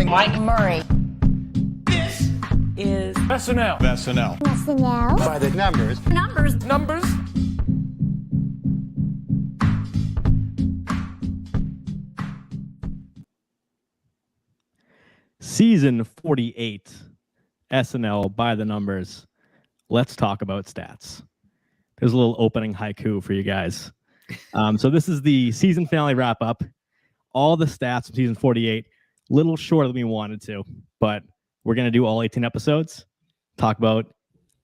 Mike Murray. This is SNL. SNL. By the numbers. Numbers. Season 48, SNL By The Numbers. Let's talk about stats. There's a little opening haiku for you guys. So this is the season finale wrap up. All the stats from season 48, little shorter than we wanted to, but we're going to do all 18 episodes, talk about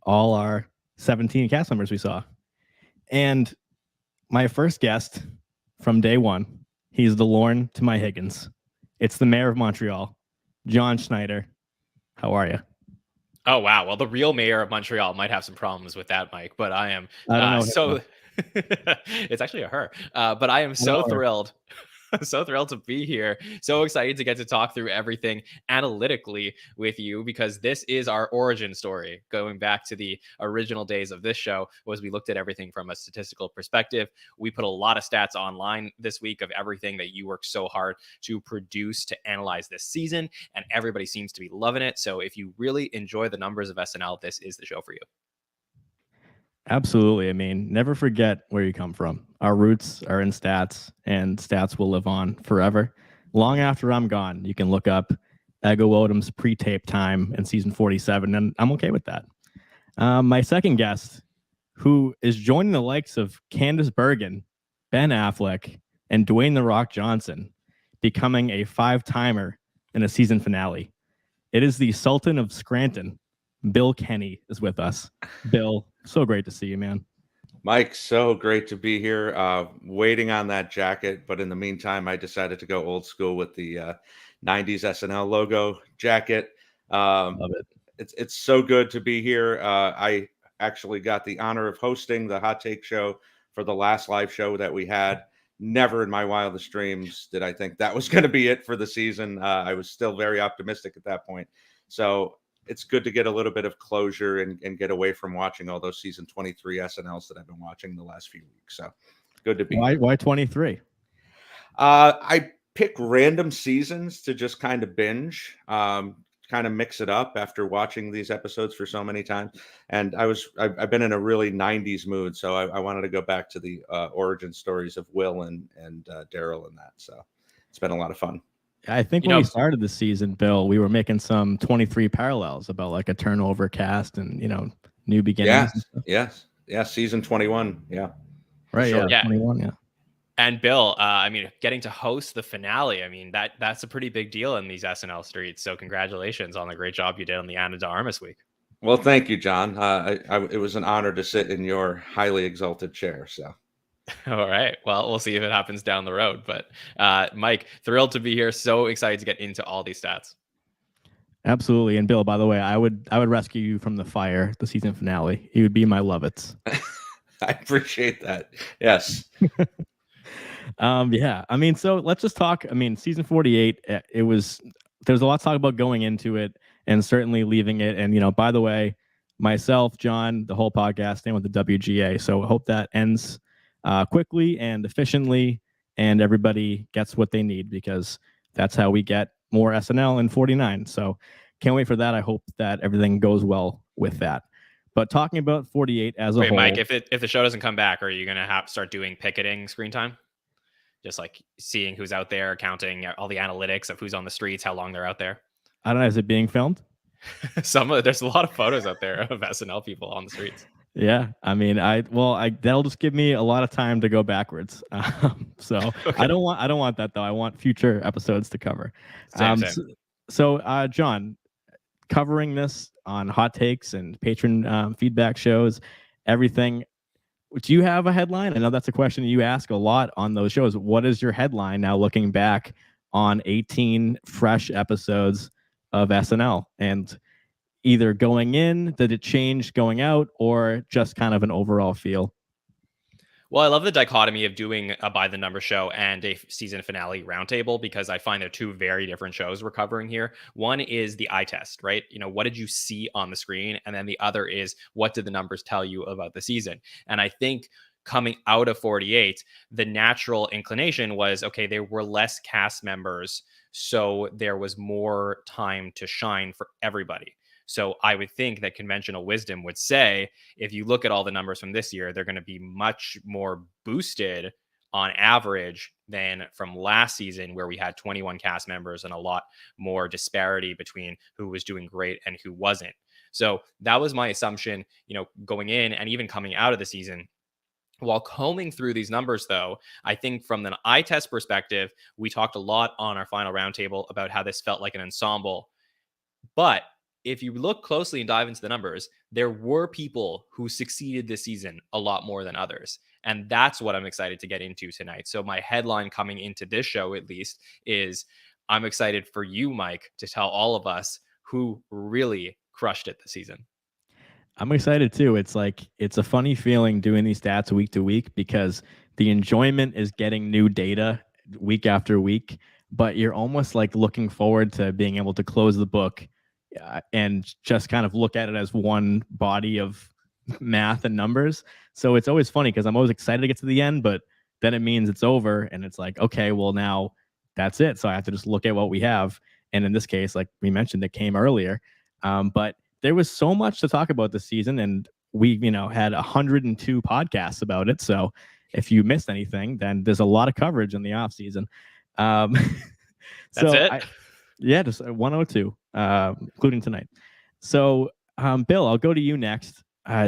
all our 17 cast members we saw. And my first guest from day one, he's the Lorne to my Higgins. It's the mayor of Montreal, John Schneider. How are you? Oh, wow. Well, the real mayor of Montreal might have some problems with that, Mike, but I am so it's actually a her. But I am so thrilled. So thrilled to be here. So excited to get to talk through everything analytically with you, because this is our origin story. Going back to the original days of this show, was we looked at everything from a statistical perspective. We put a lot of stats online this week of everything that you worked so hard to produce to analyze this season, and everybody seems to be loving it. So if you really enjoy the numbers of SNL, this is the show for you. Absolutely. I mean, never forget where you come from. Our roots are in stats, and stats will live on forever. Long after I'm gone, you can look up Ego Odum's pre-tape time in season 47, and I'm okay with that. My second guest, who is joining the likes of Candice Bergen, Ben Affleck, and Dwayne "The Rock" Johnson, becoming a 5-timer in a season finale. It is the Sultan of Scranton. Bill Kenney is with us. Bill, so great to see you, man. Mike, so great to be here. Waiting on that jacket, but in the meantime, I decided to go old school with the 90s SNL logo jacket. Love it. It's so good to be here. I actually got the honor of hosting the Hot Take show for the last live show that we had. Never in my wildest dreams did I think that was going to be it for the season. I was still very optimistic at that point. So it's good to get a little bit of closure and get away from watching all those season 23 SNLs that I've been watching the last few weeks. So good to be here. Why 23? I pick random seasons to just kind of binge, kind of mix it up after watching these episodes for so many times. And I've been in a really 90s mood. So I wanted to go back to the origin stories of Will and Daryl and that. So it's been a lot of fun. I think when we started the season, Bill, we were making some 23 parallels about like a turnover cast and, new beginnings. Yes. Season 21. Yeah. Right. Sure. Yeah. 21. Yeah. And Bill, getting to host the finale, that's a pretty big deal in these SNL streets. So congratulations on the great job you did on the Anna de Armas week. Well, thank you, John. It was an honor to sit in your highly exalted chair. So. All right. Well, we'll see if it happens down the road. But Mike, thrilled to be here. So excited to get into all these stats. Absolutely. And Bill, by the way, I would rescue you from the fire, the season finale. You would be my Lovitz. I appreciate that. Yes. Yeah. So let's just talk. Season 48, there's a lot to talk about going into it and certainly leaving it. And, by the way, myself, John, the whole podcast, staying with the WGA. So I hope that ends quickly and efficiently, and everybody gets what they need, because that's how we get more SNL in 49. So can't wait for that. I hope that everything goes well with that. But talking about 48 as a whole. Mike, if the show doesn't come back, are you going to start doing picketing screen time? Just like seeing who's out there, counting all the analytics of who's on the streets, how long they're out there. I don't know. Is it being filmed? There's a lot of photos out there of SNL people on the streets. Yeah, that'll just give me a lot of time to go backwards. So okay. I don't want that though. I want future episodes to cover. Same. So, John, covering this on Hot Takes and patron feedback shows, everything. Do you have a headline? I know that's a question you ask a lot on those shows. What is your headline now, looking back on 18 fresh episodes of SNL? And either going in, did it change going out, or just kind of an overall feel? Well, I love the dichotomy of doing a By the Numbers show and a season finale roundtable, because I find they're two very different shows we're covering here. One is the eye test, right? What did you see on the screen? And then the other is, what did the numbers tell you about the season? And I think coming out of 48, the natural inclination was, okay, there were less cast members, so there was more time to shine for everybody. So I would think that conventional wisdom would say, if you look at all the numbers from this year, they're going to be much more boosted on average than from last season, where we had 21 cast members and a lot more disparity between who was doing great and who wasn't. So that was my assumption, going in and even coming out of the season. While combing through these numbers, though, I think from an eye test perspective, we talked a lot on our final roundtable about how this felt like an ensemble. But if you look closely and dive into the numbers, there were people who succeeded this season a lot more than others. And that's what I'm excited to get into tonight. So my headline coming into this show, at least, is I'm excited for you, Mike, to tell all of us who really crushed it this season. I'm excited too. It's a funny feeling doing these stats week to week, because the enjoyment is getting new data week after week, but you're almost like looking forward to being able to close the book and just kind of look at it as one body of math and numbers. So it's always funny because I'm always excited to get to the end, but then it means it's over and it's like, okay, well now that's it. So I have to just look at what we have. And in this case, like we mentioned, it came earlier. But there was so much to talk about this season, and we, had 102 podcasts about it. So if you missed anything, then there's a lot of coverage in the off season. That's it. Just 102, including tonight. So, Bill, I'll go to you next.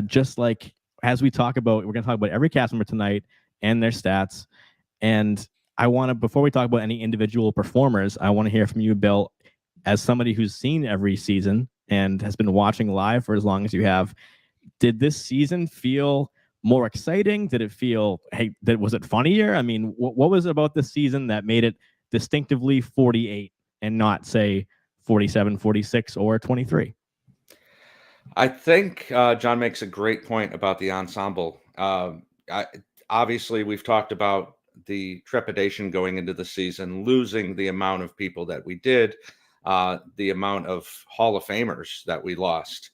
Just like as we talk about, we're going to talk about every cast member tonight and their stats. And I want to, before we talk about any individual performers, I want to hear from you, Bill, as somebody who's seen every season and has been watching live for as long as you have. Did this season feel more exciting? Did it feel, was it funnier? I mean, what was it about this season that made it distinctively 48 and not, say, 47, 46, or 23? I think John makes a great point about the ensemble. Obviously, we've talked about the trepidation going into the season, losing the amount of people that we did, the amount of Hall of Famers that we lost.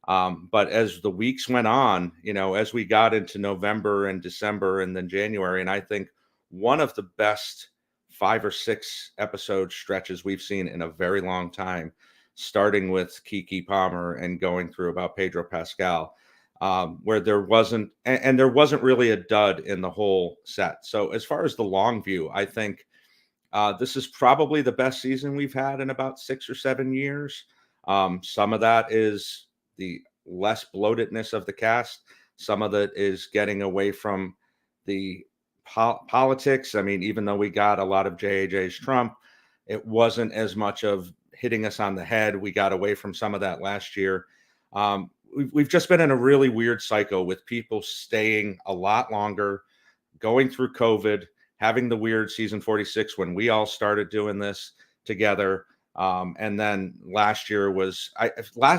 But as the weeks went on, as we got into November and December and then January, and I think one of the best 5 or 6 episode stretches we've seen in a very long time, starting with Keke Palmer and going through about Pedro Pascal, where there wasn't really a dud in the whole set. So as far as the long view, I think this is probably the best season we've had in about 6 or 7 years. Some of that is the less bloatedness of the cast. Some of it is getting away from the politics. I mean, even though we got a lot of JAJ's Trump, it wasn't as much of hitting us on the head. We got away from some of that last year. We've just been in a really weird cycle with people staying a lot longer, going through COVID, having the weird season 46 when we all started doing this together. And then last year was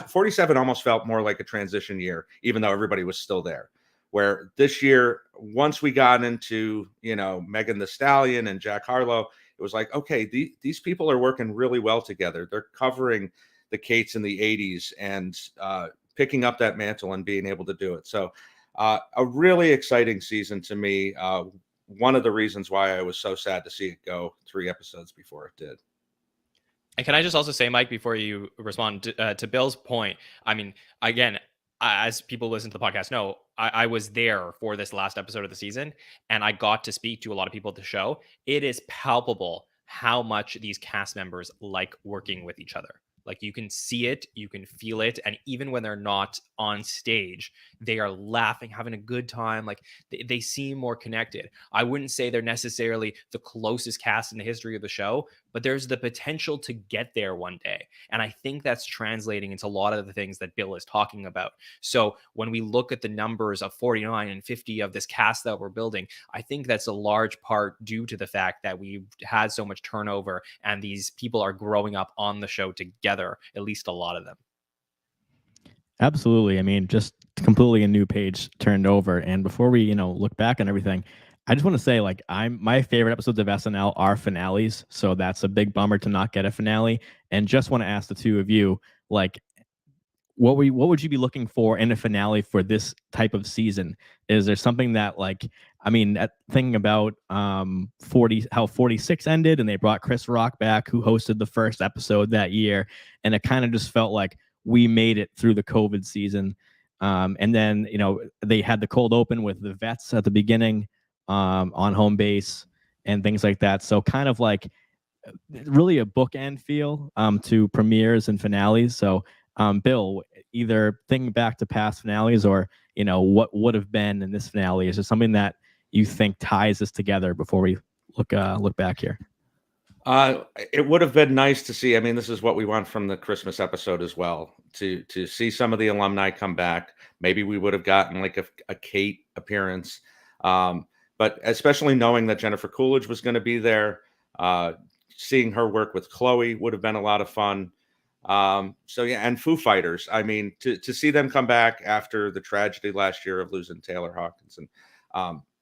47 almost felt more like a transition year, even though everybody was still there. Where this year, once we got into, Megan Thee Stallion and Jack Harlow, it was like, okay, these people are working really well together. They're covering the Kates in the 80s and picking up that mantle and being able to do it. So a really exciting season to me. One of the reasons why I was so sad to see it go 3 episodes before it did. And can I just also say, Mike, before you respond to Bill's point, I mean, again, as people listen to the podcast know, I was there for this last episode of the season, and I got to speak to a lot of people at the show. It is palpable how much these cast members like working with each other. Like, you can see it, you can feel it. And even when they're not on stage, they are laughing, having a good time. Like, they seem more connected. I wouldn't say they're necessarily the closest cast in the history of the show, but there's the potential to get there one day. And I think that's translating into a lot of the things that Bill is talking about. So when we look at the numbers of 49 and 50 of this cast that we're building, I think that's a large part due to the fact that we've had so much turnover and these people are growing up on the show together, at least a lot of them. Absolutely. I mean, just completely a new page turned over. And before we, look back on everything, I just want to say, like, my favorite episodes of SNL are finales. So that's a big bummer to not get a finale. And just want to ask the two of you, like, what would you be looking for in a finale for this type of season? Is there something that, like, I mean, thinking about how 46 ended, and they brought Chris Rock back, who hosted the first episode that year, and it kind of just felt like we made it through the COVID season. And then, they had the cold open with the vets at the beginning on home base and things like that. So kind of like really a bookend feel to premieres and finales. So Bill, either thinking back to past finales or, what would have been in this finale, is there something that you think ties us together before we look back here? It would have been nice to see. I mean, this is what we want from the Christmas episode as well, to see some of the alumni come back. Maybe we would have gotten like a Kate appearance. But especially knowing that Jennifer Coolidge was going to be there, seeing her work with Chloe would have been a lot of fun. So yeah, and Foo Fighters. I mean, to see them come back after the tragedy last year of losing Taylor Hawkinson,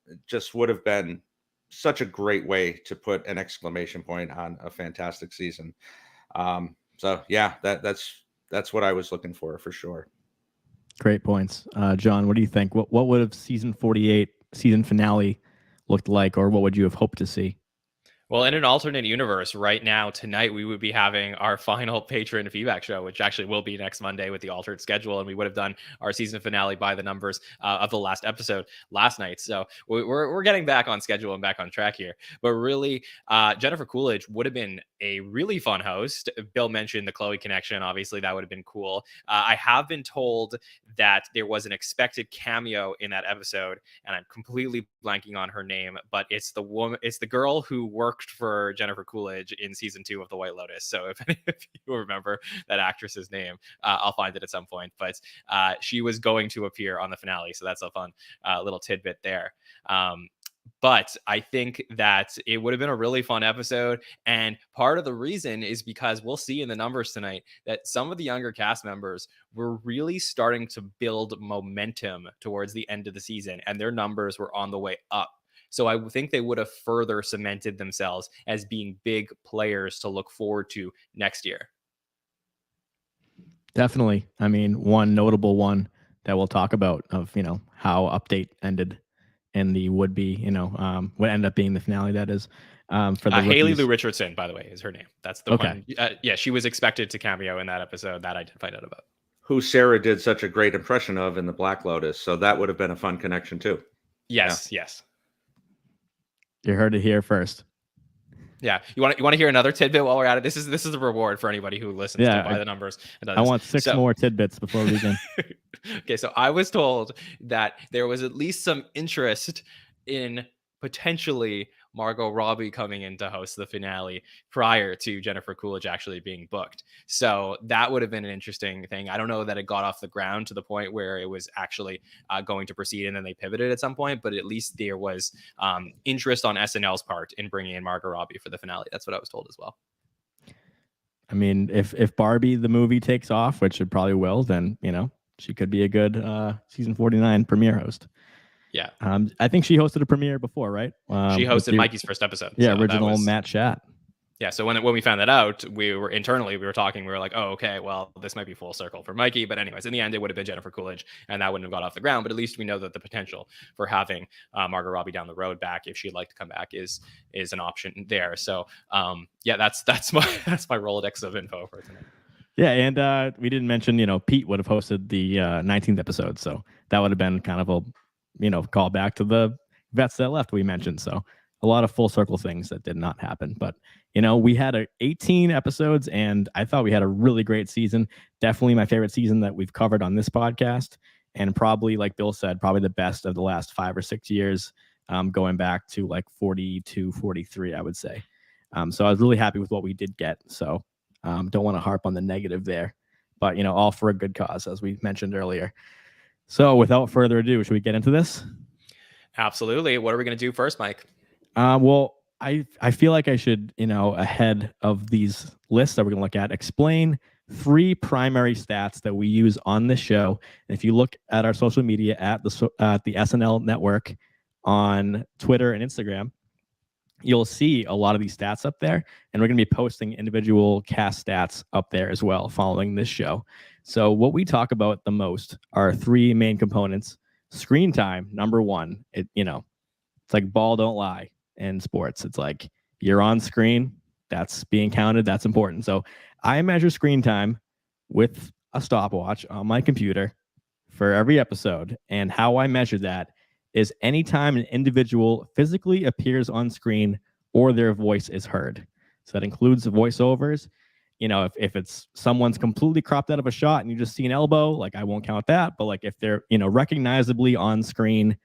it just would have been such a great way to put an exclamation point on a fantastic season. So yeah, that's what I was looking for sure. Great points. John, what do you think? What would have season 48 season finale looked like, or what would you have hoped to see? Well, in an alternate universe, right now, tonight, we would be having our final patron feedback show, which actually will be next Monday with the altered schedule. And we would have done our season finale by the numbers of the last episode last night. So we're getting back on schedule and back on track here. But really, Jennifer Coolidge would have been a really fun host. Bill mentioned the Chloe connection. Obviously, that would have been cool. I have been told that there was an expected cameo in that episode, and I'm completely blanking on her name, but it's the girl who worked for Jennifer Coolidge in season 2 of The White Lotus. So if you remember that actress's name, I'll find it at some point. But she was going to appear on the finale, so that's a fun little tidbit there. But I think that it would have been a really fun episode. And part of the reason is because we'll see in the numbers tonight that some of the younger cast members were really starting to build momentum towards the end of the season, and their numbers were on the way up. So I think they would have further cemented themselves as being big players to look forward to next year. Definitely. I mean, one notable one that we'll talk about of, how Update ended and the would-be, what ended up being the finale, that is. For the Haley Lou Richardson, by the way, is her name. That's the okay. one. Yeah, she was expected to cameo in that episode. That I did find out about. Who Sarah did such a great impression of in the Black Lotus. So that would have been a fun connection too. Yes, yeah. Yes. You heard it here first. Yeah, you want to hear another tidbit while we're at it? This is a reward for anybody who listens to By the Numbers. I want 6 more tidbits before we begin. Okay, so I was told that there was at least some interest in potentially Margot Robbie coming in to host the finale prior to Jennifer Coolidge actually being booked. So that would have been an interesting thing. I don't know that it got off the ground to the point where it was actually going to proceed and then they pivoted at some point, but at least there was interest on SNL's part in bringing in Margot Robbie for the finale. That's what I was told as well. I mean, if Barbie the movie takes off, which it probably will, then, she could be a good season 49 premiere host. Yeah. I think she hosted a premiere before, right? She hosted Mikey's first episode. Yeah, so original Matt Schatt. Yeah, so when we found that out, we were talking, we were like, oh, okay, well, this might be full circle for Mikey. But anyways, in the end, it would have been Jennifer Coolidge, and that wouldn't have got off the ground. But at least we know that the potential for having Margot Robbie down the road back, if she'd like to come back, is an option there. So yeah, that's my Rolodex of info for tonight. Yeah, and we didn't mention, Pete would have hosted the 19th episode, so that would have been kind of a call back to the vets that left we mentioned. So a lot of full circle things that did not happen. But, we had 18 episodes, and I thought we had a really great season. Definitely my favorite season that we've covered on this podcast. And probably, like Bill said, probably the best of the last 5 or 6 years, going back to like 42, 43, I would say. So I was really happy with what we did get. So don't want to harp on the negative there. But, all for a good cause, as we mentioned earlier. So without further ado, should we get into this? Absolutely. What are we going to do first, Mike? Well, I feel like I should, ahead of these lists that we're going to look at, explain 3 primary stats that we use on this show. And if you look at our social media at the SNL Network on Twitter and Instagram, you'll see a lot of these stats up there. And we're going to be posting individual cast stats up there as well following this show. So what we talk about the most are three main components. Screen time, number one. It's like ball don't lie in sports. It's like you're on screen, that's being counted, that's important. So I measure screen time with a stopwatch on my computer for every episode. And how I measure that is anytime an individual physically appears on screen or their voice is heard. So that includes voiceovers. If it's someone's completely cropped out of a shot and you just see an elbow, like I won't count that. But like if they're, recognizably on screen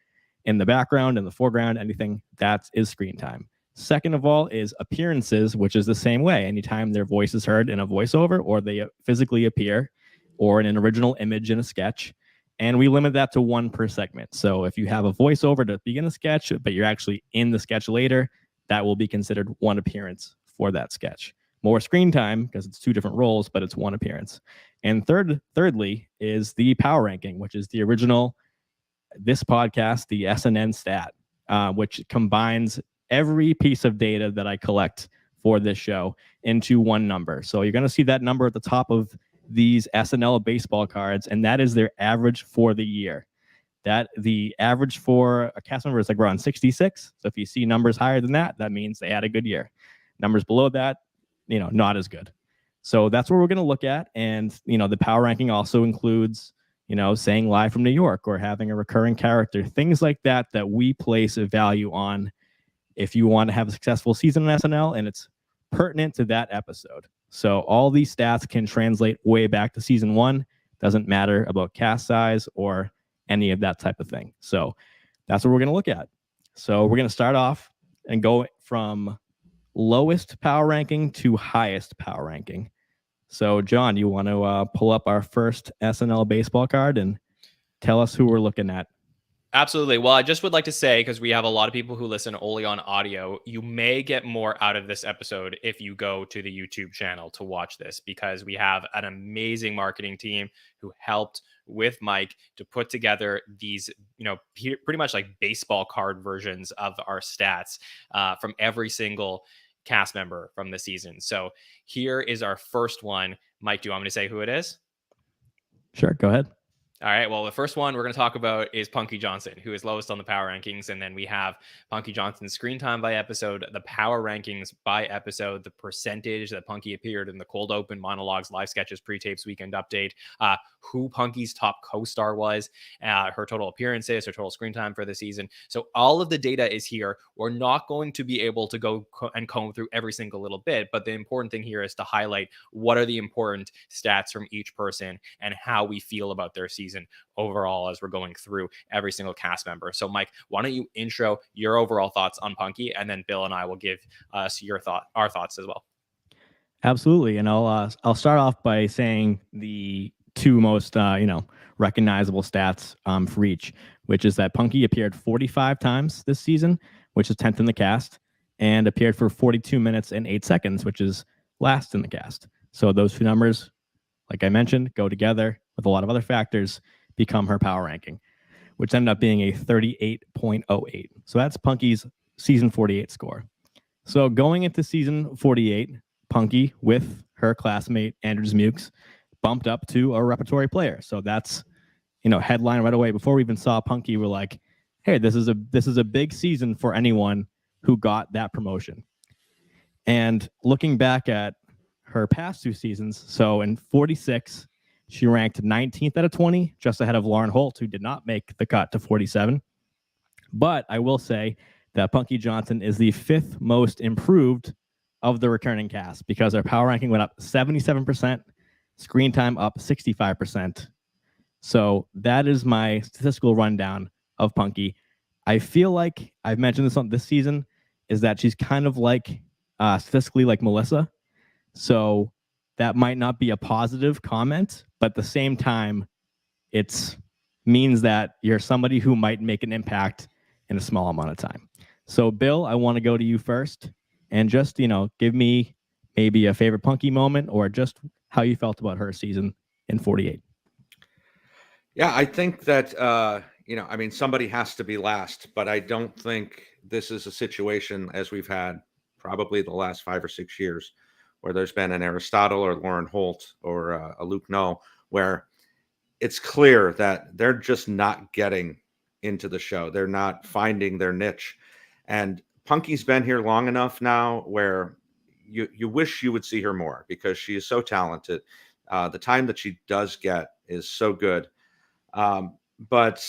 in the background, in the foreground, anything, that is screen time. Second of all is appearances, which is the same way. Anytime their voice is heard in a voiceover or they physically appear or in an original image in a sketch. And we limit that to one per segment. So if you have a voiceover to begin a sketch, but you're actually in the sketch later, that will be considered one appearance for that sketch. More screen time because it's two different roles, but it's one appearance. And thirdly is the power ranking, which is the original, this podcast, the SNN stat, which combines every piece of data that I collect for this show into one number. So you're going to see that number at the top of these SNL baseball cards, and that is their average for the year. That the average for a cast member is like around 66. So if you see numbers higher than that, that means they had a good year. Numbers below that, not as good. So that's what we're going to look at. And, the power ranking also includes, saying live from New York or having a recurring character, things like that we place a value on if you want to have a successful season on SNL and it's pertinent to that episode. So all these stats can translate way back to season one. Doesn't matter about cast size or any of that type of thing. So that's what we're going to look at. So we're going to start off and go from lowest power ranking to highest power ranking. So John, you want to pull up our first SNL baseball card and tell us who we're looking at? Absolutely. Well, I just would like to say, because we have a lot of people who listen only on audio, you may get more out of this episode if you go to the YouTube channel to watch this, because we have an amazing marketing team who helped with Mike to put together these, pretty much like baseball card versions of our stats from every single cast member from the season. So here is our first one. Mike, do you want me to say who it is? Sure, go ahead. All right. Well, the first one we're going to talk about is Punkie Johnson, who is lowest on the power rankings. And then we have Punkie Johnson's screen time by episode, the power rankings by episode, the percentage that Punkie appeared in the cold open, monologues, live sketches, pre-tapes, weekend update, who Punkie's top co-star was, her total appearances, her total screen time for the season. So all of the data is here. We're not going to be able to go and comb through every single little bit, but the important thing here is to highlight what are the important stats from each person and how we feel about their season overall as we're going through every single cast member. So Mike, why don't you intro your overall thoughts on Punkie, and then Bill and I will give us our thoughts as well. Absolutely. And I'll start off by saying the two most recognizable stats for each, which is that Punkie appeared 45 times this season, which is 10th in the cast, and appeared for 42 minutes and 8 seconds, which is last in the cast. So those two numbers, like I mentioned, go together with a lot of other factors, become her power ranking, which ended up being a 38.08. So that's Punkie's season 48 score. So going into season 48, Punkie, with her classmate Andrew Dismukes, bumped up to a repertory player. So that's, headline right away. Before we even saw Punkie, we're like, hey, this is a big season for anyone who got that promotion. And looking back at her past two seasons, so in 46, she ranked 19th out of 20, just ahead of Lauren Holt, who did not make the cut to 47. But I will say that Punkie Johnson is the fifth most improved of the returning cast, because her power ranking went up 77%, screen time up 65%. So that is my statistical rundown of Punkie. I feel like I've mentioned this on this season, is that she's kind of like statistically like Melissa. So that might not be a positive comment, but at the same time, it means that you're somebody who might make an impact in a small amount of time. So Bill, I want to go to you first and just, give me maybe a favorite Punkie moment or just how you felt about her season in 48. Yeah, I think that, somebody has to be last, but I don't think this is a situation as we've had probably the last 5 or 6 years where there's been an Aristotle or Lauren Holt or a Luke Null, where it's clear that they're just not getting into the show. They're not finding their niche. And Punkie's been here long enough now where you wish you would see her more because she is so talented. The time that she does get is so good. But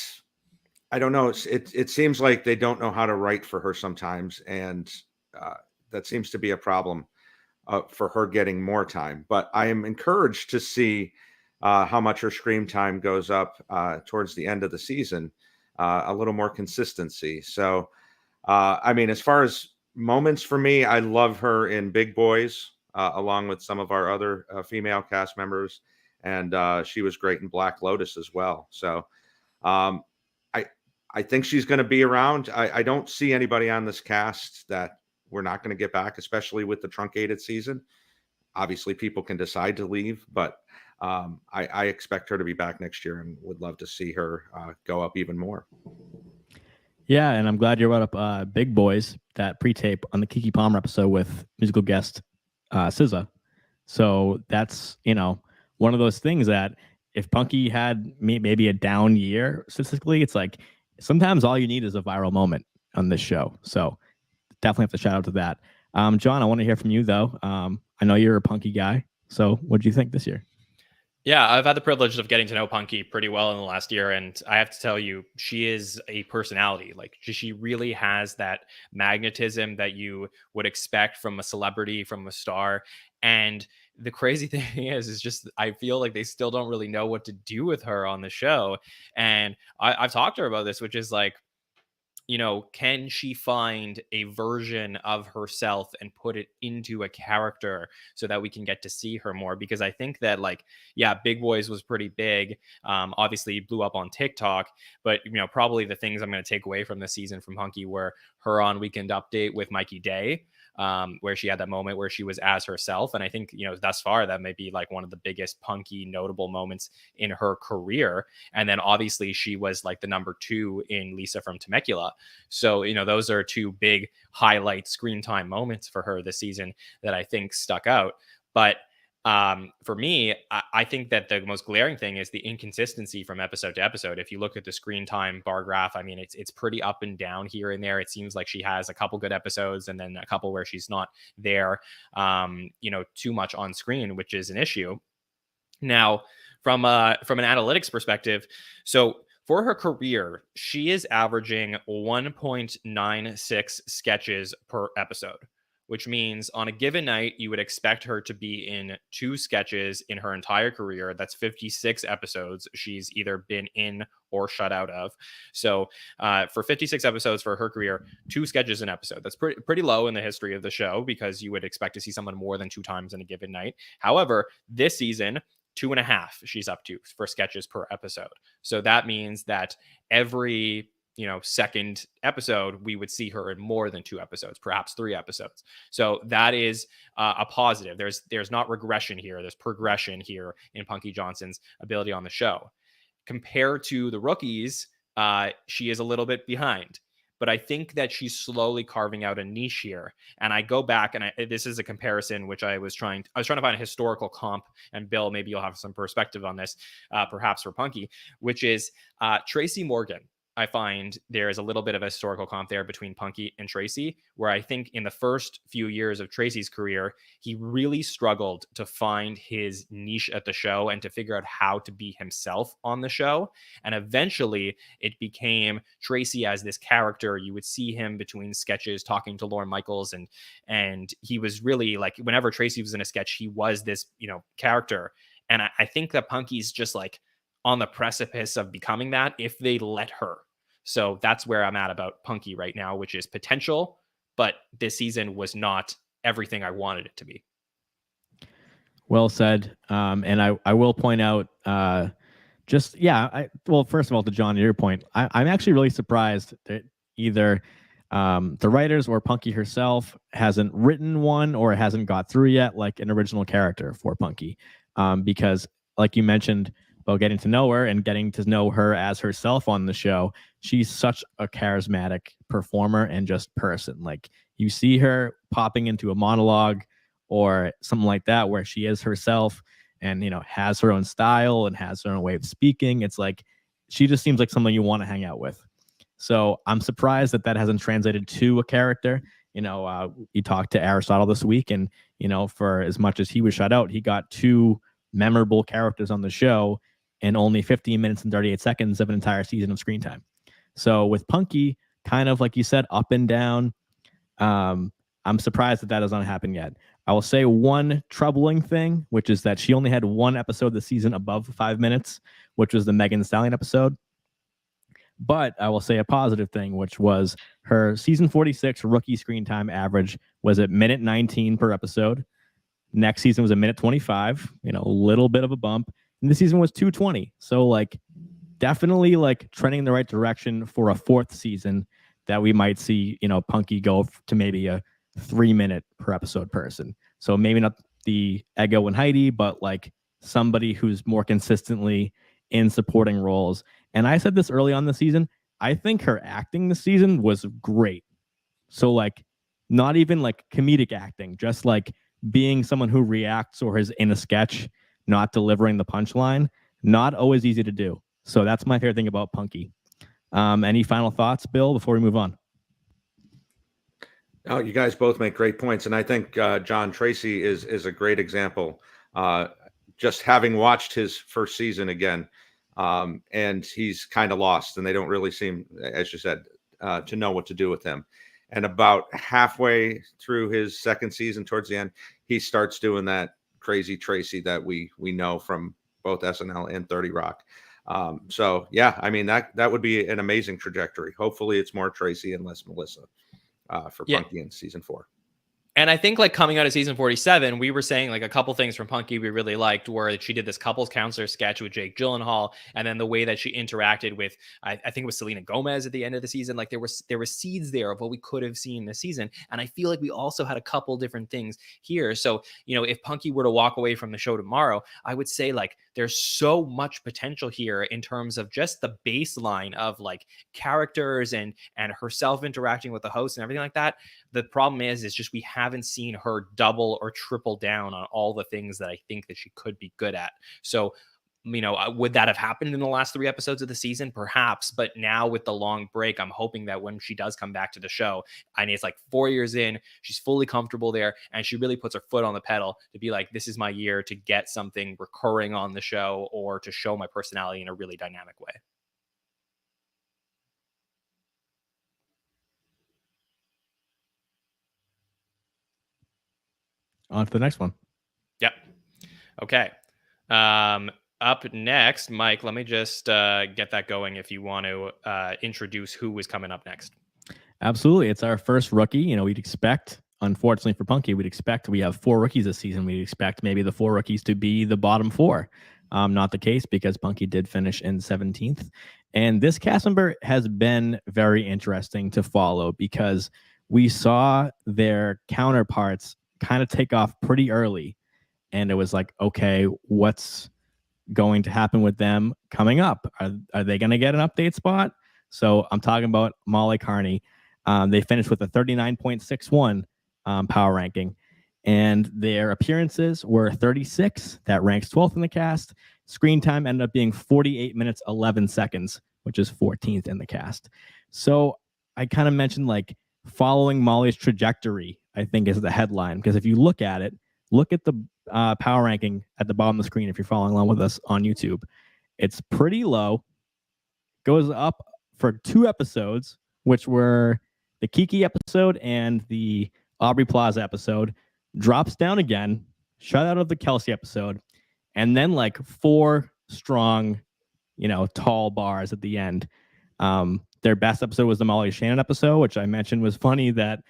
I don't know. It seems like they don't know how to write for her sometimes. And that seems to be a problem for her getting more time. But I am encouraged to see how much her screen time goes up towards the end of the season, a little more consistency. So, I mean, as far as moments for me, I love her in Big Boys, along with some of our other female cast members. And she was great in Black Lotus as well. So I think she's going to be around. I don't see anybody on this cast that we're not going to get back, especially with the truncated season. Obviously, people can decide to leave, but I expect her to be back next year and would love to see her go up even more. Yeah, and I'm glad you brought up Big Boys, that pre-tape on the Keke Palmer episode with musical guest SZA. So that's, one of those things that if Punkie had maybe a down year statistically, it's like sometimes all you need is a viral moment on this show. So definitely have to shout out to that. John, I want to hear from you, though. I know you're a Punkie guy. So what do you think this year? Yeah, I've had the privilege of getting to know Punkie pretty well in the last year, and I have to tell you, she is a personality. Like, she really has that magnetism that you would expect from a celebrity, from a star. And the crazy thing is just I feel like they still don't really know what to do with her on the show. And I've talked to her about this, which is like, can she find a version of herself and put it into a character so that we can get to see her more? Because I think that, like, yeah, Big Boys was pretty big. Obviously blew up on TikTok, but probably the things I'm going to take away from this season from Punkie were her on Weekend Update with Mikey Day, where she had that moment where she was as herself. And I think, thus far, that may be like one of the biggest Punkie notable moments in her career. And then obviously she was like the number 2 in Lisa from Temecula. So, those are 2 big highlight screen time moments for her this season that I think stuck out. But for me, I think that the most glaring thing is the inconsistency from episode to episode. If you look at the screen time bar graph, I mean, it's pretty up and down here and there. It seems like she has a couple good episodes and then a couple where she's not there, too much on screen, which is an issue. Now, from an analytics perspective, so for her career, she is averaging 1.96 sketches per episode, which means on a given night, you would expect her to be in 2 sketches in her entire career. That's 56 episodes she's either been in or shut out of. So for 56 episodes for her career, 2 sketches an episode. That's pretty low in the history of the show because you would expect to see someone more than 2 times in a given night. However, this season, 2.5 she's up to for sketches per episode. So that means that every second episode, we would see her in more than 2 episodes, perhaps 3 episodes. So that is a positive. There's not regression here. There's progression here in Punkie Johnson's ability on the show. Compared to the rookies, she is a little bit behind. But I think that she's slowly carving out a niche here. And I go back, and this is a comparison, which I was trying to find a historical comp. And Bill, maybe you'll have some perspective on this, perhaps for Punkie, which is Tracy Morgan. I find there is a little bit of a historical comp there between Punkie and Tracy, where I think in the first few years of Tracy's career, he really struggled to find his niche at the show and to figure out how to be himself on the show. And eventually it became Tracy as this character. You would see him between sketches talking to Lorne Michaels, and he was really like, whenever Tracy was in a sketch, he was this, character. And I think that Punkie's just like on the precipice of becoming that if they let her. So that's where I'm at about Punkie right now, which is potential, but this season was not everything I wanted it to be. Well said. And I will point out, well, first of all, to John, your point, I'm actually really surprised that either the writers or Punkie herself hasn't written one or hasn't got through yet, like an original character for Punkie. Because like you mentioned, about getting to know her and getting to know her as herself on the show, she's such a charismatic performer and just person. Like, you see her popping into a monologue or something like that where she is herself, and, has her own style and has her own way of speaking. It's like, she just seems like someone you want to hang out with. So I'm surprised that hasn't translated to a character. You talked to Aristotle this week, and, for as much as he was shut out, he got 2 memorable characters on the show in only 15 minutes and 38 seconds of an entire season of screen time. So with Punkie, kind of like you said, up and down, I'm surprised that has not happened yet. I will say one troubling thing, which is that she only had 1 episode this season above 5 minutes, which was the Megan Thee Stallion episode. But I will say a positive thing, which was her season 46 rookie screen time average was at minute 19 per episode. Next season was a minute 25, a little bit of a bump. And this season was 2:20. So like definitely like trending in the right direction for a 4th season that we might see, Punkie go to maybe a 3-minute per episode person. So maybe not the Ego and Heidi, but like somebody who's more consistently in supporting roles. And I said this early on the season, I think her acting this season was great. So like not even like comedic acting, just like being someone who reacts or is in a sketch, not delivering the punchline, not always easy to do. So that's my favorite thing about Punkie. Any final thoughts, Bill, before we move on? Oh, you guys both make great points. And I think John Tracy is a great example. Just having watched his first season again, and he's kind of lost, and they don't really seem, as you said, to know what to do with him. And about halfway through his second season, towards the end, he starts doing that crazy Tracy that we know from both SNL and 30 Rock. So yeah, I mean, that would be an amazing trajectory. Hopefully it's more Tracy and less Melissa for Punkie in season 4. And I think like coming out of season 47, we were saying like a couple things from Punkie we really liked were that she did this couples counselor sketch with Jake Gyllenhaal, and then the way that she interacted with, I think it was Selena Gomez at the end of the season. Like there were seeds there of what we could have seen this season. And I feel like we also had a couple different things here. So, if Punkie were to walk away from the show tomorrow, I would say like there's so much potential here in terms of just the baseline of like characters and herself interacting with the host and everything like that. The problem is just we haven't seen her double or triple down on all the things that I think that she could be good at. So, would that have happened in the last 3 episodes of the season? Perhaps. But now with the long break, I'm hoping that when she does come back to the show, I mean, it's like 4 years in, she's fully comfortable there, and she really puts her foot on the pedal to be like, this is my year to get something recurring on the show or to show my personality in a really dynamic way. On to the next one. Yep. Okay. Up next, Mike, let me just get that going if you want to introduce who is coming up next. Absolutely. It's our first rookie. We'd expect, unfortunately for Punkie, we have 4 rookies this season. We'd expect maybe the 4 rookies to be the bottom 4. Not the case because Punkie did finish in 17th. And this cast member has been very interesting to follow because we saw their counterparts kind of take off pretty early. And it was like, okay, what's going to happen with them coming up? Are they going to get an update spot? So I'm talking about Molly Kearney. They finished with a 39.61 power ranking. And their appearances were 36. That ranks 12th in the cast. Screen time ended up being 48 minutes, 11 seconds, which is 14th in the cast. So I kind of mentioned like following Molly's trajectory, I think is the headline. Because if you look at it, look at the power ranking at the bottom of the screen if you're following along with us on YouTube. It's pretty low. Goes up for 2 episodes, which were the Keke episode and the Aubrey Plaza episode. Drops down again, shut out of the Kelsey episode, and then like 4 strong, tall bars at the end. Their best episode was the Molly Shannon episode, which I mentioned was funny that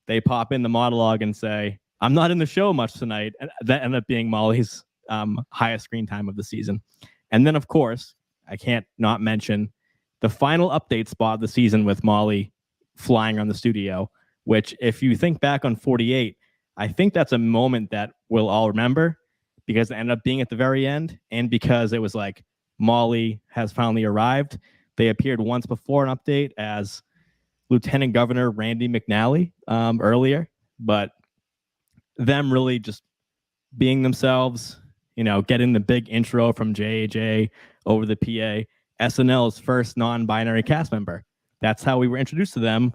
they pop in the monologue and say, I'm not in the show much tonight. And that ended up being Molly's highest screen time of the season. And then, of course, I can't not mention the final update spot of the season with Molly flying around the studio, which if you think back on 48, I think that's a moment that we'll all remember because it ended up being at the very end and because it was like Molly has finally arrived. They appeared once before an update as Lieutenant Governor Randy McNally earlier, but them really just being themselves, getting the big intro from JJ over the PA, SNL's first non-binary cast member. That's how we were introduced to them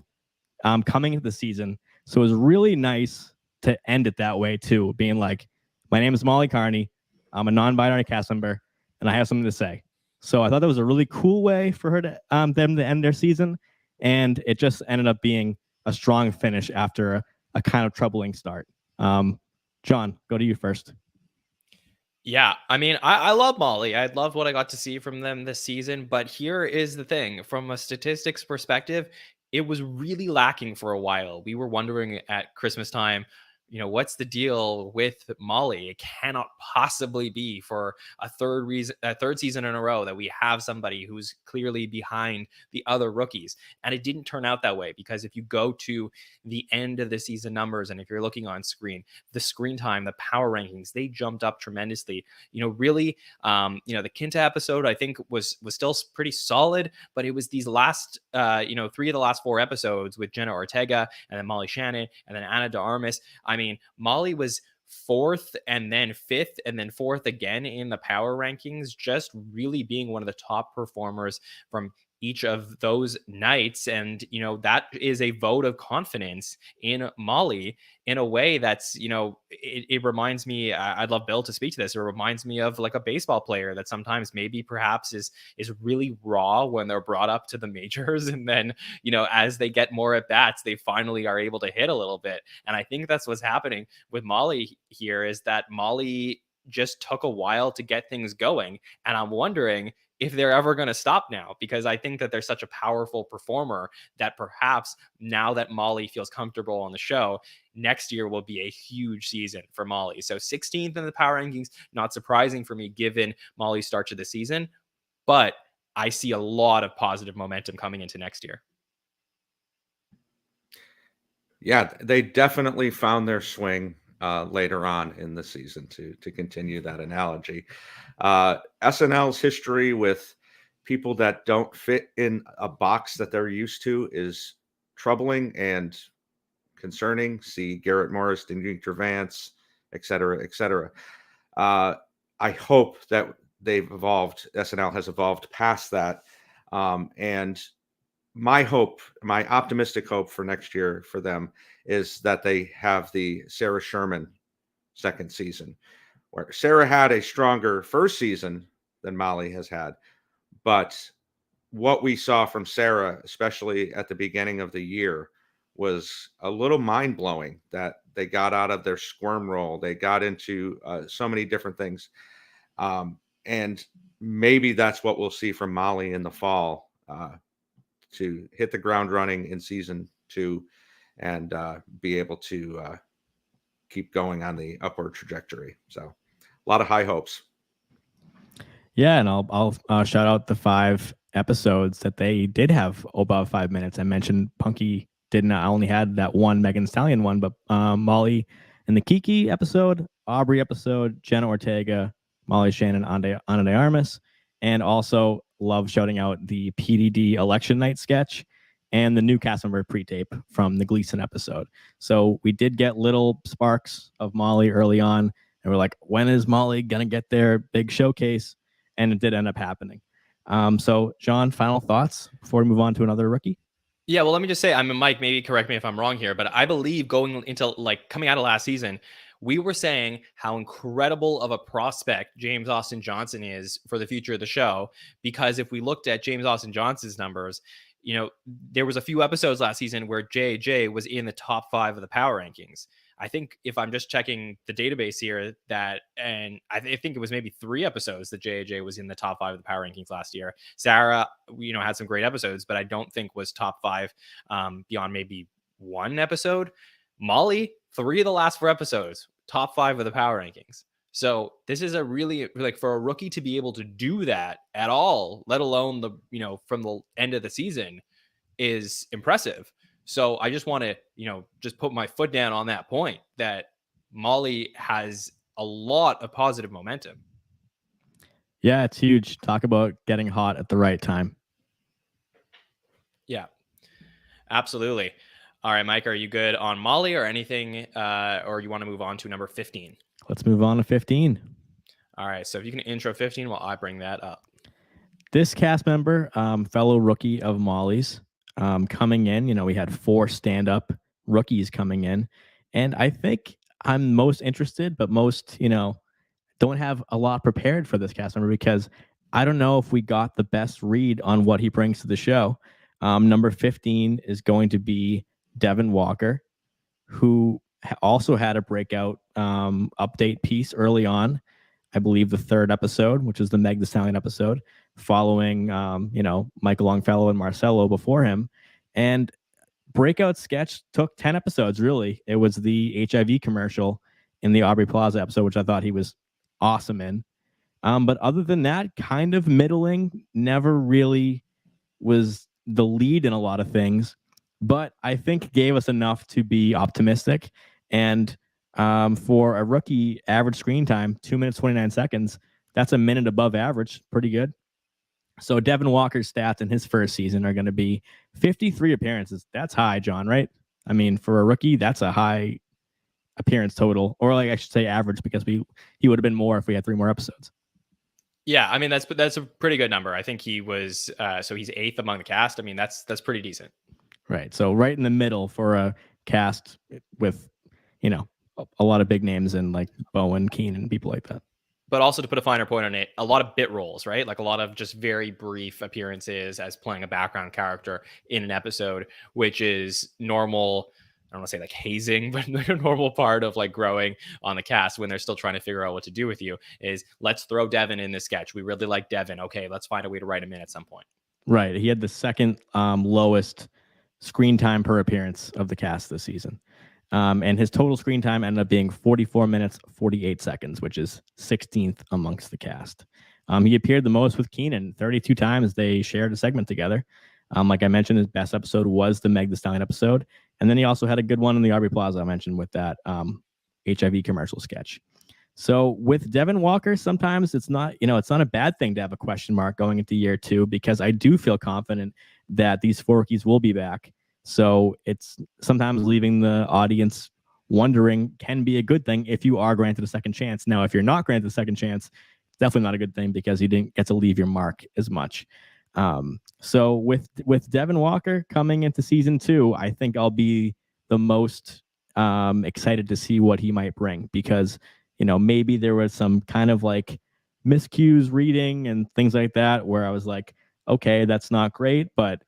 coming into the season. So it was really nice to end it that way too, being like, my name is Molly Kearney. I'm a non-binary cast member, and I have something to say. So I thought that was a really cool way for her to them to end their season, and it just ended up being a strong finish after a kind of troubling start. John, go to you first. Yeah, I mean, I love Molly. I love what I got to see from them this season. But here is the thing, from a statistics perspective, it was really lacking for a while. We were wondering at Christmas time, what's the deal with Molly? It cannot possibly be for a third season in a row that we have somebody who's clearly behind the other rookies. And it didn't turn out that way, because if you go to the end of the season numbers, and if you're looking on screen, the screen time, the power rankings, they jumped up tremendously. Really, the Quinta episode, I think was still pretty solid, but it was these last, 3 of the last 4 episodes with Jenna Ortega and then Molly Shannon and then Ana de Armas. I mean, Molly was 4th and then 5th and then 4th again in the power rankings, just really being one of the top performers from each of those nights. And, that is a vote of confidence in Molly in a way that's, it reminds me, I'd love Bill to speak to this. It reminds me of like a baseball player that sometimes maybe perhaps is really raw when they're brought up to the majors. And then, as they get more at bats, they finally are able to hit a little bit. And I think that's what's happening with Molly here, is that Molly just took a while to get things going. And I'm wondering if they're ever going to stop now, because I think that they're such a powerful performer that perhaps now that Molly feels comfortable on the show, next year will be a huge season for Molly. So 16th in the power rankings, not surprising for me given Molly's start to the season, but I see a lot of positive momentum coming into next year. Yeah, they definitely found their swing later on in the season, to continue that analogy. SNL's history with people that don't fit in a box that they're used to is troubling and concerning. See Garrett Morris, Dimitri Vance, et cetera, et cetera. I hope that SNL has evolved past that. And my optimistic hope for next year for them is that they have the Sarah Sherman second season, where Sarah had a stronger first season than Molly has had. But what we saw from Sarah, especially at the beginning of the year, was a little mind-blowing, that they got out of their squirm role. They got into so many different things. And maybe that's what we'll see from Molly in the fall, to hit the ground running in season 2 and be able to keep going on the upward trajectory. So a lot of high hopes. Yeah, and I'll shout out the 5 episodes that they did have above 5 minutes. I mentioned Punkie only had that one Megan Thee Stallion one, but Molly in the Keke episode, Aubrey episode, Jenna Ortega, Molly Shannon, Ana de Armas, and also love shouting out the PDD election night sketch and the new cast member pre-tape from the Gleason episode. So we did get little sparks of Molly early on, and we're like, when is Molly gonna get their big showcase? And it did end up happening. So John, final thoughts before we move on to another rookie? Yeah, well, let me just say, Mike, maybe correct me if I'm wrong here, but I believe going into coming out of last season, we were saying how incredible of a prospect James Austin Johnson is for the future of the show. Because if we looked at James Austin Johnson's numbers, there was a few episodes last season where JJ was in the top 5 of the power rankings. I think if I'm just checking the database here, and I think it was maybe 3 episodes that JJ was in the top 5 of the power rankings last year. Sarah, had some great episodes, but I don't think was top 5 beyond maybe 1 episode. Molly, 3 of the last 4 episodes, top 5 of the power rankings. So this is a really, for a rookie to be able to do that at all, let alone from the end of the season, is impressive. So I just want to, just put my foot down on that point, that Molly has a lot of positive momentum. Yeah, it's huge. Talk about getting hot at the right time. Yeah, absolutely. All right, Mike, are you good on Molly or anything, or you want to move on to number 15? Let's move on to 15. All right, so if you can intro 15 while I bring that up. This cast member, fellow rookie of Molly's, coming in. We had 4 stand-up rookies coming in, and I think I'm most interested, but most, don't have a lot prepared for this cast member because I don't know if we got the best read on what he brings to the show. Number 15 is going to be Devon Walker, who also had a breakout update piece early on. I believe the 3rd episode, which is the Meg Thee Stallion episode, following Michael Longfellow and Marcello before him. And breakout sketch took 10 episodes, really. It was the HIV commercial in the Aubrey Plaza episode, which I thought he was awesome in. But other than that, kind of middling, never really was the lead in a lot of things, but I think gave us enough to be optimistic. And for a rookie, average screen time, 2 minutes, 29 seconds, that's a minute above average. Pretty good. So Devon Walker's stats in his first season are going to be 53 appearances. That's high, John, right? I mean, for a rookie, that's a high appearance total, or like I should say average, because he would have been more if we had 3 more episodes. Yeah, I mean that's a pretty good number. I think he was so he's 8th among the cast. I mean that's pretty decent. Right. So right in the middle for a cast with, a lot of big names and like Bowen, Kenan, people like that. But also, to put a finer point on it, a lot of bit roles, right? Like a lot of just very brief appearances as playing a background character in an episode, which is normal. I don't want to say like hazing, but like a normal part of like growing on the cast when they're still trying to figure out what to do with you is let's throw Devon in this sketch. We really like Devon. Okay, let's find a way to write him in at some point. Right. He had the 2nd lowest screen time per appearance of the cast this season. And his total screen time ended up being 44 minutes, 48 seconds, which is 16th amongst the cast. He appeared the most with Kenan, 32 times they shared a segment together. Like I mentioned, his best episode was the Meg Thee Stallion episode. And then he also had a good one in the Aubrey Plaza I mentioned with that HIV commercial sketch. So with Devon Walker, sometimes it's not a bad thing to have a question mark going into year 2, because I do feel confident that these 4 rookies will be back. So it's sometimes leaving the audience wondering can be a good thing if you are granted a second chance. Now, if you're not granted a second chance, it's definitely not a good thing because you didn't get to leave your mark as much. So with Devon Walker coming into season 2, I think I'll be the most excited to see what he might bring, because maybe there was some kind of like miscues reading and things like that where I was like, okay, that's not great, but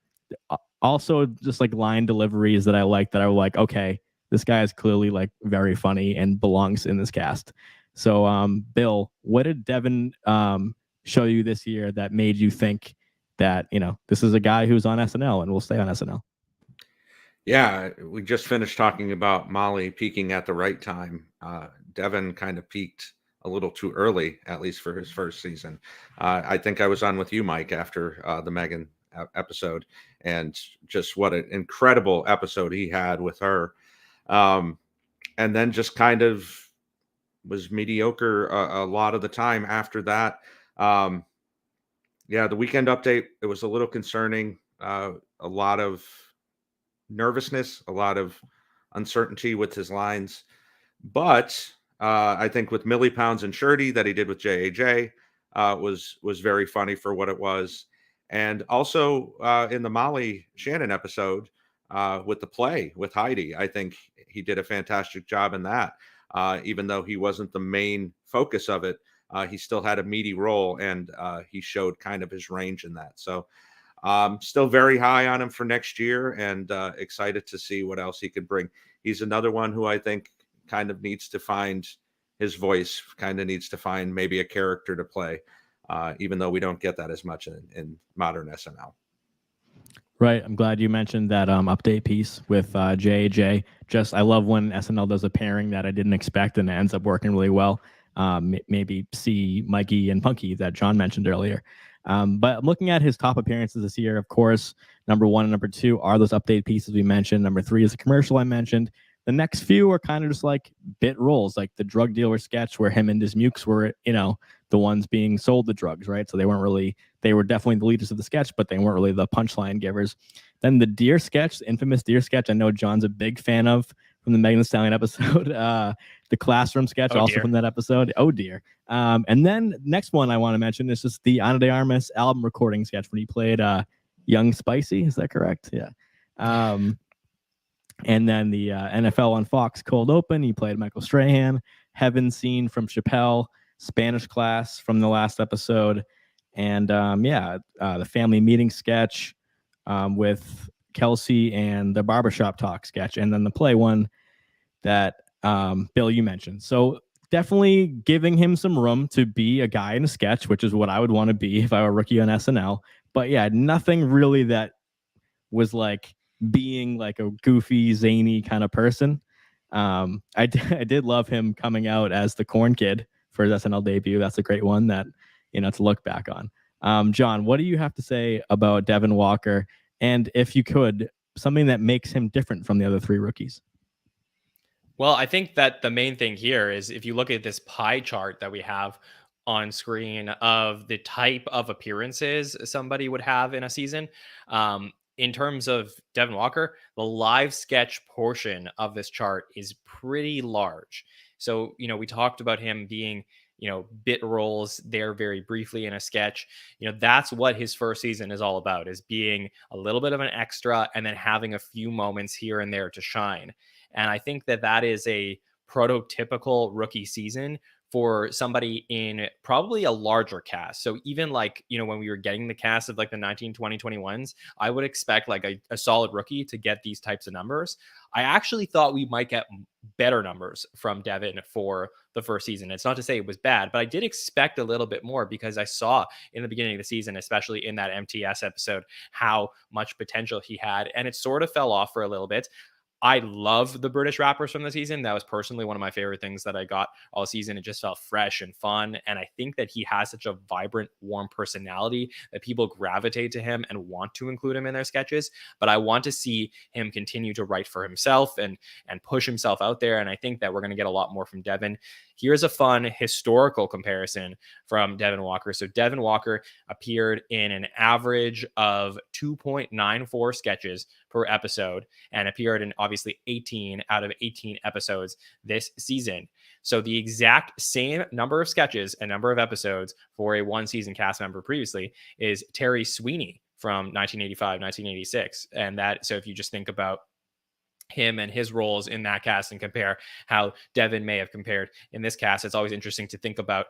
also just like line deliveries that I was like, okay, this guy is clearly like very funny and belongs in this cast. So Bill, what did Devon show you this year that made you think that this is a guy who's on SNL and will stay on SNL? Yeah, we just finished talking about Molly peaking at the right time. Devon kind of peaked a little too early, at least for his first season. I think I was on with you, Mike, after the Megan episode, and just what an incredible episode he had with her. And then just kind of was mediocre a lot of the time after that. The weekend update, it was a little concerning. A lot of nervousness, a lot of uncertainty with his lines. But I think with Millie Pounds and Shirty that he did with JAJ was very funny for what it was. And also in the Molly Shannon episode with the play with Heidi, I think he did a fantastic job in that. Even though he wasn't the main focus of it, he still had a meaty role, and he showed kind of his range in that. So still very high on him for next year, and excited to see what else he could bring. He's another one who I think kind of needs to find his voice, kind of needs to find maybe a character to play, even though we don't get that as much in modern SNL. Right. I'm glad you mentioned that update piece with JJ. I love when SNL does a pairing that I didn't expect and it ends up working really well. Maybe see Mikey and Punkie that John mentioned earlier. But looking at his top appearances this year, of course, number 1 and number 2 are those update pieces we mentioned. Number 3 is the commercial I mentioned. The next few are kind of just like bit roles, like the drug dealer sketch where him and Dismukes were, the ones being sold the drugs, right? So they were definitely the leaders of the sketch, but they weren't really the punchline givers. Then the deer sketch, the infamous deer sketch, I know John's a big fan of from the Megan Thee Stallion episode. The classroom sketch also from that episode. Oh dear. And then next one I want to mention is just the Ana de Armas album recording sketch when he played Young Spicy. Is that correct? Yeah. And then the NFL on Fox Cold Open, he played Michael Strahan. Heaven Scene from Chappelle. Spanish class from the last episode. And the family meeting sketch with Kelsey and the barbershop talk sketch. And then the play one that Bill, you mentioned. So definitely giving him some room to be a guy in a sketch, which is what I would want to be if I were a rookie on SNL. But yeah, nothing really that was like being like a goofy, zany kind of person. I did love him coming out as the corn kid for his SNL debut. That's a great one that, to look back on. John, what do you have to say about Devon Walker? And if you could, something that makes him different from the other three rookies? Well, I think that the main thing here is if you look at this pie chart that we have on screen of the type of appearances somebody would have in a season, in terms of Devon Walker, the live sketch portion of this chart is pretty large. So, we talked about him being, bit roles there very briefly in a sketch. That's what his first season is all about, is being a little bit of an extra and then having a few moments here and there to shine. And I think that is a prototypical rookie season for somebody in probably a larger cast. So even like, when we were getting the cast of like the 19, 20, 21s, I would expect like a solid rookie to get these types of numbers. I actually thought we might get better numbers from Devon for the first season. It's not to say it was bad, but I did expect a little bit more because I saw in the beginning of the season, especially in that MTS episode, how much potential he had. And it sort of fell off for a little bit. I love the British rappers from the season. That was personally one of my favorite things that I got all season. It just felt fresh and fun. And I think that he has such a vibrant, warm personality that people gravitate to him and want to include him in their sketches. But I want to see him continue to write for himself and push himself out there. And I think that we're going to get a lot more from Devon. Here's a fun historical comparison from Devon Walker. So Devon Walker appeared in an average of 2.94 sketches per episode and appeared in obviously 18 out of 18 episodes this season. So the exact same number of sketches and number of episodes for a one season cast member previously is Terry Sweeney from 1985, 1986. And so if you just think about him and his roles in that cast and compare how Devon may have compared in this cast, it's always interesting to think about,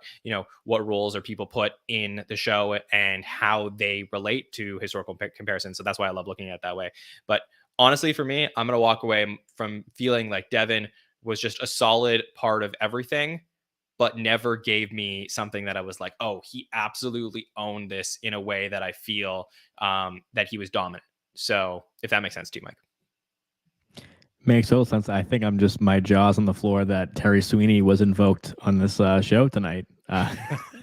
what roles are people put in the show and how they relate to historical comparisons. So that's why I love looking at it that way. But honestly, for me, I'm going to walk away from feeling like Devon was just a solid part of everything, but never gave me something that I was like, oh, he absolutely owned this in a way that I feel that he was dominant. So if that makes sense to you, Mike. Makes total sense. I think I'm just my jaws on the floor that Terry Sweeney was invoked on this show tonight. I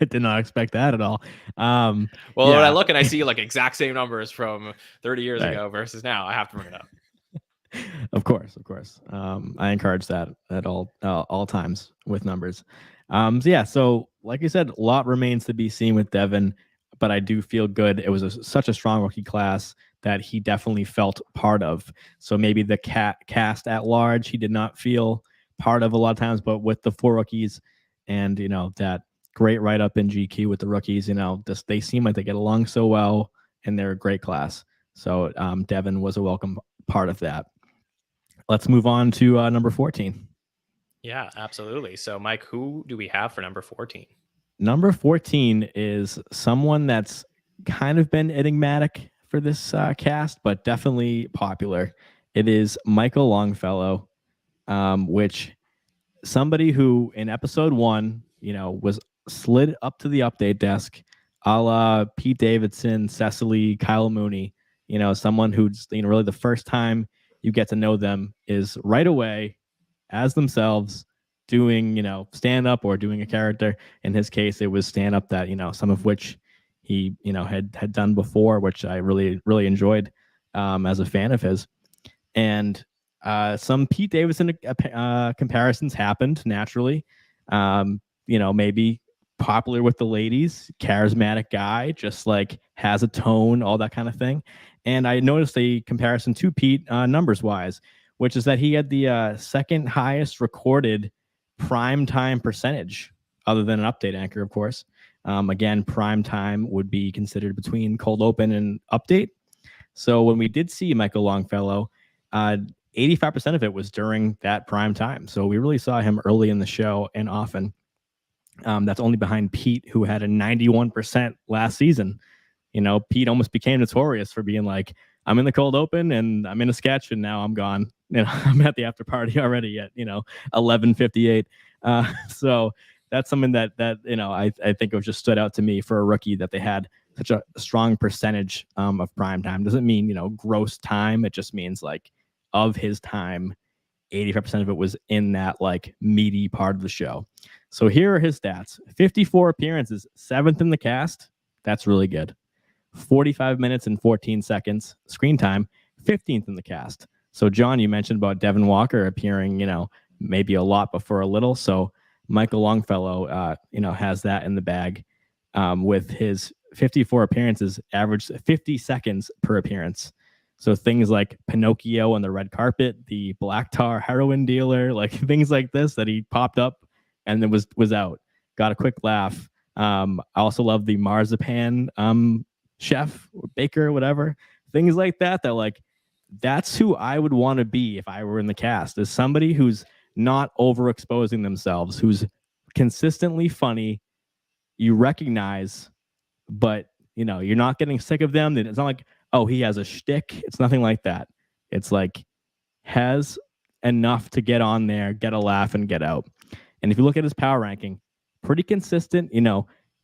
did not expect that at all. When I look and I see like exact same numbers from 30 years ago versus now, I have to bring it up. Of course. I encourage that at all times with numbers. So like you said, a lot remains to be seen with Devon, but I do feel good. It was such a strong rookie class that he definitely felt part of. So maybe the cast at large, he did not feel part of a lot of times, but with the four rookies and, that great write-up in GQ with the rookies, they seem like they get along so well and they're a great class. So Devon was a welcome part of that. Let's move on to number 14. Yeah, absolutely. So Mike, who do we have for number 14? Number 14 is someone that's kind of been enigmatic for this cast, but definitely popular. It is Michael Longfellow, which somebody who in episode 1, was slid up to the update desk, a la Pete Davidson, Cecily, Kyle Mooney, someone who's, really the first time you get to know them is right away as themselves doing, stand up or doing a character. In his case, it was stand up that, some of which he, had done before, which I really, really enjoyed as a fan of his. And some Pete Davidson comparisons happened naturally. Maybe popular with the ladies, charismatic guy, just like has a tone, all that kind of thing. And I noticed a comparison to Pete numbers wise, which is that he had the second highest recorded prime time percentage, other than an update anchor, of course. Again, prime time would be considered between cold open and update. So when we did see Michael Longfellow, 85% of it was during that prime time. So we really saw him early in the show and often. That's only behind Pete, who had a 91% last season. You know, Pete almost became notorious for being like, I'm in the cold open and I'm in a sketch and now I'm gone. You know, I'm at the after party already at, 11:58. So that's something that I think it just stood out to me for a rookie, that they had such a strong percentage of prime time. Doesn't mean, gross time. It just means like of his time, 85% of it was in that like meaty part of the show. So here are his stats: 54 appearances, 7th in the cast. That's really good. 45 minutes and 14 seconds screen time, 15th in the cast. So John, you mentioned about Devon Walker appearing, maybe a lot before a little. So Michael Longfellow, has that in the bag, with his 54 appearances, averaged 50 seconds per appearance. So things like Pinocchio on the red carpet, the black tar heroin dealer, like things like this that he popped up and then was out. Got a quick laugh. I also love the marzipan chef or baker, whatever. Things like that like, that's who I would want to be if I were in the cast, is somebody who's not overexposing themselves, who's consistently funny, you recognize, but you're not getting sick of them. It's not like, oh, he has a shtick. It's nothing like that. It's like, has enough to get on there, get a laugh, and get out. And if you look at his power ranking, pretty consistent,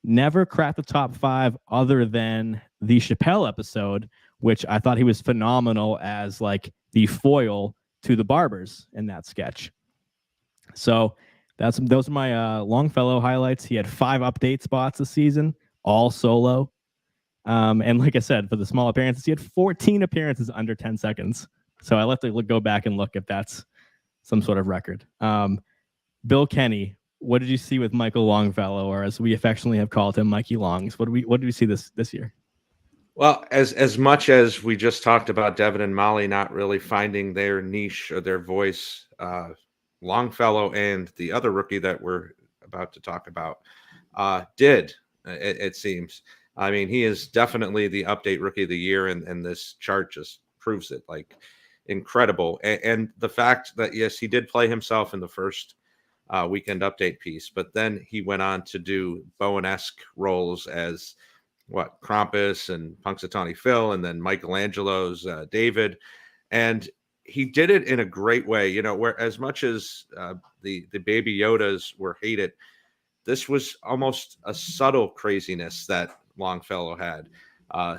never cracked the top 5 other than the Chappelle episode, which I thought he was phenomenal as like the foil to the barbers in that sketch. So those are my Longfellow highlights. He had 5 update spots this season, all solo. And like I said, for the small appearances, he had 14 appearances under 10 seconds. So I'll have to go back and look if that's some sort of record. Bill Kenney, what did you see with Michael Longfellow, or as we affectionately have called him, Mikey Longs? What did we see this year? Well, as much as we just talked about Devon and Molly not really finding their niche or their voice, Longfellow and the other rookie that we're about to talk about did, it seems. I mean, he is definitely the update rookie of the year, and this chart just proves it. Like, incredible. And the fact that, yes, he did play himself in the first weekend update piece, but then he went on to do Bowen-esque roles as Krampus and Punxsutawney Phil, and then Michelangelo's David. And he did it in a great way, where as much as the Baby Yodas were hated, this was almost a subtle craziness that Longfellow had.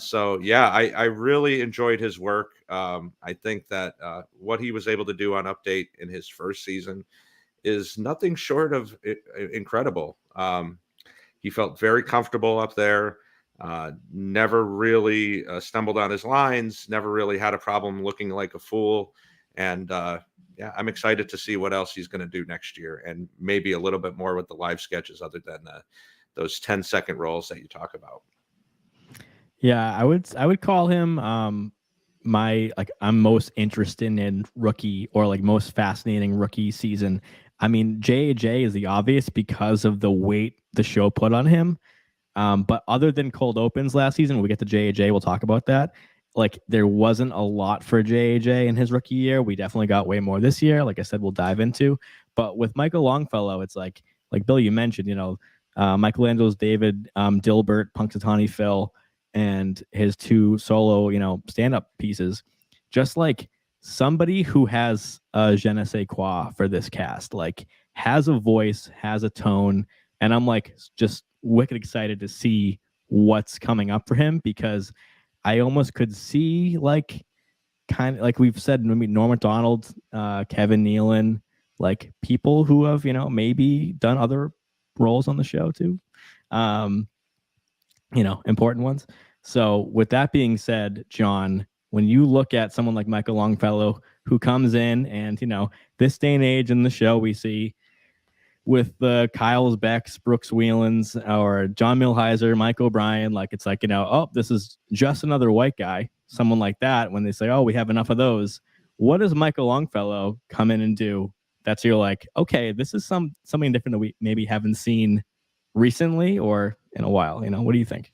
So yeah, I really enjoyed his work. I think that what he was able to do on update in his first season is nothing short of incredible. He felt very comfortable up there. Never really stumbled on his lines, never really had a problem looking like a fool. And yeah, I'm excited to see what else he's going to do next year, and maybe a little bit more with the live sketches other than those 10-second roles that you talk about. Yeah, I would call him I'm most interested in rookie, or like most fascinating rookie season. I mean, J.A.J. is the obvious because of the weight the show put on him. But other than cold opens last season, when we get to J.A.J., we'll talk about that. Like, there wasn't a lot for J.A.J. in his rookie year. We definitely got way more this year. Like I said, we'll dive into. But with Michael Longfellow, it's like Bill, you mentioned, Michelangelo's David, Dilbert, Punxsutawney Phil, and his 2 solo, stand-up pieces. Just like somebody who has a je ne sais quoi for this cast, like has a voice, has a tone, and I'm like just wicked excited to see what's coming up for him, because I almost could see like kind of like we've said, Norm Macdonald, Kevin Nealon, like people who have maybe done other roles on the show too, important ones. So with that being said, John, when you look at someone like Michael Longfellow, who comes in and this day and age in the show we see with the Kyles Becks, Brooks Whelans, or John Milheiser, Mike O'Brien, like it's like, oh, this is just another white guy, someone like that. When they say, oh, we have enough of those, what does Michael Longfellow come in and do that's you're like, okay, this is something different that we maybe haven't seen recently or in a while? You know, what do you think?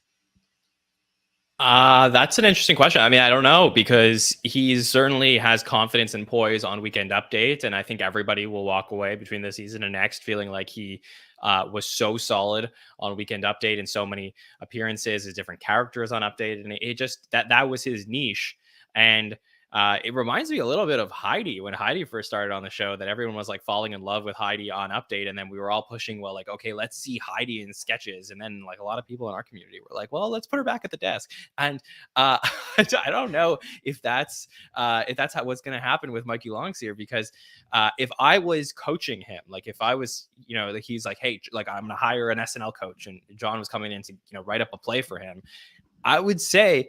That's an interesting question. I mean, I don't know, because he certainly has confidence and poise on Weekend Update, and I think everybody will walk away between this season and next feeling like he was so solid on Weekend Update and so many appearances as different characters on Update, and it just that was his niche. And it reminds me a little bit of Heidi when Heidi first started on the show, that everyone was like falling in love with Heidi on Update. And then we were all pushing, well, like, okay, let's see Heidi in sketches. And then like a lot of people in our community were like, well, let's put her back at the desk. And I don't know if that's what's going to happen with Mikey Longseer, because if I was coaching him, like if I was, like he's like, hey, like I'm going to hire an SNL coach, and John was coming in to, write up a play for him, I would say,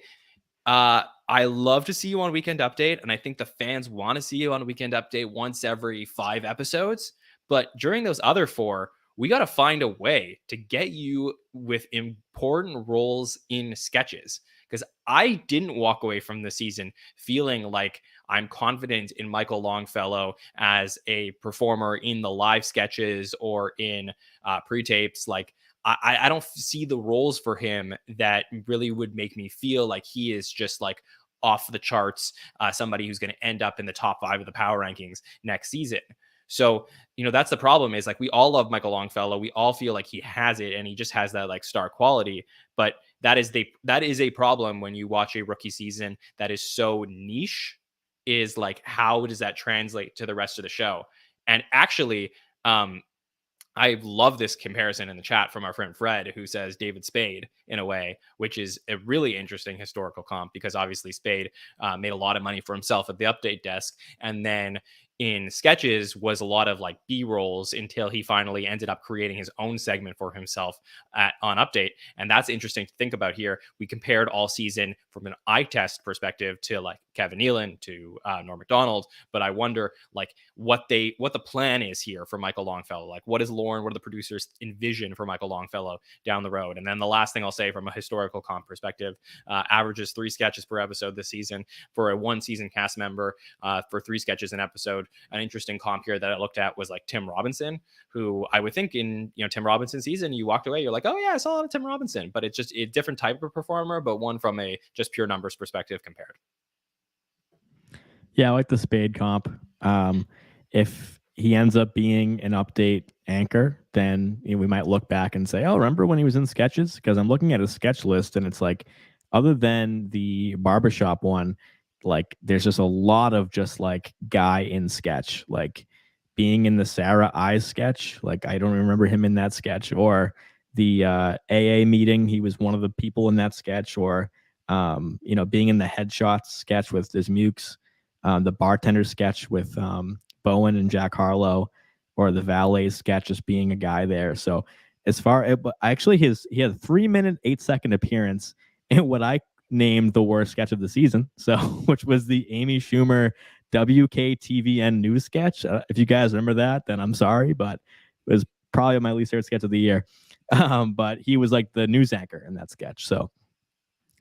I love to see you on Weekend Update, and I think the fans want to see you on Weekend Update once every 5 episodes. But during those other 4, we got to find a way to get you with important roles in sketches, because I didn't walk away from the season feeling like I'm confident in Michael Longfellow as a performer in the live sketches or in pre-tapes. Like, I don't see the roles for him that really would make me feel like he is just like off the charts, somebody who's going to end up in the top 5 of the power rankings next season. So, that's the problem, is like we all love Michael Longfellow. We all feel like he has it and he just has that like star quality. But that is a problem when you watch a rookie season that is so niche, is like, how does that translate to the rest of the show? And actually, I love this comparison in the chat from our friend Fred, who says David Spade in a way, which is a really interesting historical comp, because obviously Spade made a lot of money for himself at the Update desk. And then in sketches was a lot of like B-rolls until he finally ended up creating his own segment for himself on Update. And that's interesting to think about here. We compared all season from an eye test perspective to like Kevin Nealon, to Norm Macdonald. But I wonder like what the plan is here for Michael Longfellow. Like, what do the producers envision for Michael Longfellow down the road? And then the last thing I'll say from a historical comp perspective, averages 3 sketches per episode this season for a 1-season cast member, for 3 sketches an episode. An interesting comp here that I looked at was like Tim Robinson, who I would think in Tim Robinson's season, you walked away, you're like, oh yeah, I saw a lot of Tim Robinson, but it's just a different type of performer, but one from a just pure numbers perspective compared. Yeah, I like the Spade comp. If he ends up being an Update anchor, then we might look back and say, oh, remember when he was in sketches? Because I'm looking at his sketch list and it's like, other than the barbershop one, like there's just a lot of just like guy in sketch, like being in the Sarah Eyes sketch. Like I don't remember him in that sketch, or the AA meeting. He was one of the people in that sketch, or being in the headshots sketch with Dismukes, the bartender sketch with Bowen and Jack Harlow, or the valet sketch, just being a guy there. So as far as actually he had a 3-minute 8-second appearance in what I named the worst sketch of the season, so which was the Amy Schumer WKTVN news sketch. If you guys remember that, then I'm sorry, but it was probably my least favorite sketch of the year. But he was like the news anchor in that sketch, so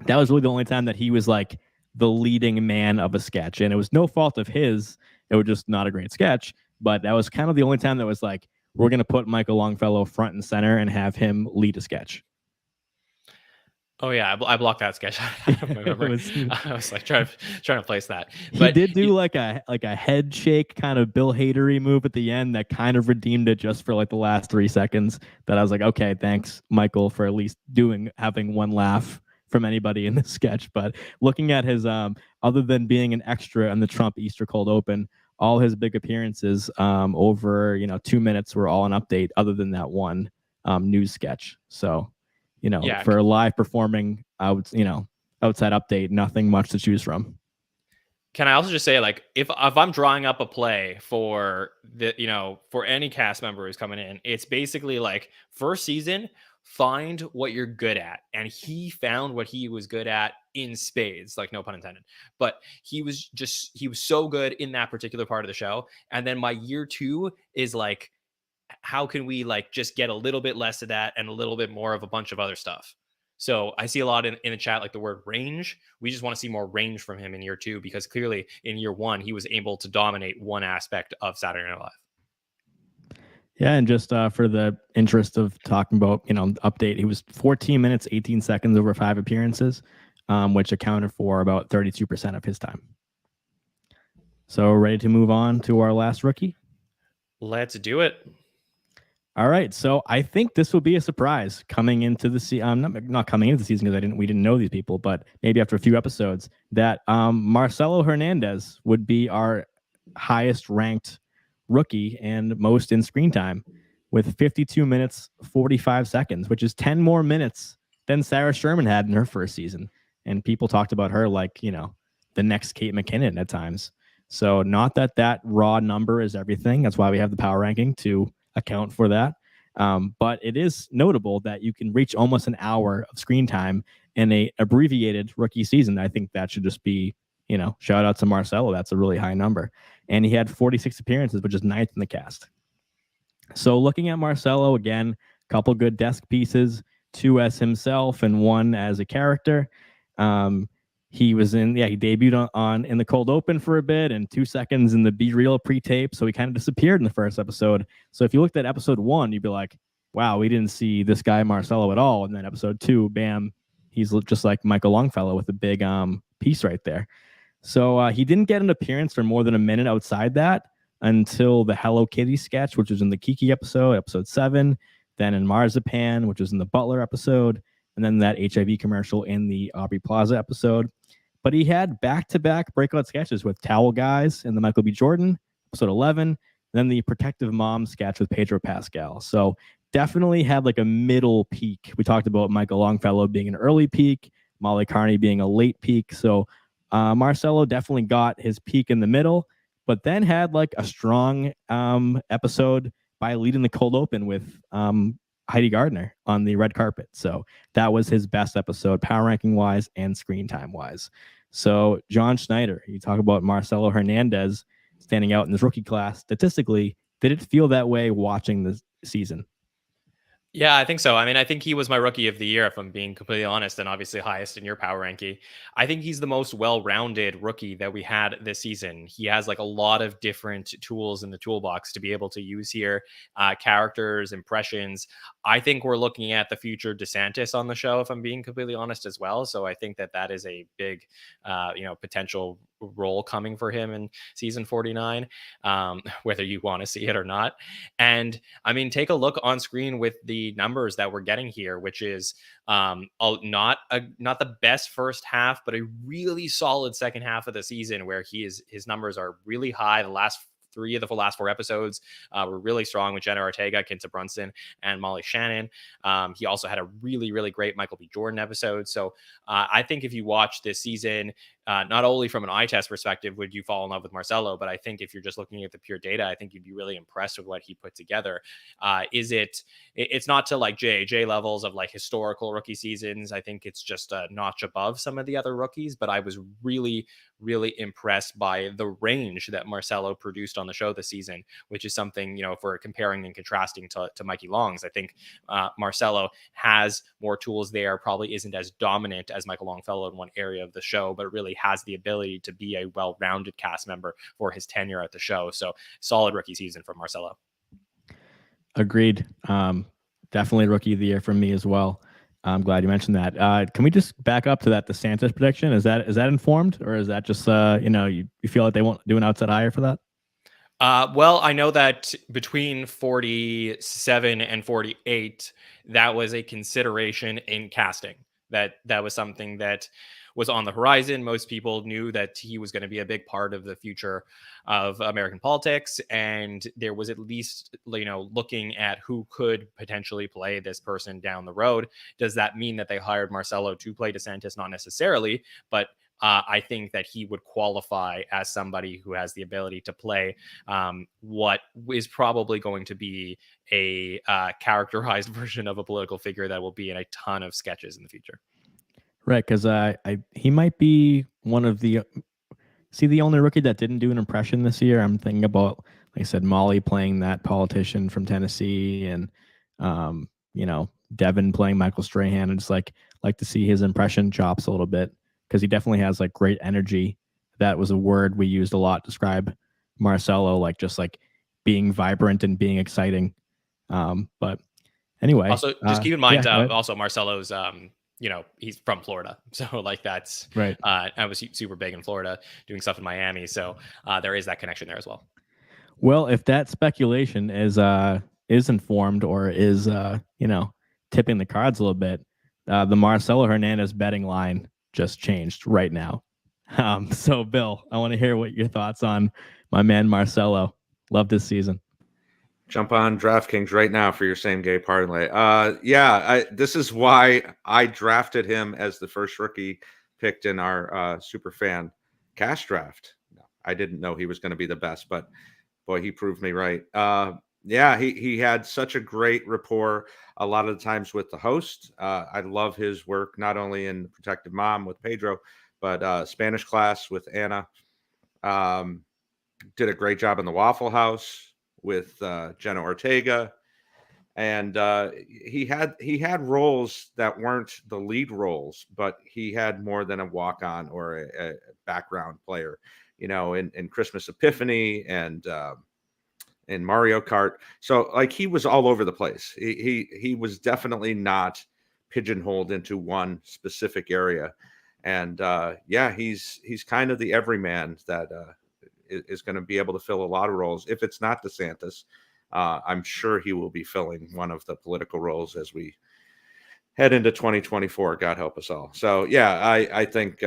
that was really the only time that he was like the leading man of a sketch, and it was no fault of his. It was just not a great sketch, but that was kind of the only time that was like, we're going to put Michael Longfellow front and center and have him lead a sketch. Oh yeah, I blocked that sketch out of my memory. I was like trying to place that. But he did do like a head shake kind of Bill Hadery move at the end that kind of redeemed it just for like the last 3 seconds. That I was like, okay, thanks, Michael, for at least having one laugh from anybody in this sketch. But looking at his other than being an extra in the Trump Easter Cold Open, all his big appearances over 2 minutes were all an Update, other than that one news sketch. So for live performing outside Update, nothing much to choose from. Can I also just say, like, if I'm drawing up a play for for any cast member who's coming in, it's basically like, first season, find what you're good at. And he found what he was good at in spades, like no pun intended. But he was so good in that particular part of the show. And then my year 2 is like, how can we like just get a little bit less of that and a little bit more of a bunch of other stuff? So I see a lot in the chat, like the word range. We just want to see more range from him in year 2, because clearly in year 1, he was able to dominate one aspect of Saturday Night Live. Yeah, and just for the interest of talking about, update, he was 14 minutes, 18 seconds over 5 appearances, which accounted for about 32% of his time. So ready to move on to our last rookie? Let's do it. All right, so I think this will be a surprise coming into the season. Not coming into the season because we didn't know these people, but maybe after a few episodes, that Marcello Hernández would be our highest ranked rookie and most in screen time, with 52 minutes 45 seconds, which is 10 more minutes than Sarah Sherman had in her first season. And people talked about her like the next Kate McKinnon at times. So not that raw number is everything. That's why we have the power ranking to account for that. But it is notable that you can reach almost an hour of screen time in a abbreviated rookie season. I think that should just be, shout out to Marcello. That's a really high number. And he had 46 appearances, which is 9th in the cast. So looking at Marcello, again, a couple good desk pieces, 2 as himself and 1 as a character. He debuted on in the cold open for a bit and 2 seconds in the Be Real pre-tape. So he kind of disappeared in the first episode. So if you looked at episode 1, you'd be like, wow, we didn't see this guy Marcello at all. And then episode 2, bam, he's just like Michael Longfellow with a big piece right there. So he didn't get an appearance for more than a minute outside that until the Hello Kitty sketch, which was in the Keke episode 7, then in Marzipan, which was in the Butler episode, and then that HIV commercial in the Aubrey Plaza episode. But he had back-to-back breakout sketches with Towel Guys in the Michael B. Jordan, episode 11, and then the Protective Mom sketch with Pedro Pascal. So definitely had like a middle peak. We talked about Michael Longfellow being an early peak, Molly Kearney being a late peak. So Marcello definitely got his peak in the middle, but then had like a strong episode by leading the cold open with Heidi Gardner on the red carpet. So that was his best episode, power ranking wise and screen time wise. So John Schneider, you talk about Marcello Hernández standing out in this rookie class. Statistically, did it feel that way watching the season? Yeah, I think so. I mean, I think he was my rookie of the year, if I'm being completely honest, and obviously highest in your power ranking. I think he's the most well-rounded rookie that we had this season. He has like a lot of different tools in the toolbox to be able to use here, characters, impressions. I think we're looking at the future DeSantis on the show, if I'm being completely honest as well. So I think that is a big, potential role coming for him in season 49, whether you want to see it or not. And I mean, take a look on screen with the numbers that we're getting here, which is not the best first half, but a really solid second half of the season where his numbers are really high. The last 3 of the last 4 episodes were really strong with Jenna Ortega, Kinta Brunson, and Molly Shannon. He also had a really, really great Michael B. Jordan episode. So I think if you watch this season, not only from an eye test perspective would you fall in love with Marcello, but I think if you're just looking at the pure data, I think you'd be really impressed with what he put together. It's not to like JAJ levels of like historical rookie seasons. I think it's just a notch above some of the other rookies, but I was really, really impressed by the range that Marcello produced on the show this season, which is something, if we're comparing and contrasting to Mikey Long's, I think Marcello has more tools there, probably isn't as dominant as Michael Longfellow in one area of the show, but really has the ability to be a well-rounded cast member for his tenure at the show. So solid rookie season for Marcello. Agreed. Definitely rookie of the year from me as well. I'm glad you mentioned that. Can we just back up to that DeSantis prediction? Is that informed, or is that just you feel like they won't do an outside hire for that? Well, I know that between 47 and 48, that was a consideration in casting. That was something that was on the horizon. Most people knew that he was going to be a big part of the future of American politics. And there was at least, looking at who could potentially play this person down the road. Does that mean that they hired Marcello to play DeSantis? Not necessarily, but I think that he would qualify as somebody who has the ability to play what is probably going to be a characterized version of a political figure that will be in a ton of sketches in the future. Right, because he might be one of the only rookie that didn't do an impression this year. I'm thinking about, like I said, Molly playing that politician from Tennessee, and Devon playing Michael Strahan. And it's like like to see his impression chops a little bit, because he definitely has like great energy. That was a word we used a lot to describe Marcello, like just like being vibrant and being exciting. But anyway, also just keep in mind, yeah, also Marcello's, he's from Florida, so like that's right. I was super big in Florida doing stuff in Miami, so there is that connection there as well. Well, if that speculation is informed or is tipping the cards a little bit, the Marcello Hernández betting line just changed right now. So Bill, I want to hear what your thoughts on my man Marcello. Love this season. Jump on DraftKings right now for your same gay parlay. This is why I drafted him as the first rookie picked in our super fan cash draft. No, I didn't know he was going to be the best, but boy, he proved me right. He had such a great rapport a lot of the times with the host. I love his work, not only in Protective Mom with Pedro, but Spanish class with Anna. Did a great job in the Waffle House with Jenna Ortega, and he had roles that weren't the lead roles, but he had more than a walk-on or a background player, in Christmas Epiphany and in Mario Kart. So like he was all over the place. He was definitely not pigeonholed into one specific area, and he's kind of the everyman that is going to be able to fill a lot of roles. If it's not DeSantis, I'm sure he will be filling one of the political roles as we head into 2024. God help us all. So I think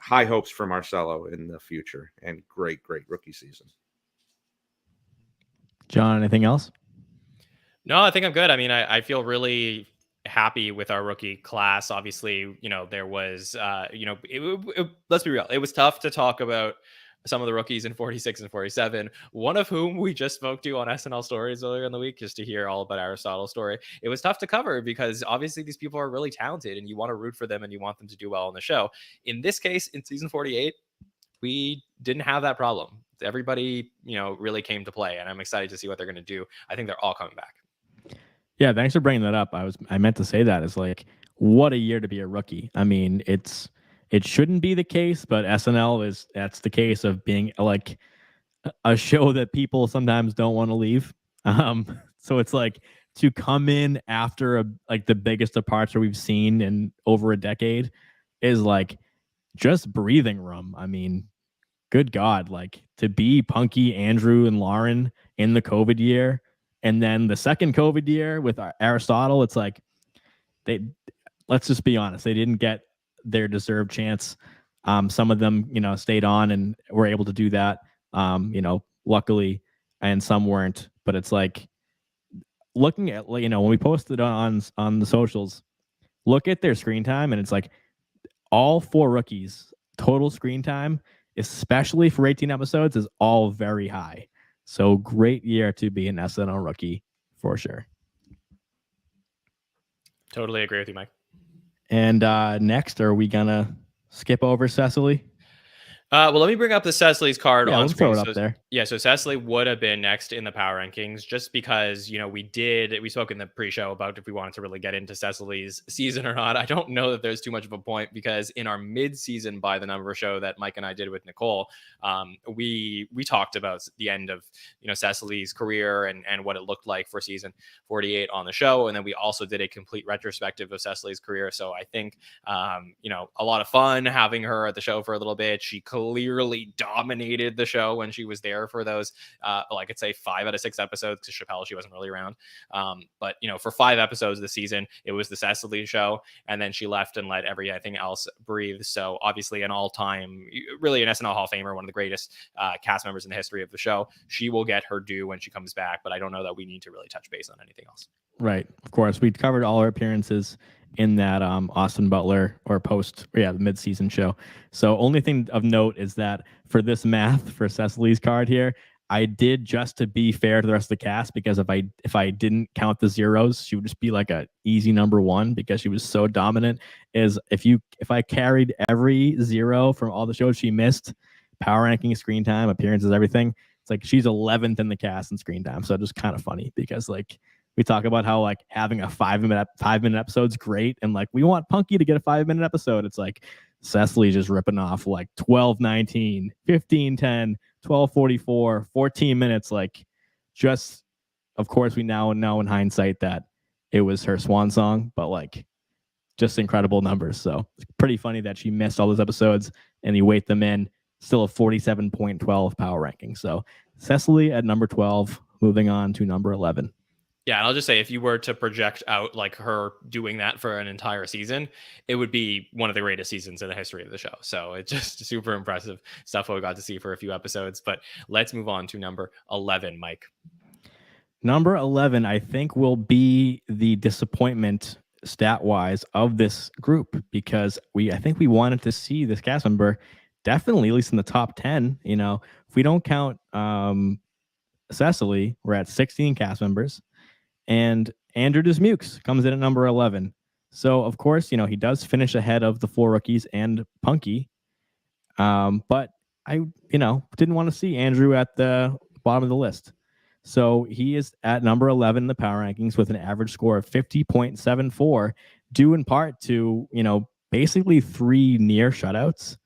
high hopes for Marcello in the future, and great rookie season. John, anything else? No, I think I'm good. I mean, I feel really happy with our rookie class. Obviously, there was, let's be real. It was tough to talk about some of the rookies in 46 and 47, one of whom we just spoke to on SNL Stories earlier in the week, just to hear all about Aristotle's story. It was tough to cover because obviously these people are really talented and you want to root for them and you want them to do well on the show. In this case, in season 48, we didn't have that problem. Everybody, really came to play, and I'm excited to see what they're going to do. I think they're all coming back. Yeah, thanks for bringing that up. I meant to say that. It's like, what a year to be a rookie. I mean, it shouldn't be the case, but SNL that's the case of being like a show that people sometimes don't want to leave. So it's like to come in after the biggest departure we've seen in over a decade is like just breathing room. I mean, good God, like to be Punkie, Andrew, and Lauren in the COVID year, and then the second COVID year with Aristotle, it's like let's just be honest, they didn't get their deserved chance. Some of them, stayed on and were able to do that, luckily, and some weren't. But it's like looking at, when we posted on the socials, look at their screen time, and it's like all 4 rookies total screen time, especially for 18 episodes, is all very high. So great year to be an SNL rookie for sure. Totally agree with you, Mike. And next, are we gonna skip over Cecily? Well, let me bring up the Cecily's card on screen. Throw it up there. Yeah, so Cecily would have been next in the power rankings just because, we spoke in the pre-show about if we wanted to really get into Cecily's season or not. I don't know that there's too much of a point because in our mid-season By the Number show that Mike and I did with Nicole, we talked about the end of, Cecily's career and what it looked like for season 48 on the show. And then we also did a complete retrospective of Cecily's career. So I think, a lot of fun having her at the show for a little bit. She clearly dominated the show when she was there for those, I'd say 5 out of 6 episodes, because Chappelle, she wasn't really around. But for 5 episodes this season, it was the Cecily show, and then she left and let everything else breathe. So obviously an all-time, really an SNL Hall of Famer, one of the greatest cast members in the history of the show. She will get her due when she comes back, but I don't know that we need to really touch base on anything else. Right. Of course, we covered all our appearances in that Austin Butler or the mid-season show. So only thing of note is that for this math for Cecily's card here, I did just to be fair to the rest of the cast, because if I didn't count the zeros, she would just be like a easy number 1 because she was so dominant. Is if I carried every 0 from all the shows she missed, power ranking, screen time, appearances, everything, it's like she's 11th in the cast in screen time. So just kind of funny because like We talk about how like having a 5-minute episode's great, and like we want Punkie to get a 5-minute episode. It's like Cecily just ripping off like 12:19, 15:10, 12:44, 14 minutes. Like, just, of course, we now know in hindsight that it was her swan song, but like just incredible numbers. So it's pretty funny that she missed all those episodes and you weight them in, still a 47.12 power ranking. So Cecily at number 12, moving on to number 11. Yeah, and I'll just say, if you were to project out like her doing that for an entire season, it would be one of the greatest seasons in the history of the show. So it's just super impressive stuff what we got to see for a few episodes. But let's move on to number 11, Mike. Number 11, I think, will be the disappointment stat-wise of this group, because I think we wanted to see this cast member definitely at least in the top 10. You know, if we don't count Cecily, we're at 16 cast members. And Andrew Dismukes comes in at number 11. So, of course, you know, he does finish ahead of the 4 rookies and Punkie. But I, didn't want to see Andrew at the bottom of the list. So he is at number 11 in the power rankings with an average score of 50.74, due in part to, basically 3 near shutouts.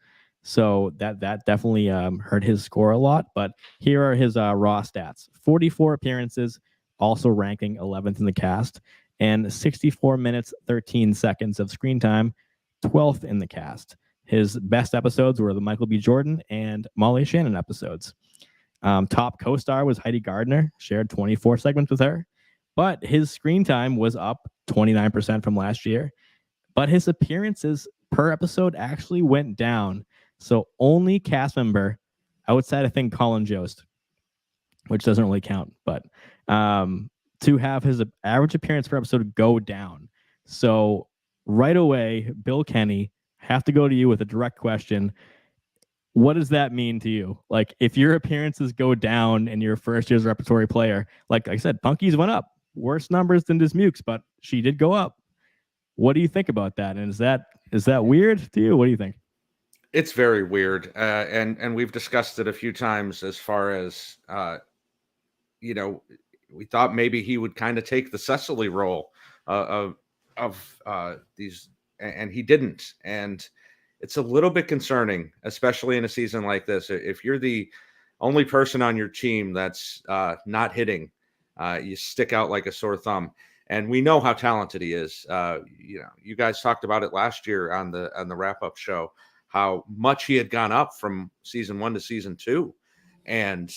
So that definitely hurt his score a lot. But here are his raw stats: 44 appearances, also ranking 11th in the cast, and 64 minutes, 13 seconds of screen time, 12th in the cast. His best episodes were the Michael B. Jordan and Molly Shannon episodes. Top co-star was Heidi Gardner, shared 24 segments with her, but his screen time was up 29% from last year. But his appearances per episode actually went down. So only cast member outside, I think, Colin Jost, which doesn't really count, but to have his average appearance per episode go down. So right away, Bill Kenney, have to go to you with a direct question. What does that mean to you? Like, if your appearances go down and you're a first year's repertory player, like I said, Punkie's went up, worse numbers than Dismukes, but she did go up. What do you think about that? And is that weird to you? What do you think? It's very weird. And we've discussed it a few times as far as, we thought maybe he would kind of take the Cecily role of these, and he didn't. And it's a little bit concerning, especially in a season like this. If you're the only person on your team that's not hitting, you stick out like a sore thumb. And we know how talented he is. You guys talked about it last year on the wrap-up show, how much he had gone up from season 1 to season 2. And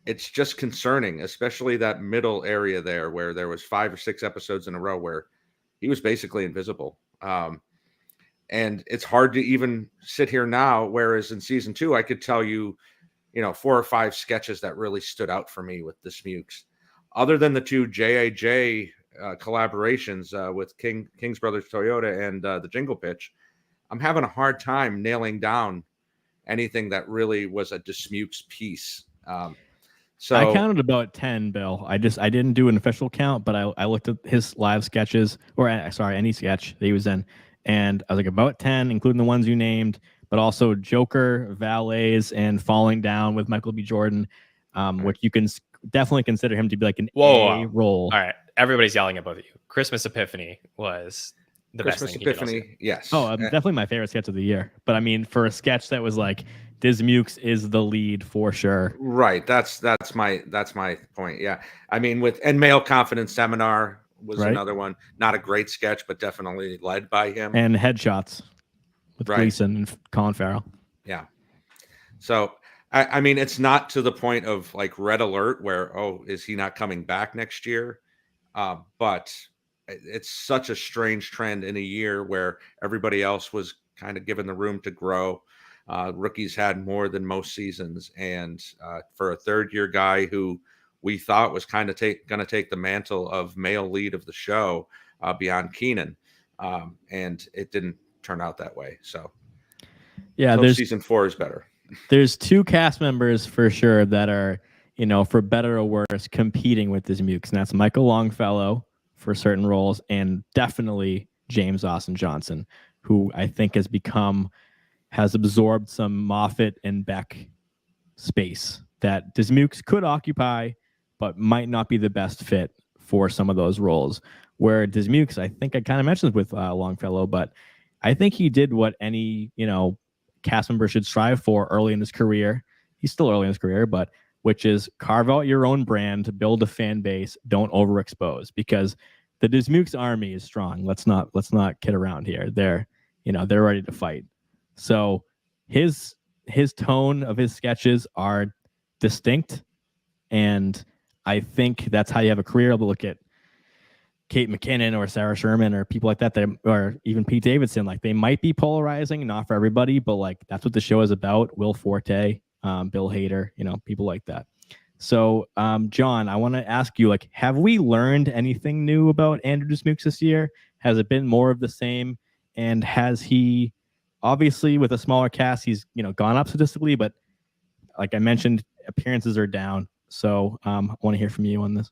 it's just concerning, especially that middle area there where there was 5 or 6 episodes in a row where he was basically invisible. And it's hard to even sit here now, whereas in season 2, I could tell you, 4 or 5 sketches that really stood out for me with Dismukes. Other than the 2 JAJ collaborations with King's Brothers Toyota and the Jingle Pitch, I'm having a hard time nailing down anything that really was a Dismukes piece. So I counted about 10, Bill. I didn't do an official count, but I looked at his live sketches, or any sketch that he was in, and I was like about 10, including the ones you named, but also Joker, Valets, and Falling Down with Michael B. Jordan, which you can definitely consider him to be like an A role. All right, everybody's yelling at both of you. Christmas Epiphany was the Christmas best thing. Epiphany, yes. Oh, definitely my favorite sketch of the year. But I mean, for a sketch that was like, Dismukes is the lead for sure. Right. That's my point. Yeah. I mean, and Male Confidence Seminar was another one. Not a great sketch, but definitely led by him. And Headshots with Gleason and Colin Farrell. Yeah. So, I mean, it's not to the point of like Red Alert where, is he not coming back next year? But it's such a strange trend in a year where everybody else was kind of given the room to grow. Rookies had more than most seasons, and for a third-year guy who we thought was kind of going to take the mantle of male lead of the show beyond Kenan, and it didn't turn out that way. So, yeah, season 4 is better. There's 2 cast members for sure that are, for better or worse, competing with Dismukes, and that's Michael Longfellow for certain roles, and definitely James Austin Johnson, who I think has absorbed some Moffat and Beck space that Dismukes could occupy, but might not be the best fit for some of those roles. Where Dismukes, I think I kind of mentioned with Longfellow, but I think he did what any, cast member should strive for early in his career. He's still early in his career, but which is carve out your own brand, build a fan base, don't overexpose, because the Dismukes army is strong. Let's not kid around here. They're ready to fight. So his tone of his sketches are distinct, and I think that's how you have a career. To look at Kate McKinnon or Sarah Sherman or people like that, or even Pete Davidson, like they might be polarizing, not for everybody, but like that's what the show is about. Will Forte, Bill Hader, people like that. So, John, I want to ask you, like, have we learned anything new about Andrew Dismukes this year? Has it been more of the same? And has he, obviously, with a smaller cast, he's gone up statistically, but like I mentioned, appearances are down. So, I want to hear from you on this.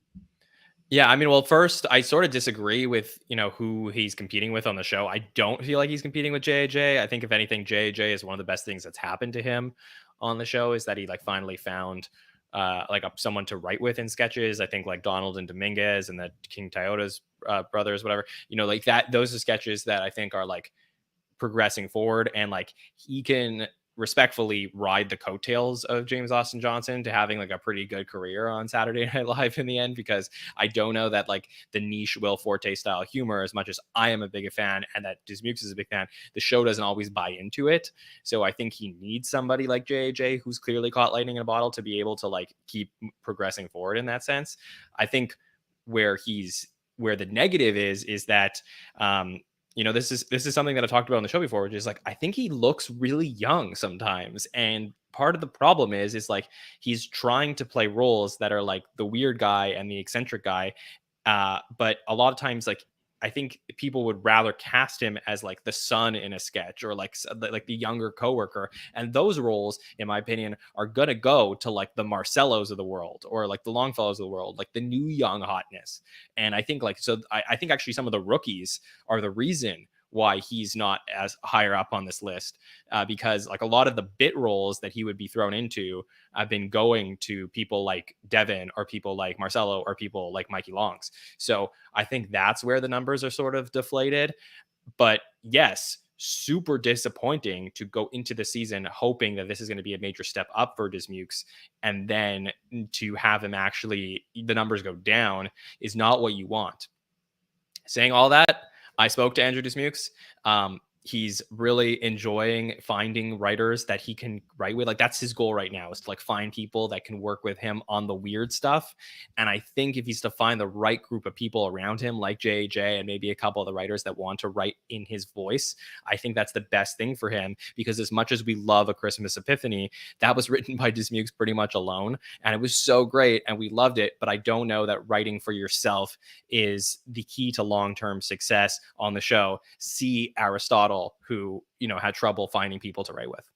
Yeah, I mean, well, first, I sort of disagree with, who he's competing with on the show. I don't feel like he's competing with JJ. I think, if anything, JJ is one of the best things that's happened to him on the show, is that he like finally found someone to write with in sketches. I think like Donald and Dominguez and the King Toyota's brothers, whatever, like that, those are sketches that I think are like progressing forward, and like he can respectfully ride the coattails of James Austin Johnson to having like a pretty good career on Saturday Night Live in the end, because I don't know that like the niche Will Forte style humor, as much as I am a big fan and that Dismukes is a big fan, the show doesn't always buy into it. So I think he needs somebody like JJ who's clearly caught lightning in a bottle to be able to like keep progressing forward in that sense. I think where the negative is that this is something that I talked about on the show before, which is like, I think he looks really young sometimes. And part of the problem is like, he's trying to play roles that are like the weird guy and the eccentric guy. But a lot of times, like, I think people would rather cast him as like the son in a sketch, or like the younger coworker. And those roles, in my opinion, are going to go to like the Marcellos of the world, or like the Longfellows of the world, like the new young hotness. And I think I think actually some of the rookies are the reason why he's not as higher up on this list, because like a lot of the bit roles that he would be thrown into have been going to people like Devon, or people like Marcello, or people like Mikey Longs. So I think that's where the numbers are sort of deflated. But yes, super disappointing to go into the season hoping that this is going to be a major step up for Dismukes, and then to have him actually, the numbers go down, is not what you want. Saying all that, I spoke to Andrew Dismukes. He's really enjoying finding writers that he can write with. Like, that's his goal right now, is to like find people that can work with him on the weird stuff. And I think if he's to find the right group of people around him, like JJ and maybe a couple of the writers that want to write in his voice, I think that's the best thing for him. Because as much as we love A Christmas Epiphany, that was written by Dismukes pretty much alone, and it was so great and we loved it. But I don't know that writing for yourself is the key to long-term success on the show. See Aristotle, who had trouble finding people to write with.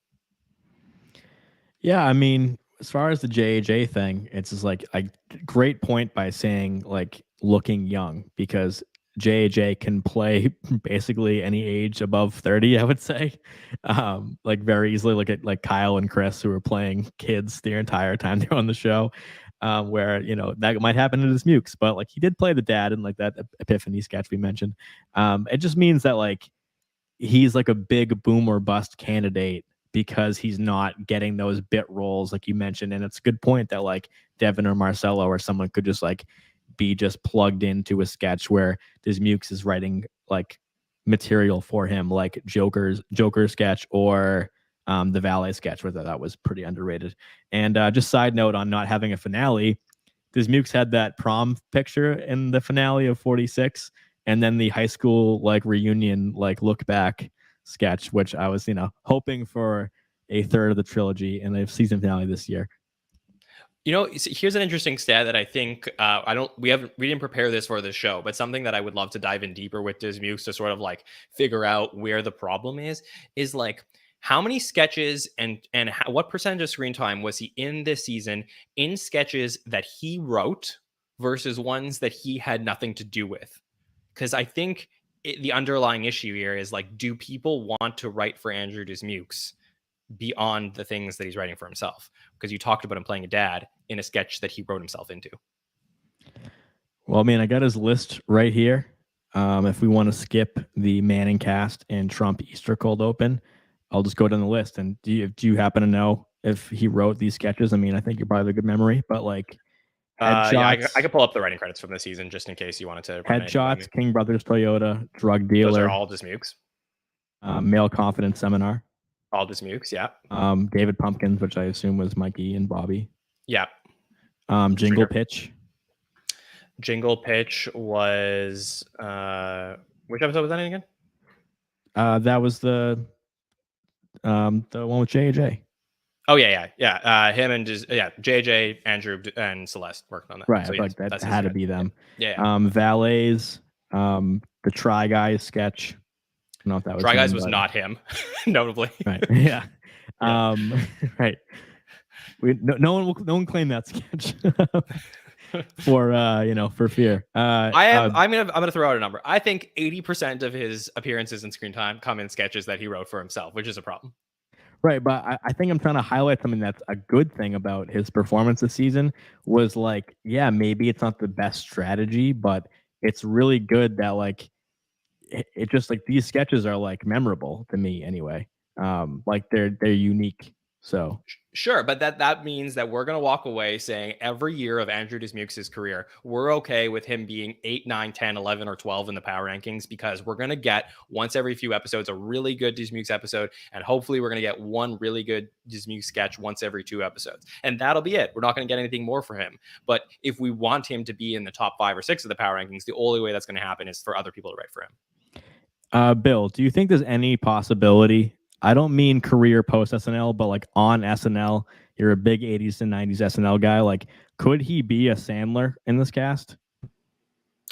Yeah, I mean, as far as the JAJ thing, it's just like a great point by saying like looking young, because JAJ can play basically any age above 30, I would say. Like very easily. Look at like Kyle and Chris, who are playing kids the entire time they're on the show. Where that might happen to Dismukes, but like he did play the dad in like that Epiphany sketch we mentioned. It just means that like he's like a big boom or bust candidate, because he's not getting those bit roles like you mentioned. And it's a good point that like Devon or Marcello or someone could just like be just plugged into a sketch where Dismukes is writing like material for him, like Joker sketch, or the Valet sketch, where that was pretty underrated. And just side note on not having a finale, Dismukes had that prom picture in the finale of 46, and then the high school like reunion like look back sketch, which I was hoping for a third of the trilogy in a season finale this year. Here's an interesting stat that I think we didn't prepare this for the show, but something that I would love to dive in deeper with Dismukes to sort of like figure out where the problem is like how many sketches and what percentage of screen time was he in this season in sketches that he wrote versus ones that he had nothing to do with. Because I think the underlying issue here is like, do people want to write for Andrew Dismukes beyond the things that he's writing for himself? Because you talked about him playing a dad in a sketch that he wrote himself into. Well, I mean, I got his list right here. If we want to skip the Manning cast and Trump Easter cold open, I'll just go down the list. And do you happen to know if he wrote these sketches? I mean, I think you're probably a good memory, but like yeah, I could pull up the writing credits from the season just in case you wanted to. Headshots, King Brothers Toyota, Drug Dealer. Those are all Dismukes. Male Confidence Seminar. All Dismukes, yeah. David Pumpkins, which I assume was Mikey and Bobby. Yeah. Jingle Pitch. Jingle Pitch was which episode was that in again? That was the one with JJ. Oh yeah. Him and JJ, Andrew, and Celeste worked on that. Right, so, yes, like that had to be them. Yeah. Valets, the Try Guys sketch. I don't know if that was Try Guys was not him, notably. Right. Yeah. Right. No one claimed that sketch. For fear. I'm gonna throw out a number. I think 80% of his appearances in screen time come in sketches that he wrote for himself, which is a problem. Right, but I think I'm trying to highlight something that's a good thing about his performance this season was like, yeah, maybe it's not the best strategy, but it's really good that like it just like these sketches are like memorable to me anyway. Like they're unique. So sure, but that means that we're going to walk away saying every year of Andrew Dismukes' career, we're okay with him being 8, 9, 10, 11, or 12 in the power rankings because we're going to get once every few episodes a really good Dismukes episode, and hopefully we're going to get one really good Dismukes sketch once every 2 episodes. And that'll be it. We're not going to get anything more for him. But if we want him to be in the top 5 or 6 of the power rankings, the only way that's going to happen is for other people to write for him. Bill, do you think there's any possibility? I don't mean career post SNL, but like on SNL, you're a big 80s and 90s SNL guy. Like, could he be a Sandler in this cast?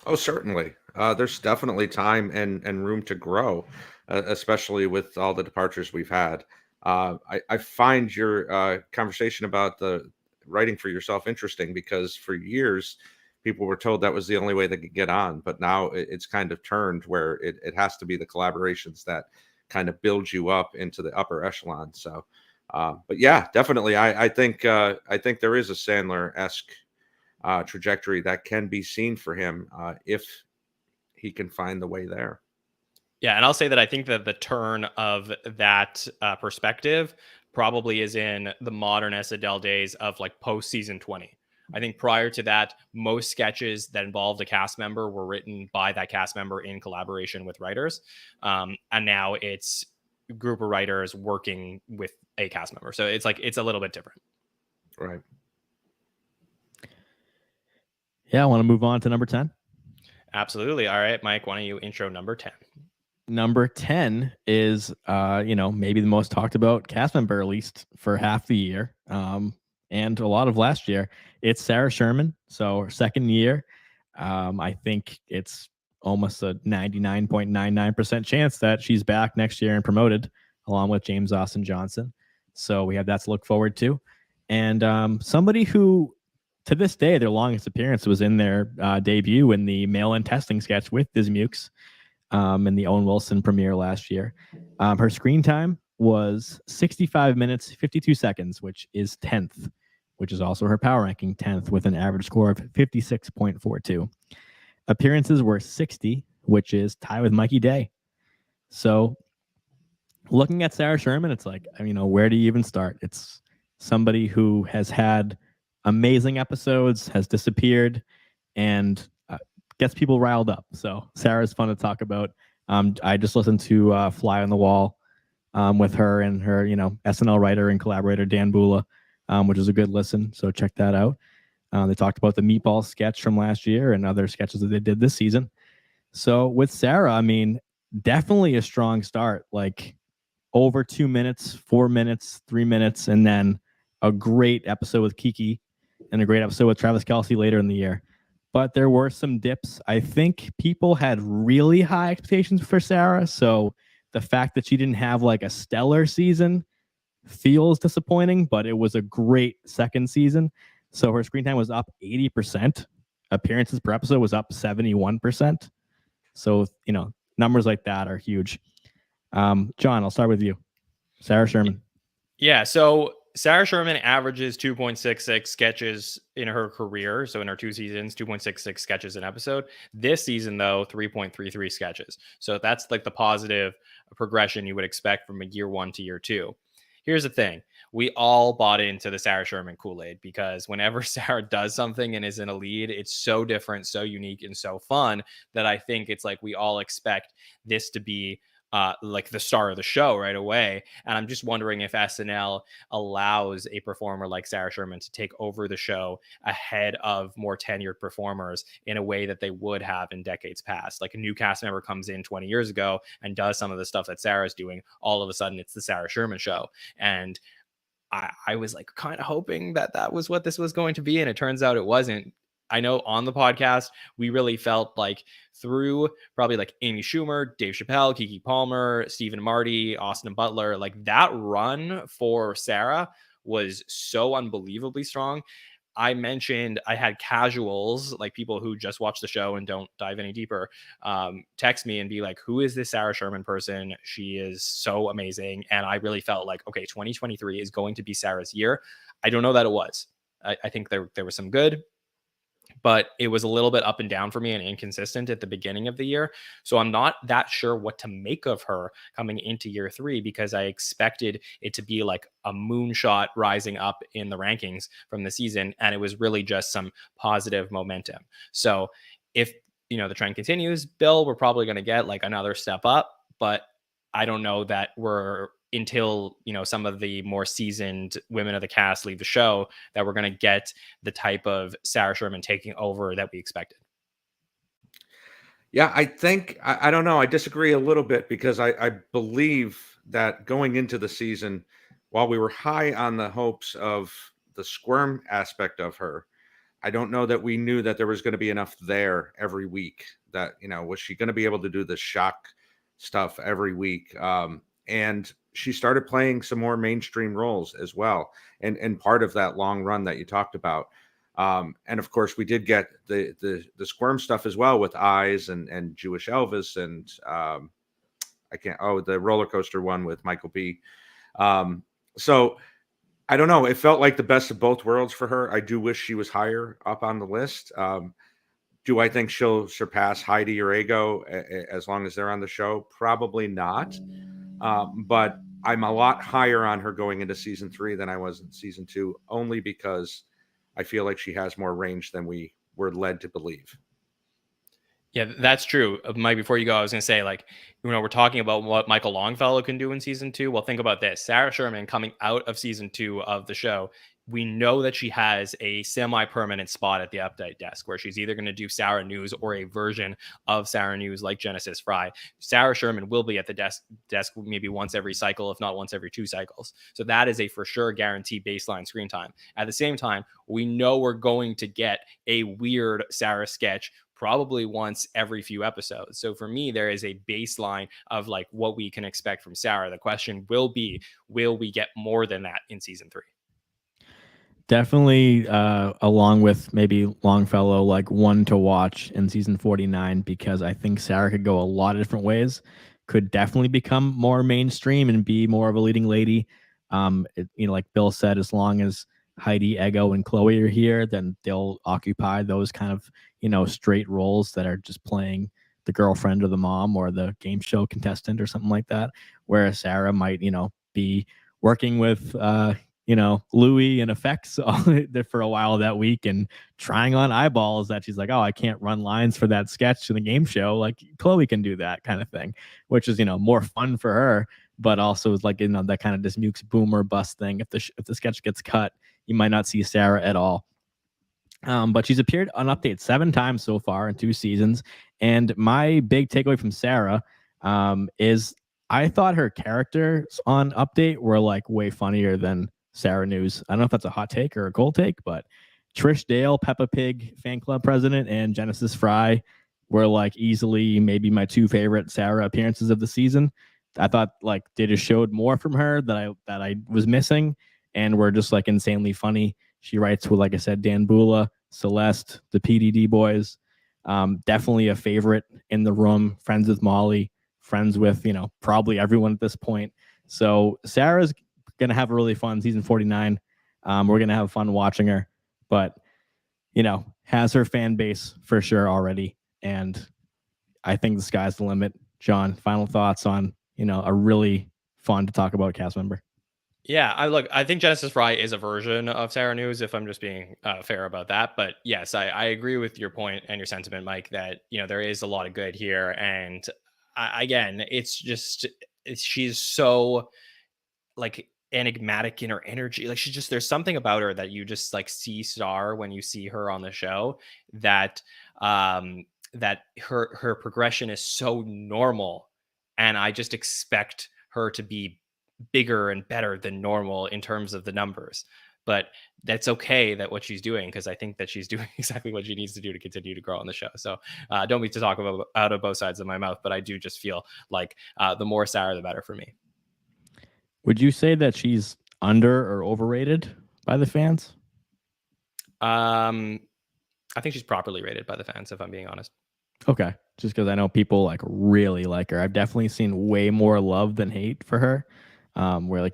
Oh, certainly. There's definitely time and room to grow, especially with all the departures we've had. I find your conversation about the writing for yourself interesting because for years, people were told that was the only way they could get on. But now it's kind of turned where it has to be the collaborations that kind of build you up into the upper echelon. So, but yeah, definitely. I think there is a Sandler-esque trajectory that can be seen for him if he can find the way there. Yeah, and I'll say that I think that the turn of that perspective probably is in the modern SNL days of like post season 20. I think prior to that, most sketches that involved a cast member were written by that cast member in collaboration with writers. And now it's a group of writers working with a cast member. So it's a little bit different. Right. Yeah, I want to move on to number 10. Absolutely. All right, Mike, why don't you intro number 10? Number 10 is, maybe the most talked about cast member, at least for half the year. And a lot of last year, it's Sarah Sherman. So her second year, I think it's almost a 99.99% chance that she's back next year and promoted along with James Austin Johnson. So we have that to look forward to. And somebody who, to this day, their longest appearance was in their debut in the mail-in testing sketch with Dismukes in the Owen Wilson premiere last year. Her screen time was 65 minutes, 52 seconds, which is 10th. Which is also her power ranking 10th with an average score of 56.42. Appearances were 60, which is tied with Mikey Day. So looking at Sarah Sherman, it's like, where do you even start? It's somebody who has had amazing episodes, has disappeared, and gets people riled up. So Sarah's fun to talk about. I just listened to Fly on the Wall with her and her, SNL writer and collaborator Dan Bula. Which is a good listen. So check that out. They talked about the meatball sketch from last year and other sketches that they did this season. So with Sarah, definitely a strong start, like over 2 minutes, 4 minutes, 3 minutes, and then a great episode with Keke and a great episode with Travis Kelce later in the year. But there were some dips. I think people had really high expectations for Sarah. So the fact that she didn't have like a stellar season feels disappointing, but it was a great second season. So her screen time was up 80%. Appearances per episode was up 71%. So, numbers like that are huge. John, I'll start with you. Sarah Sherman. Yeah. So Sarah Sherman averages 2.66 sketches in her career. So in her 2 seasons, 2.66 sketches an episode. This season, though, 3.33 sketches. So that's like the positive progression you would expect from a year 1 to year 2. Here's the thing. We all bought into the Sarah Sherman Kool-Aid because whenever Sarah does something and is in a lead, it's so different, so unique, and so fun that I think it's like we all expect this to be like the star of the show right away. And I'm just wondering if SNL allows a performer like Sarah Sherman to take over the show ahead of more tenured performers in a way that they would have in decades past. Like a new cast member comes in 20 years ago and does some of the stuff that Sarah's doing. All of a sudden, it's the Sarah Sherman show. And I was like kind of hoping that that was what this was going to be. And it turns out it wasn't. I know on the podcast, we really felt like through probably like Amy Schumer, Dave Chappelle, Keke Palmer, Stephen Marty, Austin Butler, like that run for Sarah was so unbelievably strong. I mentioned I had casuals, like people who just watch the show and don't dive any deeper, text me and be like, who is this Sarah Sherman person? She is so amazing. And I really felt like, okay, 2023 is going to be Sarah's year. I don't know that it was. I think there was some good, but it was a little bit up and down for me and inconsistent at the beginning of the year. So I'm not that sure what to make of her coming into year 3 because I expected it to be like a moonshot rising up in the rankings from the season. And it was really just some positive momentum. So if, the trend continues, Bill, we're probably going to get like another step up, but I don't know that we're until, some of the more seasoned women of the cast leave the show that we're going to get the type of Sarah Sherman taking over that we expected. Yeah, I think, I don't know. I disagree a little bit because I believe that going into the season, while we were high on the hopes of the squirm aspect of her, I don't know that we knew that there was going to be enough there every week that, was she going to be able to do the shock stuff every week? And she started playing some more mainstream roles as well. And part of that long run that you talked about. And of course we did get the squirm stuff as well with Eyes and Jewish Elvis and the roller coaster one with Michael B. So I don't know. It felt like the best of both worlds for her. I do wish she was higher up on the list. Do I think she'll surpass Heidi or Ego as long as they're on the show? Probably not. But I'm a lot higher on her going into season 3 than I was in season 2, only because I feel like she has more range than we were led to believe. Yeah, that's true. Mike, before you go, I was going to say, like, we're talking about what Michael Longfellow can do in season 2. Well, think about this. Sarah Sherman coming out of season 2 of the show, we know that she has a semi-permanent spot at the update desk where she's either going to do Sarah News or a version of Sarah News like Genesis Fry. Sarah Sherman will be at the desk maybe once every cycle, if not once every 2 cycles. So that is a for sure guaranteed baseline screen time. At the same time, we know we're going to get a weird Sarah sketch probably once every few episodes. So for me, there is a baseline of like what we can expect from Sarah. The question will be, will we get more than that in season 3? Definitely, along with maybe Longfellow, like one to watch in season 49, because I think Sarah could go a lot of different ways, could definitely become more mainstream and be more of a leading lady. Like Bill said, as long as Heidi, Ego, and Chloe are here, then they'll occupy those kind of, straight roles that are just playing the girlfriend or the mom or the game show contestant or something like that. Whereas Sarah might, be working with, Louis and effects for a while that week and trying on eyeballs that she's like, oh, I can't run lines for that sketch in the game show. Like Chloe can do that kind of thing, which is, more fun for her, but also is like, that kind of Dismukes boomer bust thing. If the sketch gets cut, you might not see Sarah at all. But she's appeared on Update 7 times so far in 2 seasons. And my big takeaway from Sarah is I thought her characters on Update were like way funnier than Sarah News. I don't know if that's a hot take or a cold take, but Trish Dale, Peppa Pig fan club president, and Genesis Fry were like easily maybe my 2 favorite Sarah appearances of the season. I thought like they just showed more from her that I was missing, and were just like insanely funny. She writes with, like I said, Dan Bula, Celeste, the PDD boys. Definitely a favorite in the room. Friends with Molly, friends with probably everyone at this point. So Sarah's gonna have a really fun season 49. We're gonna have fun watching her, but has her fan base for sure already, and I think the sky's the limit. John, final thoughts on a really fun to talk about cast member. Yeah, I think Genesis Fry is a version of Sarah News, if I'm just being fair about that. But yes, I agree with your point and your sentiment, Mike, that there is a lot of good here. And again, it's just she's so like enigmatic in her energy. Like there's something about her that you just like see star when you see her on the show, that that her progression is so normal, and I just expect her to be bigger and better than normal in terms of the numbers. But that's okay, that what she's doing, because I think that she's doing exactly what she needs to do to continue to grow on the show. So don't mean to talk about out of both sides of my mouth, but I do just feel like the more Sarah, the better for me. Would you say that she's under or overrated by the fans? I think she's properly rated by the fans, if I'm being honest. Okay. Just because I know people like really like her. I've definitely seen way more love than hate for her. Where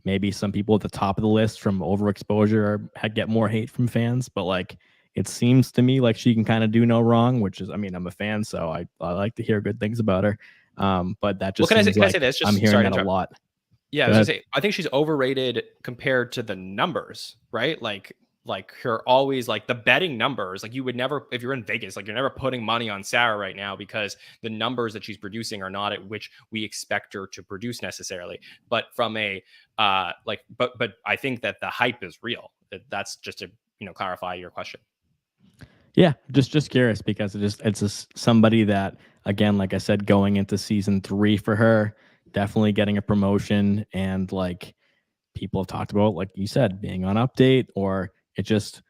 maybe some people at the top of the list from overexposure get more hate from fans, but like it seems to me like she can kind of do no wrong, which is, I'm a fan, so I like to hear good things about her. But that just can I say this? I'm hearing that a lot. Yeah, I was gonna say, I think she's overrated compared to the numbers, right? Like her always like the betting numbers, like you would never, if you're in Vegas, like you're never putting money on Sarah right now because the numbers that she's producing are not at which we expect her to produce necessarily. But from a but I think that the hype is real. That's just to clarify your question. Yeah, just curious because it's just somebody that, again, like I said, going into season 3 for her, definitely getting a promotion, and like people have talked about, like you said, being on Update, or it just,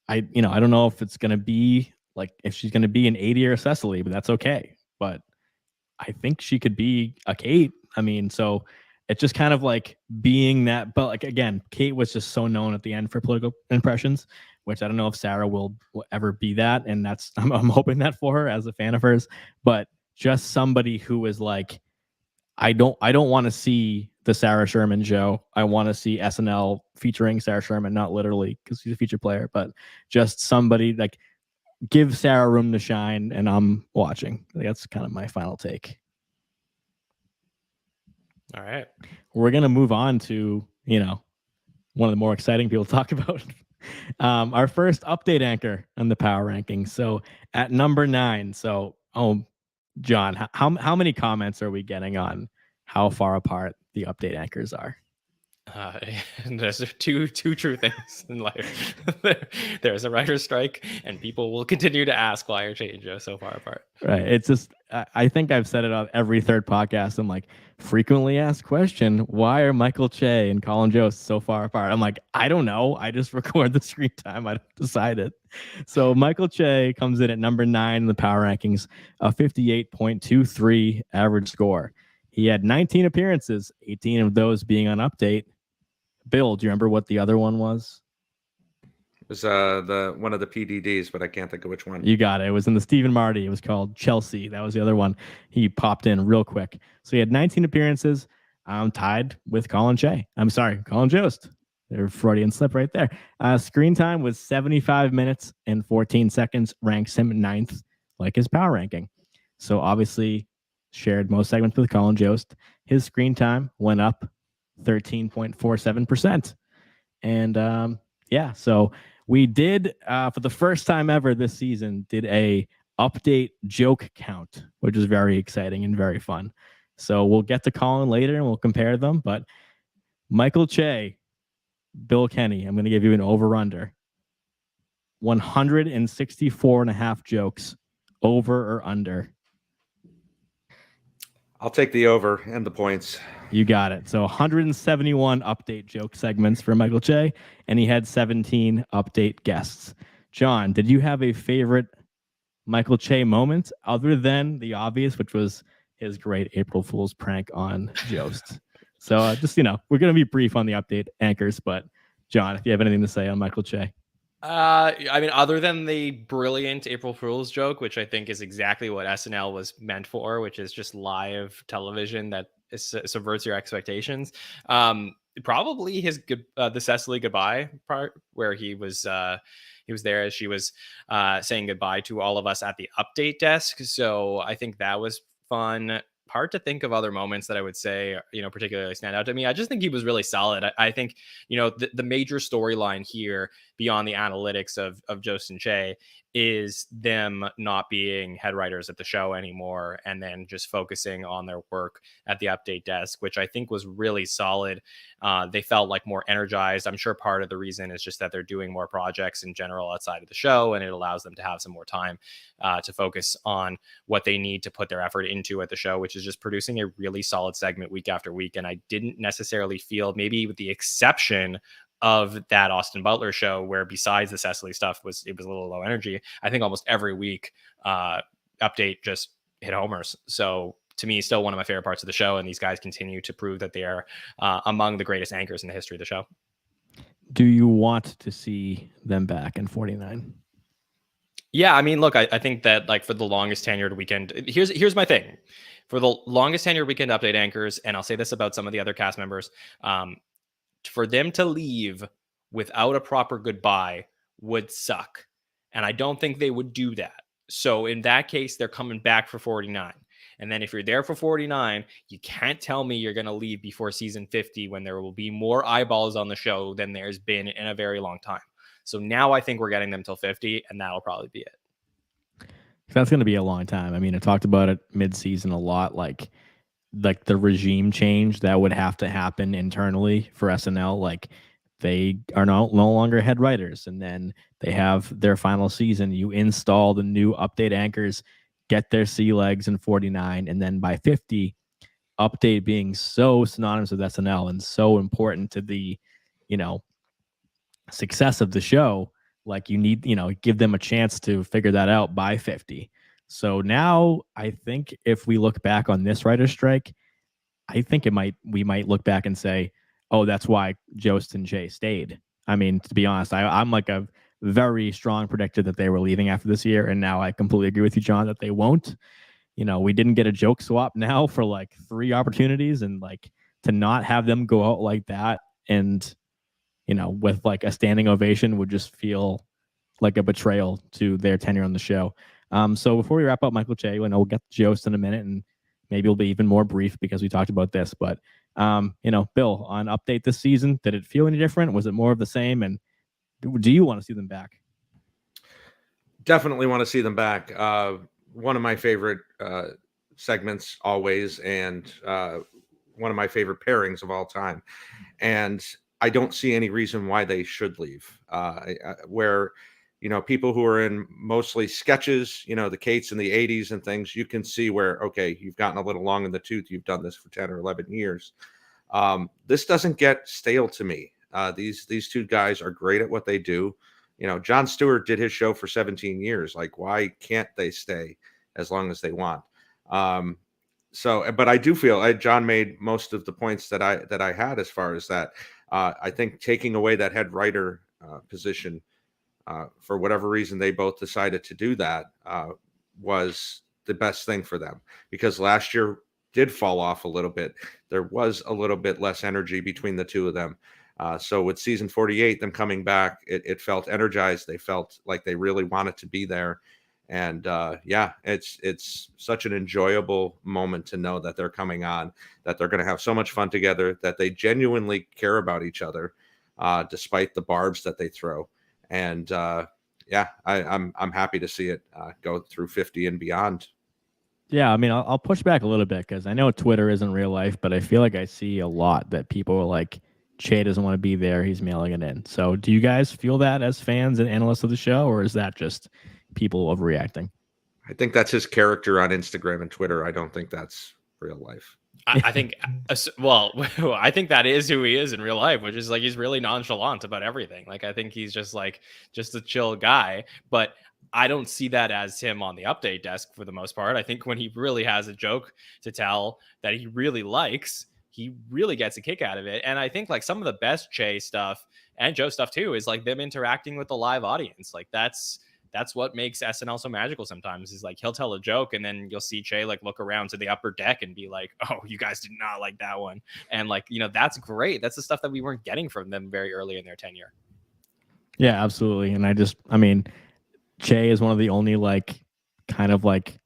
I don't know if it's gonna be like, if she's gonna be an 80 or a Cecily, but that's okay. But I think she could be a Kate. So it's just kind of like being that, but like again, Kate was just so known at the end for political impressions, which I don't know if Sarah will ever be that, and that's I'm hoping that for her as a fan of hers. But just somebody who is like, I don't want to see the Sarah Sherman show. I want to see SNL featuring Sarah Sherman, not literally because she's a featured player, but just somebody like give Sarah room to shine, and I'm watching. That's kind of my final take. All right. We're going to move on to, one of the more exciting people to talk about. Our first Update anchor on the power rankings. So at number 9. So, John, how many comments are we getting on how far apart the Update anchors are? There's two true things in life. There's a writer's strike, and people will continue to ask why are Change so far apart. Right. It's just, I think I've said it on every third podcast. I'm like, frequently asked question, why are Michael Che and Colin Jost so far apart? I'm like, I don't know. I just record the screen time. I don't decide it. So Michael Che comes in at number 9 in the power rankings, a 58.23 average score. He had 19 appearances, 18 of those being on Update. Bill, do you remember what the other one was? It was the one of the PDDs, but I can't think of which one. You got it. It was in the Stephen Marty. It was called Chelsea. That was the other one. He popped in real quick. So he had 19 appearances, tied with Colin Jost. There's Freudian slip right there. Screen time was 75 minutes and 14 seconds, ranks him 9th, like his power ranking. So obviously shared most segments with Colin Jost. His screen time went up 13.47%. And so we did, for the first time ever this season, did a Update joke count, which is very exciting and very fun. So we'll get to Colin later and we'll compare them. But Michael Che, Bill Kenney, I'm going to give you an over-under. 164.5 jokes, over or under? I'll take the over and the points. You got it. So 171 Update joke segments for Michael Che, and he had 17 Update guests. John, did you have a favorite Michael Che moment other than the obvious, which was his great April Fool's prank on Jost? So just, we're going to be brief on the Update anchors, but John, if you have anything to say on Michael Che. Other than the brilliant April Fool's joke, which I think is exactly what SNL was meant for, which is just live television that subverts your expectations. probably his the Cecily goodbye part where he was there as she was saying goodbye to all of us at the update desk. So I think that was fun. Hard to think of other moments that I would say, particularly stand out to me. I just think he was really solid. I think, the major storyline here beyond the analytics of Jost and Che is them not being head writers at the show anymore and then just focusing on their work at the update desk, which I think was really solid. They felt like more energized. I'm sure part of the reason is just that they're doing more projects in general outside of the show, and it allows them to have some more time to focus on what they need to put their effort into at the show, which is just producing a really solid segment week after week. And I didn't necessarily feel, maybe with the exception of that Austin Butler show, where besides the Cecily stuff it was a little low energy, I think almost every week update just hit homers. So to me, still one of my favorite parts of the show, and these guys continue to prove that they are among the greatest anchors in the history of the show. Do you want to see them back in 49? Yeah, I mean, look, I think that, like, for the longest tenured weekend, here's my thing. For the longest tenured weekend update anchors, and I'll say this about some of the other cast members, for them to leave without a proper goodbye would suck. And I don't think they would do that. So in that case, they're coming back for 49. And then if you're there for 49, you can't tell me you're going to leave before season 50 when there will be more eyeballs on the show than there's been in a very long time. So now I think we're getting them till 50, and that'll probably be it. That's going to be a long time. I mean, I talked about it mid-season a lot, like the regime change that would have to happen internally for SNL. Like, they are no longer head writers, and then they have their final season. You install the new update anchors, get their sea legs in 49, and then by 50, update being so synonymous with SNL and so important to the, success of the show, like, you need, give them a chance to figure that out by 50. So now I think if we look back on this writer's strike, I think we might look back and say, oh, that's why Jost and Che stayed. I mean, to be honest, I'm like a very strong predictor that they were leaving after this year. And now I completely agree with you, John, that they won't. We didn't get a joke swap now for like 3 opportunities, and like to not have them go out like that and, with like a standing ovation would just feel like a betrayal to their tenure on the show. So before we wrap up Michael Che, and we'll get to Jost in a minute, and maybe it'll be even more brief because we talked about this, but Bill, on update this season, did it feel any different? Was it more of the same? And do you want to see them back? Definitely want to see them back. One of my favorite segments always, and one of my favorite pairings of all time. And I don't see any reason why they should leave. Where, people who are in mostly sketches, the Kates in the 80s and things, you can see where, okay, you've gotten a little long in the tooth. You've done this for 10 or 11 years. This doesn't get stale to me. These two guys are great at what they do. Jon Stewart did his show for 17 years. Like, why can't they stay as long as they want? But I do feel John made most of the points that I had as far as that. I think taking away that head writer position, for whatever reason they both decided to do that, was the best thing for them, because last year did fall off a little bit. There was a little bit less energy between the two of them. So with season 48, them coming back, it felt energized. They felt like they really wanted to be there. And it's such an enjoyable moment to know that they're coming on, that they're going to have so much fun together, that they genuinely care about each other, despite the barbs that they throw. And I'm happy to see it go through 50 and beyond. Yeah, I mean, I'll push back a little bit because I know Twitter isn't real life, but I feel like I see a lot that people are like, Che doesn't want to be there, he's mailing it in. So do you guys feel that as fans and analysts of the show, or is that just people overreacting? I think that's his character on Instagram and Twitter. I don't think that's real life. I think, I think that is who he is in real life, which is like, he's really nonchalant about everything. Like, I think he's just a chill guy, but I don't see that as him on the update desk for the most part. I think when he really has a joke to tell that he really likes, he really gets a kick out of it. And I think like some of the best Che stuff and Joe stuff too is like them interacting with the live audience. Like that's that's what makes SNL so magical sometimes, is like he'll tell a joke and then you'll see Che like look around to the upper deck and be like, oh, you guys did not like that one. And like, that's great. That's the stuff that we weren't getting from them very early in their tenure. Yeah, absolutely. And I mean, Che is one of the only like kind of like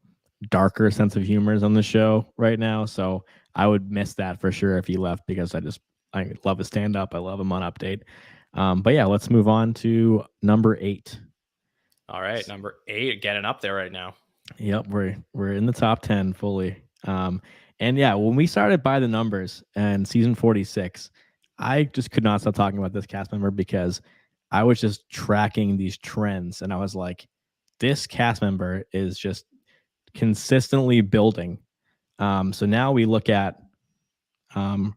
darker sense of humors on the show right now. So I would miss that for sure if he left, because I love his stand up. I love him on Update. But yeah, let's move on to number 8. All right, number 8, getting up there right now. Yep, we're in the top 10 fully. And yeah, when we started By the Numbers and season 46, I just could not stop talking about this cast member, because I was just tracking these trends and I was like, this cast member is just consistently building. So now we look at her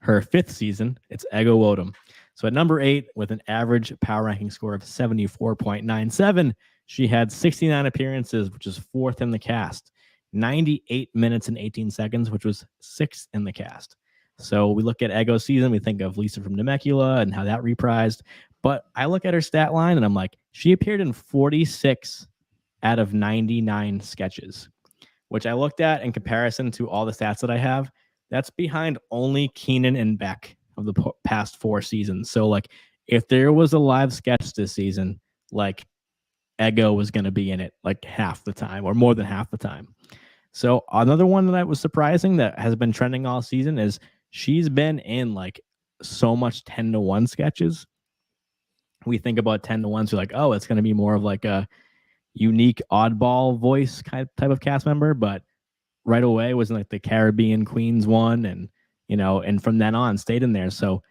5th season. It's Ego Nwodim. So at number 8, with an average power ranking score of 74.97, she had 69 appearances, which is 4th in the cast, 98 minutes and 18 seconds, which was 6th in the cast. So we look at Ego's season, we think of Lisa from Temecula and how that reprised. But I look at her stat line and I'm like, she appeared in 46 out of 99 sketches, which I looked at in comparison to all the stats that I have. That's behind only Kenan and Beck of the past 4 seasons. So like, if there was a live sketch this season, like Ego was going to be in it like half the time or more than half the time. So another one that was surprising that has been trending all season is she's been in like so much 10-to-1 sketches. We think about 10-to-1s, we're like, oh, it's going to be more of like a unique oddball voice type of cast member, but right away was in like the Caribbean Queens one, and and from then on stayed in there. So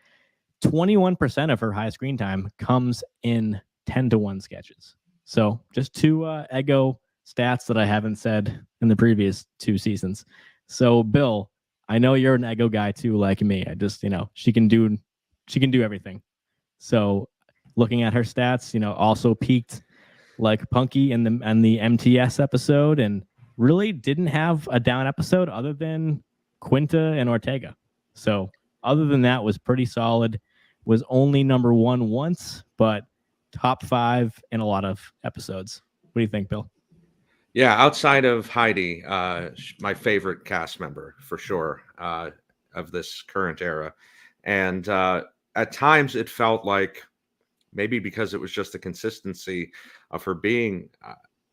21% of her high screen time comes in 10-to-1 sketches. So just 2 Ego stats that I haven't said in the previous 2 seasons. So Bill, I know you're an Ego guy too, like me. I just, she can do everything. So looking at her stats, also peaked like Punkie in the MTS episode, and really didn't have a down episode other than Quinta and Ortega. So other than that, was pretty solid. Was only number 1 once, but top 5 in a lot of episodes. What do you think, Bill? Yeah, outside of Heidi, my favorite cast member for sure of this current era. And at times it felt like, maybe because it was just the consistency of her being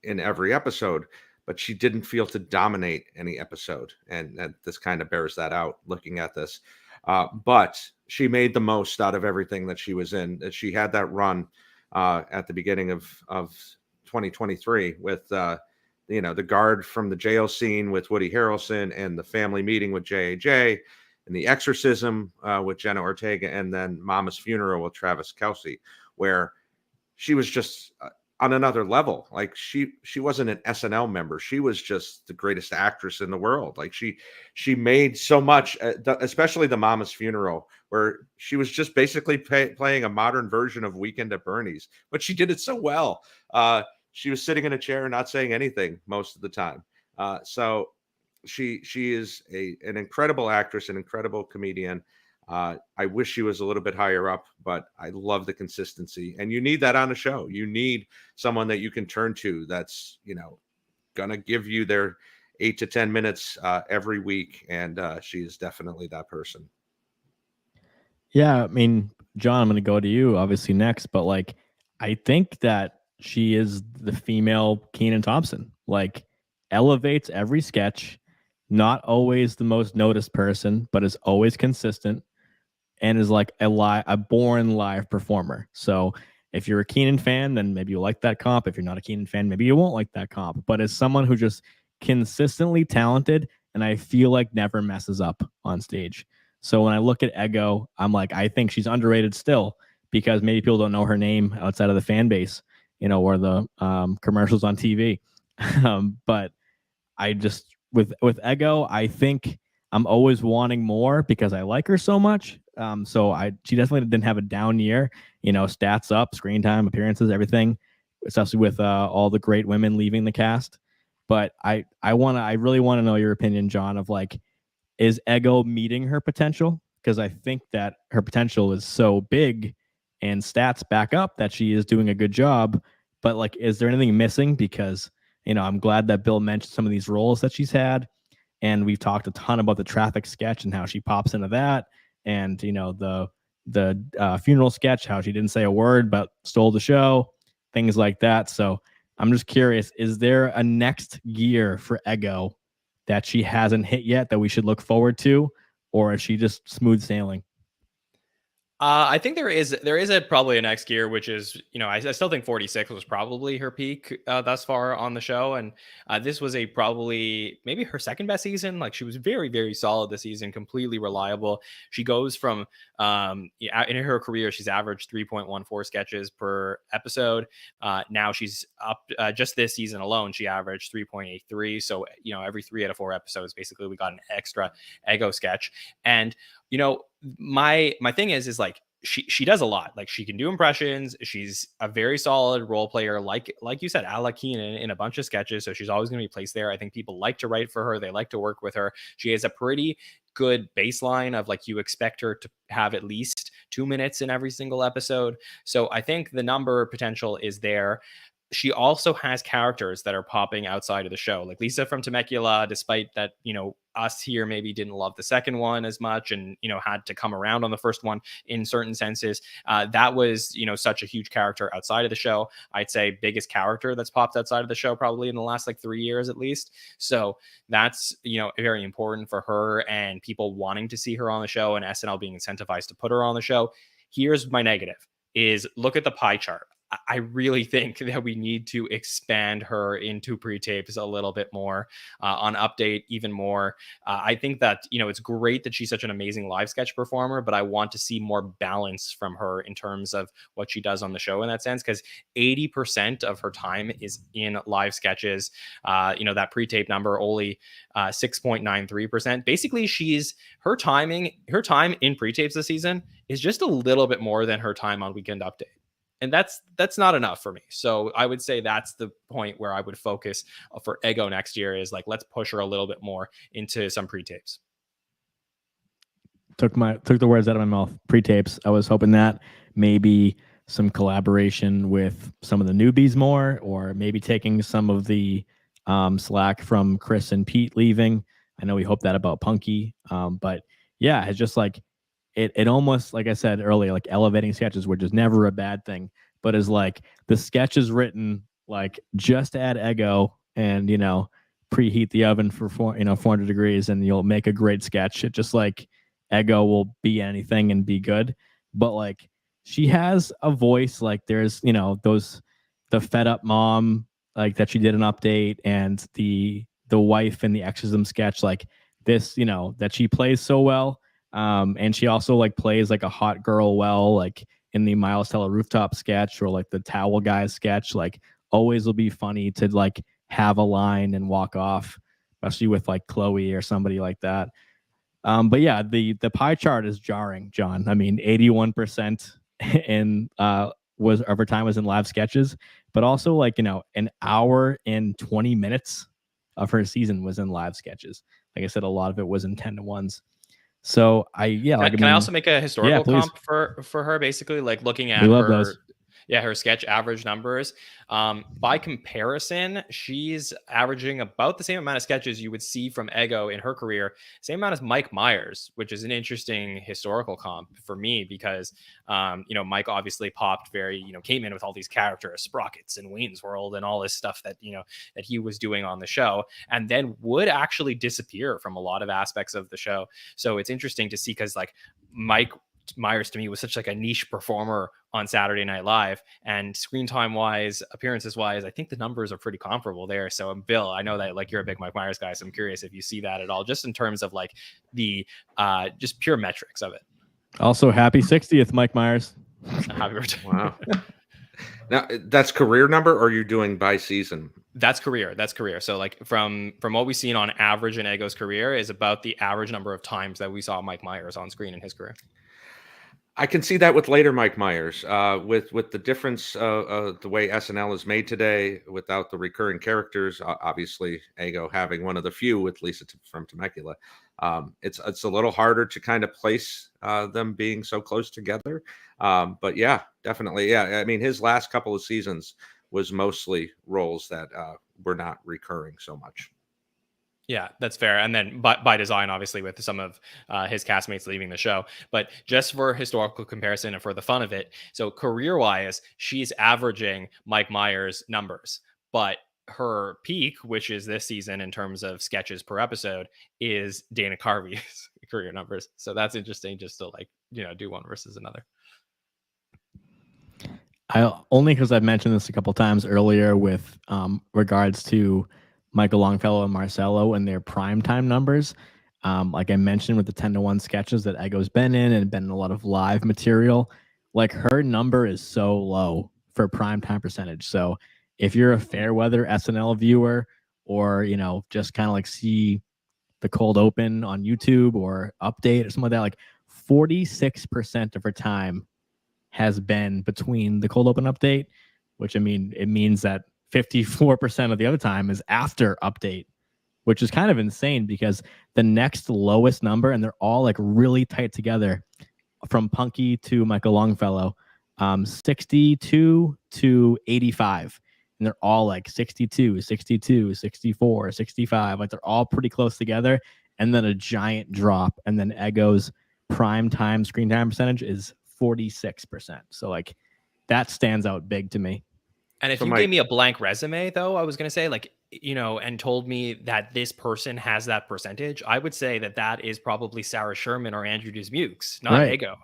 in every episode, but she didn't feel to dominate any episode. And this kind of bears that out looking at this. But she made the most out of everything that she was in. She had that run at the beginning of 2023 with, the guard from the jail scene with Woody Harrelson, and the family meeting with J.A.J., and the exorcism with Jenna Ortega, and then Mama's funeral with Travis Kelce, where she was just on another level. Like she wasn't an SNL member. She was just the greatest actress in the world. Like she made so much, especially the Mama's funeral, where she was just basically playing a modern version of Weekend at Bernie's, but she did it so well. She was sitting in a chair and not saying anything most of the time. So she is an incredible actress, an incredible comedian. I wish she was a little bit higher up, but I love the consistency, and you need that on a show. You need someone that you can turn to that's, gonna give you their 8 to 10 minutes every week, and she is definitely that person. Yeah, I mean, John, I'm going to go to you obviously next, but like, I think that she is the female Kenan Thompson. Like, elevates every sketch, not always the most noticed person, but is always consistent, and is like a born live performer. So if you're a Kenan fan, then maybe you like that comp. If you're not a Kenan fan, maybe you won't like that comp. But as someone who just consistently talented, and I feel like never messes up on stage. So when I look at Ego, I'm like, I think she's underrated still, because maybe people don't know her name outside of the fan base, or the commercials on TV. But I just, with Ego, I think I'm always wanting more because I like her so much. She definitely didn't have a down year, stats up, screen time, appearances, everything, especially with all the great women leaving the cast. But I really want to know your opinion, John, of like, is Ego meeting her potential? Because I think that her potential is so big and stats back up that she is doing a good job. but like, is there anything missing? Because, I'm glad that Bill mentioned some of these roles that she's had. And we've talked a ton about the traffic sketch and how she pops into that. And, the funeral sketch, how she didn't say a word, but stole the show, things like that. So I'm just curious, is there a next gear for Ego that she hasn't hit yet that we should look forward to? Or is she just smooth sailing? I think there is probably a next gear, which is, I still think 46 was probably her peak thus far on the show. And this was probably maybe her second best season. Like, she was very, very solid this season, completely reliable. She goes from, in her career, she's averaged 3.14 sketches per episode. Now she's up, just this season alone, she averaged 3.83. So, every 3 out of 4 episodes, basically, we got an extra Ego sketch. And, my thing is like, she does a lot. Like, she can do impressions. She's a very solid role player, like you said, a la Kenan, in a bunch of sketches. So she's always going to be placed there. I think people like to write for her. They like to work with her. She has a pretty good baseline of, like, you expect her to have at least 2 minutes in every single episode. So I think the number potential is there. She also has characters that are popping outside of the show, like Lisa from Temecula, despite that, us here maybe didn't love the second one as much and, had to come around on the first one in certain senses. That was, such a huge character outside of the show. I'd say biggest character that's popped outside of the show probably in the last 3 years at least. So that's, very important for her and people wanting to see her on the show and SNL being incentivized to put her on the show. Here's my negative is look at the pie chart. I really think that we need to expand her into pre-tapes a little bit more, on Update even more. I think that, it's great that she's such an amazing live sketch performer, but I want to see more balance from her in terms of what she does on the show in that sense, because 80% of her time is in live sketches. That pre-tape number only 6.93%. Basically, her time in pre-tapes this season is just a little bit more than her time on Weekend Update. And that's not enough for me. So I would say that's the point where I would focus for Ego next year is like, let's push her a little bit more into some pre-tapes. Took the words out of my mouth. Pre-tapes. I was hoping that maybe some collaboration with some of the newbies more, or maybe taking some of the slack from Chris and Pete leaving. I know we hope that about Punkie. But yeah, it's just like, it almost, like I said earlier, like elevating sketches, which is never a bad thing, but is like the sketch is written like just add Ego and, preheat the oven for 400 degrees and you'll make a great sketch. It just like Ego will be anything and be good. But like she has a voice, like there's, the fed up mom, like that she did an Update, and the wife in the exorcism sketch, like this, that she plays so well. And she also like plays like a hot girl well, like in the Miles Teller rooftop sketch or like the towel guys sketch, like always will be funny to like have a line and walk off, especially with like Chloe or somebody like that. But yeah, the pie chart is jarring, John. I mean, 81% in was over time was in live sketches, but also like, an hour and 20 minutes of her season was in live sketches. Like I said, a lot of it was in 10-to-1s. So can I also make a historical comp for her, basically, like looking at her sketch average numbers. By comparison, she's averaging about the same amount of sketches you would see from Ego in her career, same amount as Mike Myers, which is an interesting historical comp for me because, Mike obviously popped came in with all these characters, Sprockets and Wayne's World and all this stuff that, that he was doing on the show, and then would actually disappear from a lot of aspects of the show. So it's interesting to see because like Mike Myers to me was such like a niche performer on Saturday Night Live, and screen time wise, appearances wise, I think the numbers are pretty comparable there. So Bill, I know that like you're a big Mike Myers guy, so I'm curious if you see that at all, just in terms of like the just pure metrics of it. Also, happy 60th, Mike Myers. Happy birthday. Wow. Now that's career number, or you're doing by season? That's career. So like from what we've seen on average in Ego's career is about the average number of times that we saw Mike Myers on screen in his career. I can see that with later Mike Myers, with the difference the way SNL is made today, without the recurring characters. Obviously, Ego having one of the few with Lisa from Temecula, it's a little harder to kind of place them being so close together. But yeah, definitely, yeah. I mean, his last couple of seasons was mostly roles that were not recurring so much. Yeah, that's fair. And then by design, obviously, with some of his castmates leaving the show. But just for historical comparison and for the fun of it, so career-wise, she's averaging Mike Myers' numbers. But her peak, which is this season in terms of sketches per episode, is Dana Carvey's career numbers. So that's interesting just to do one versus another. Only because I've mentioned this a couple times earlier with regards to Michael Longfellow and Marcello and their primetime numbers. Like I mentioned with the 10-1 sketches that Eggo's been in and been in a lot of live material, like her number is so low for primetime percentage. So if you're a fair weather SNL viewer or, just kind of like see the cold open on YouTube or update or something like that, like 46% of her time has been between the cold open update, which it means that 54% of the other time is after update, which is kind of insane because the next lowest number, and they're all like really tight together from Punkie to Michael Longfellow, 62 to 85. And they're all like 62, 62, 64, 65. Like they're all pretty close together. And then a giant drop. And then Eggo's prime time screen time percentage is 46%. So like that stands out big to me. And if you gave me a blank resume, though, I was going to say, and told me that this person has that percentage, I would say that is probably Sarah Sherman or Andrew Dismukes, not Eggo.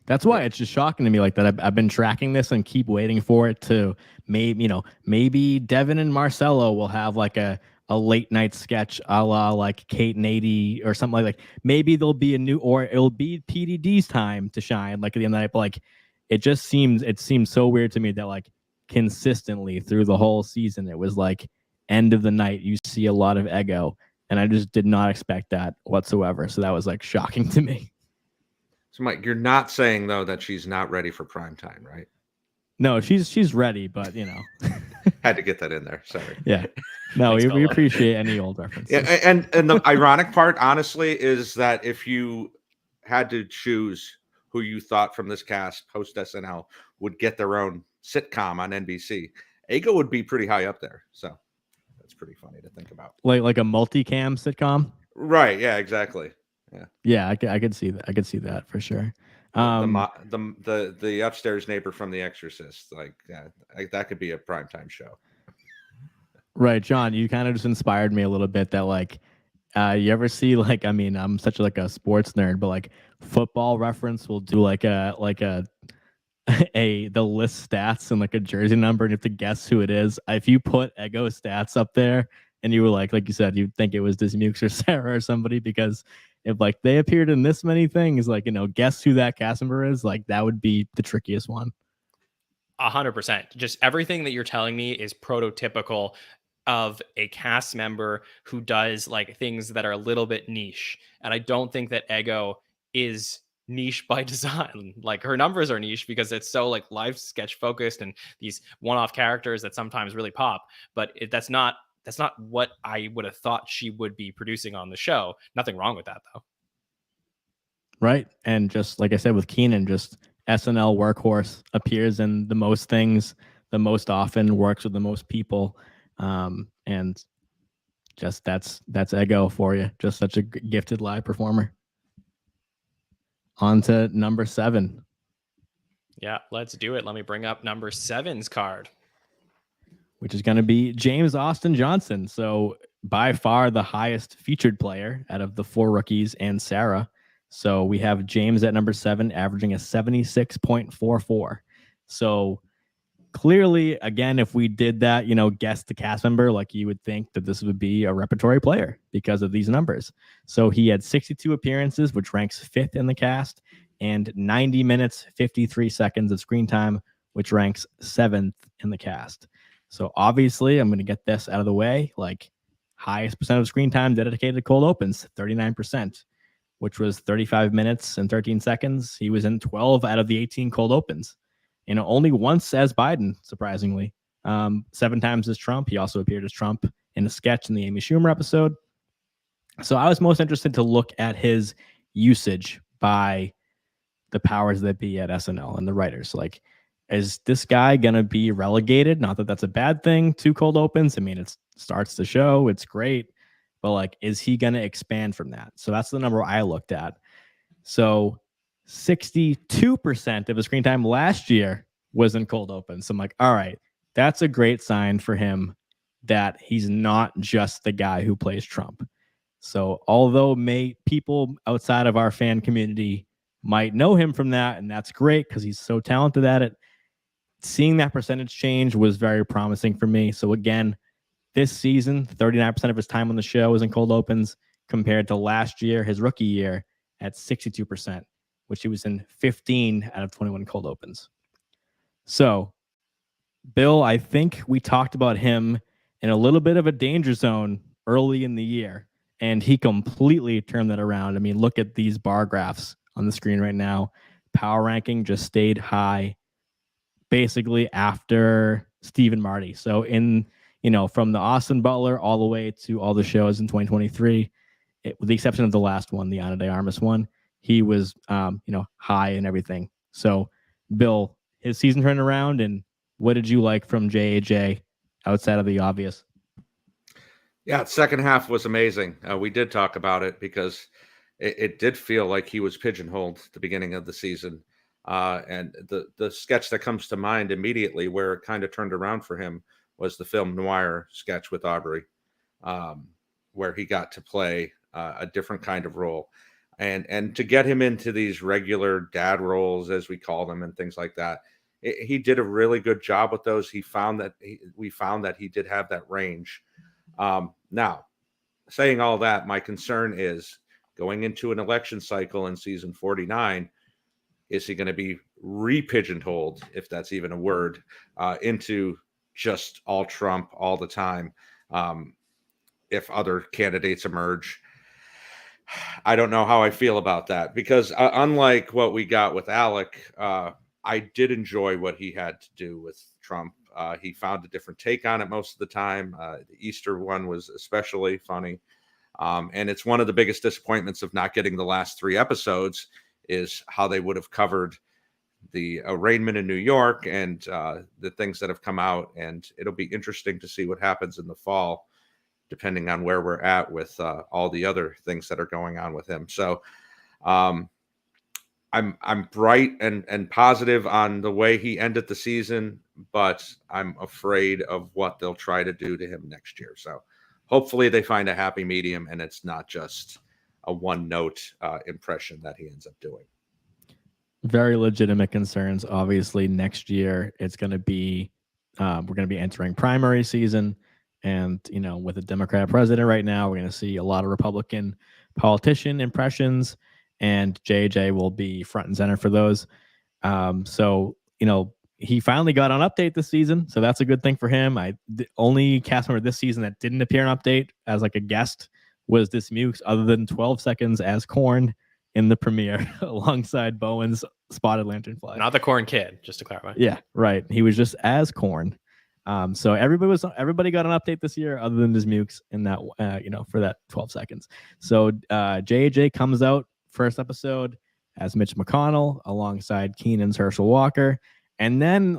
That's why it's just shocking to me like that. I've been tracking this and keep waiting for it to maybe Devon and Marcello will have like a late night sketch a la like Kate and 80 or something like that. Maybe there'll be a new, or it'll be PDD's time to shine like at the end of the night. But like it seems so weird to me that like consistently through the whole season it was like end of the night you see a lot of Eggo, and I just did not expect that whatsoever. So that was like shocking to me. So Mike, you're not saying though that she's not ready for prime time, right? No, she's ready, but had to get that in there. Sorry. Yeah. No, we appreciate any old references. Yeah, and the ironic part, honestly, is that if you had to choose who you thought from this cast post SNL would get their own sitcom on NBC, Eggo would be pretty high up there. So that's pretty funny to think about. Like a multicam sitcom. Right. Yeah. Exactly. Yeah. Yeah. I could see that. I could see that for sure. The upstairs neighbor from The Exorcist, that could be a primetime show. Right, John, you kind of just inspired me a little bit that like you ever see I'm such a sports nerd, but like Football Reference will do the list stats and like a jersey number, and you have to guess who it is. If you put Eggo stats up there and you were like you said, you'd think it was Dismukes or Sarah or somebody, because if like they appeared in this many things, guess who that cast member is, that would be the trickiest one. 100%. Just everything that you're telling me is prototypical of a cast member who does things that are a little bit niche. And I don't think that Eggo is niche by design. Her numbers are niche because it's so live sketch focused and these one-off characters that sometimes really pop. But that's not what I would have thought she would be producing on the show. Nothing wrong with that, though. Right. And just like I said with Kenan, just SNL workhorse, appears in the most things, the most often, works with the most people. And just that's Eggo for you. Just such a gifted live performer. On to number 7. Yeah, let's do it. Let me bring up number 7's card, which is going to be James Austin Johnson. So by far the highest featured player out of the 4 rookies and Sarah. So we have James at number 7, averaging a 76.44. So clearly, again, if we did that, guess the cast member, you would think that this would be a repertory player because of these numbers. So he had 62 appearances, which ranks 5th in the cast, and 90 minutes, 53 seconds of screen time, which ranks 7th in the cast. So obviously, I'm going to get this out of the way. Highest percent of screen time dedicated to cold opens, 39%, which was 35 minutes and 13 seconds. He was in 12 out of the 18 cold opens. Only once as Biden, surprisingly. 7 times as Trump. He also appeared as Trump in a sketch in the Amy Schumer episode. So I was most interested to look at his usage by the powers that be at SNL and the writers. is this guy going to be relegated? Not that that's a bad thing to cold opens. I mean, it starts the show. It's great. But like, is he going to expand from that? So that's the number I looked at. So 62% of his screen time last year was in cold opens. So I'm like, all right, that's a great sign for him that he's not just the guy who plays Trump. So although people outside of our fan community might know him from that, and that's great because he's so talented at it, seeing that percentage change was very promising for me. So again, this season, 39% of his time on the show was in cold opens compared to last year, his rookie year, at 62%, which he was in 15 out of 21 cold opens. So, Bill, I think we talked about him in a little bit of a danger zone early in the year, and he completely turned that around. I mean, look at these bar graphs on the screen right now. Power ranking just stayed high basically after Steve and Marty. So from the Austin Butler all the way to all the shows in 2023, with the exception of the last one, the Ana de Armas one, he was, high and everything. So, Bill, his season turned around, and what did you like from JAJ outside of the obvious? Yeah, the second half was amazing. We did talk about it because it did feel like he was pigeonholed at the beginning of the season. And the sketch that comes to mind immediately where it kind of turned around for him was the film noir sketch with Aubrey, where he got to play a different kind of role. And to get him into these regular dad roles, as we call them, and things like that, he did a really good job with those. We found that he did have that range. Now, saying all that, my concern is going into an election cycle in season 49, is he going to be re-pigeonholed, if that's even a word, into just all Trump all the time? If other candidates emerge, I don't know how I feel about that, because unlike what we got with Alec, I did enjoy what he had to do with Trump. He found a different take on it most of the time. The Easter one was especially funny. And it's one of the biggest disappointments of not getting the last 3 episodes is how they would have covered the arraignment in New York and the things that have come out. And it'll be interesting to see what happens in the fall, depending on where we're at with all the other things that are going on with him. So I'm bright and positive on the way he ended the season, but I'm afraid of what they'll try to do to him next year. So hopefully they find a happy medium and it's not just a one-note impression that he ends up doing. Very legitimate concerns. Obviously, next year it's going to be we're going to be entering primary season, and with a Democrat president right now, we're going to see a lot of Republican politician impressions, and JJ will be front and center for those. So he finally got on Update this season, so that's a good thing for him. The only cast member this season that didn't appear on Update as like a guest was Dismukes, other than 12 seconds as Corn in the premiere alongside Bowen's spotted lanternfly. Not the Corn kid, just to clarify. Yeah, right. He was just as Corn. So everybody got an Update this year, other than Dismukes in that for that 12 seconds. So JJ comes out first episode as Mitch McConnell alongside Kenan's Herschel Walker, and then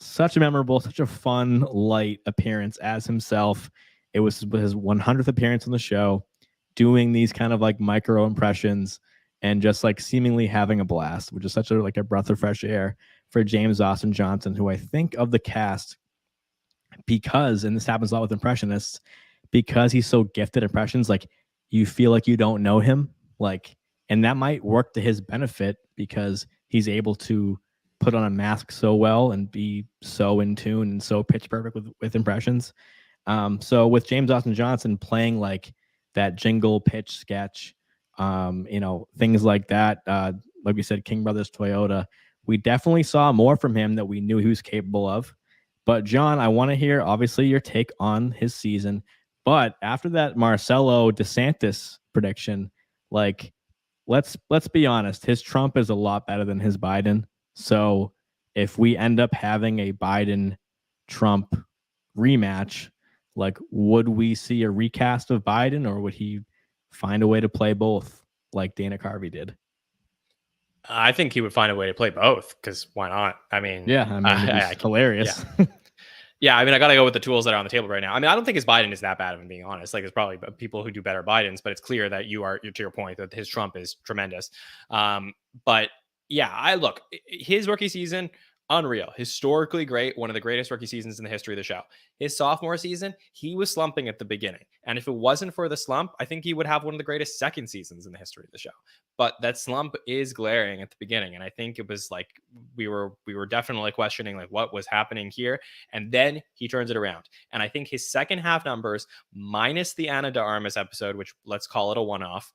such a fun, light appearance as himself. It was his 100th appearance on the show, doing these kind of micro impressions and just seemingly having a blast, which is such a breath of fresh air for James Austin Johnson, who I think of the cast, because, and this happens a lot with impressionists, because he's so gifted at impressions, you feel like you don't know him, and that might work to his benefit because he's able to put on a mask so well and be so in tune and so pitch perfect with impressions. So with James Austin Johnson playing that jingle pitch sketch, things like that, like we said, King Brothers Toyota, we definitely saw more from him that we knew he was capable of. But John, I want to hear obviously your take on his season. But after that Marcello DeSantis prediction, let's be honest, his Trump is a lot better than his Biden. So if we end up having a Biden Trump rematch, would we see a recast of Biden, or would he find a way to play both like Dana Carvey did? I think he would find a way to play both, because why not? I mean, it's hilarious. Yeah. Yeah, I mean, I got to go with the tools that are on the table right now. I mean, I don't think his Biden is that bad, if I'm being honest. Like, there's probably people who do better Bidens, but it's clear that you're to your point, that his Trump is tremendous. But yeah, his rookie season, unreal, historically great, one of the greatest rookie seasons in the history of the show. His sophomore season, he was slumping at the beginning. And if it wasn't for the slump, I think he would have one of the greatest second seasons in the history of the show. But that slump is glaring at the beginning. And I think it was like we were definitely questioning like what was happening here. And then he turns it around. And I think his second half numbers, minus the Ana de Armas episode, which let's call it a one-off,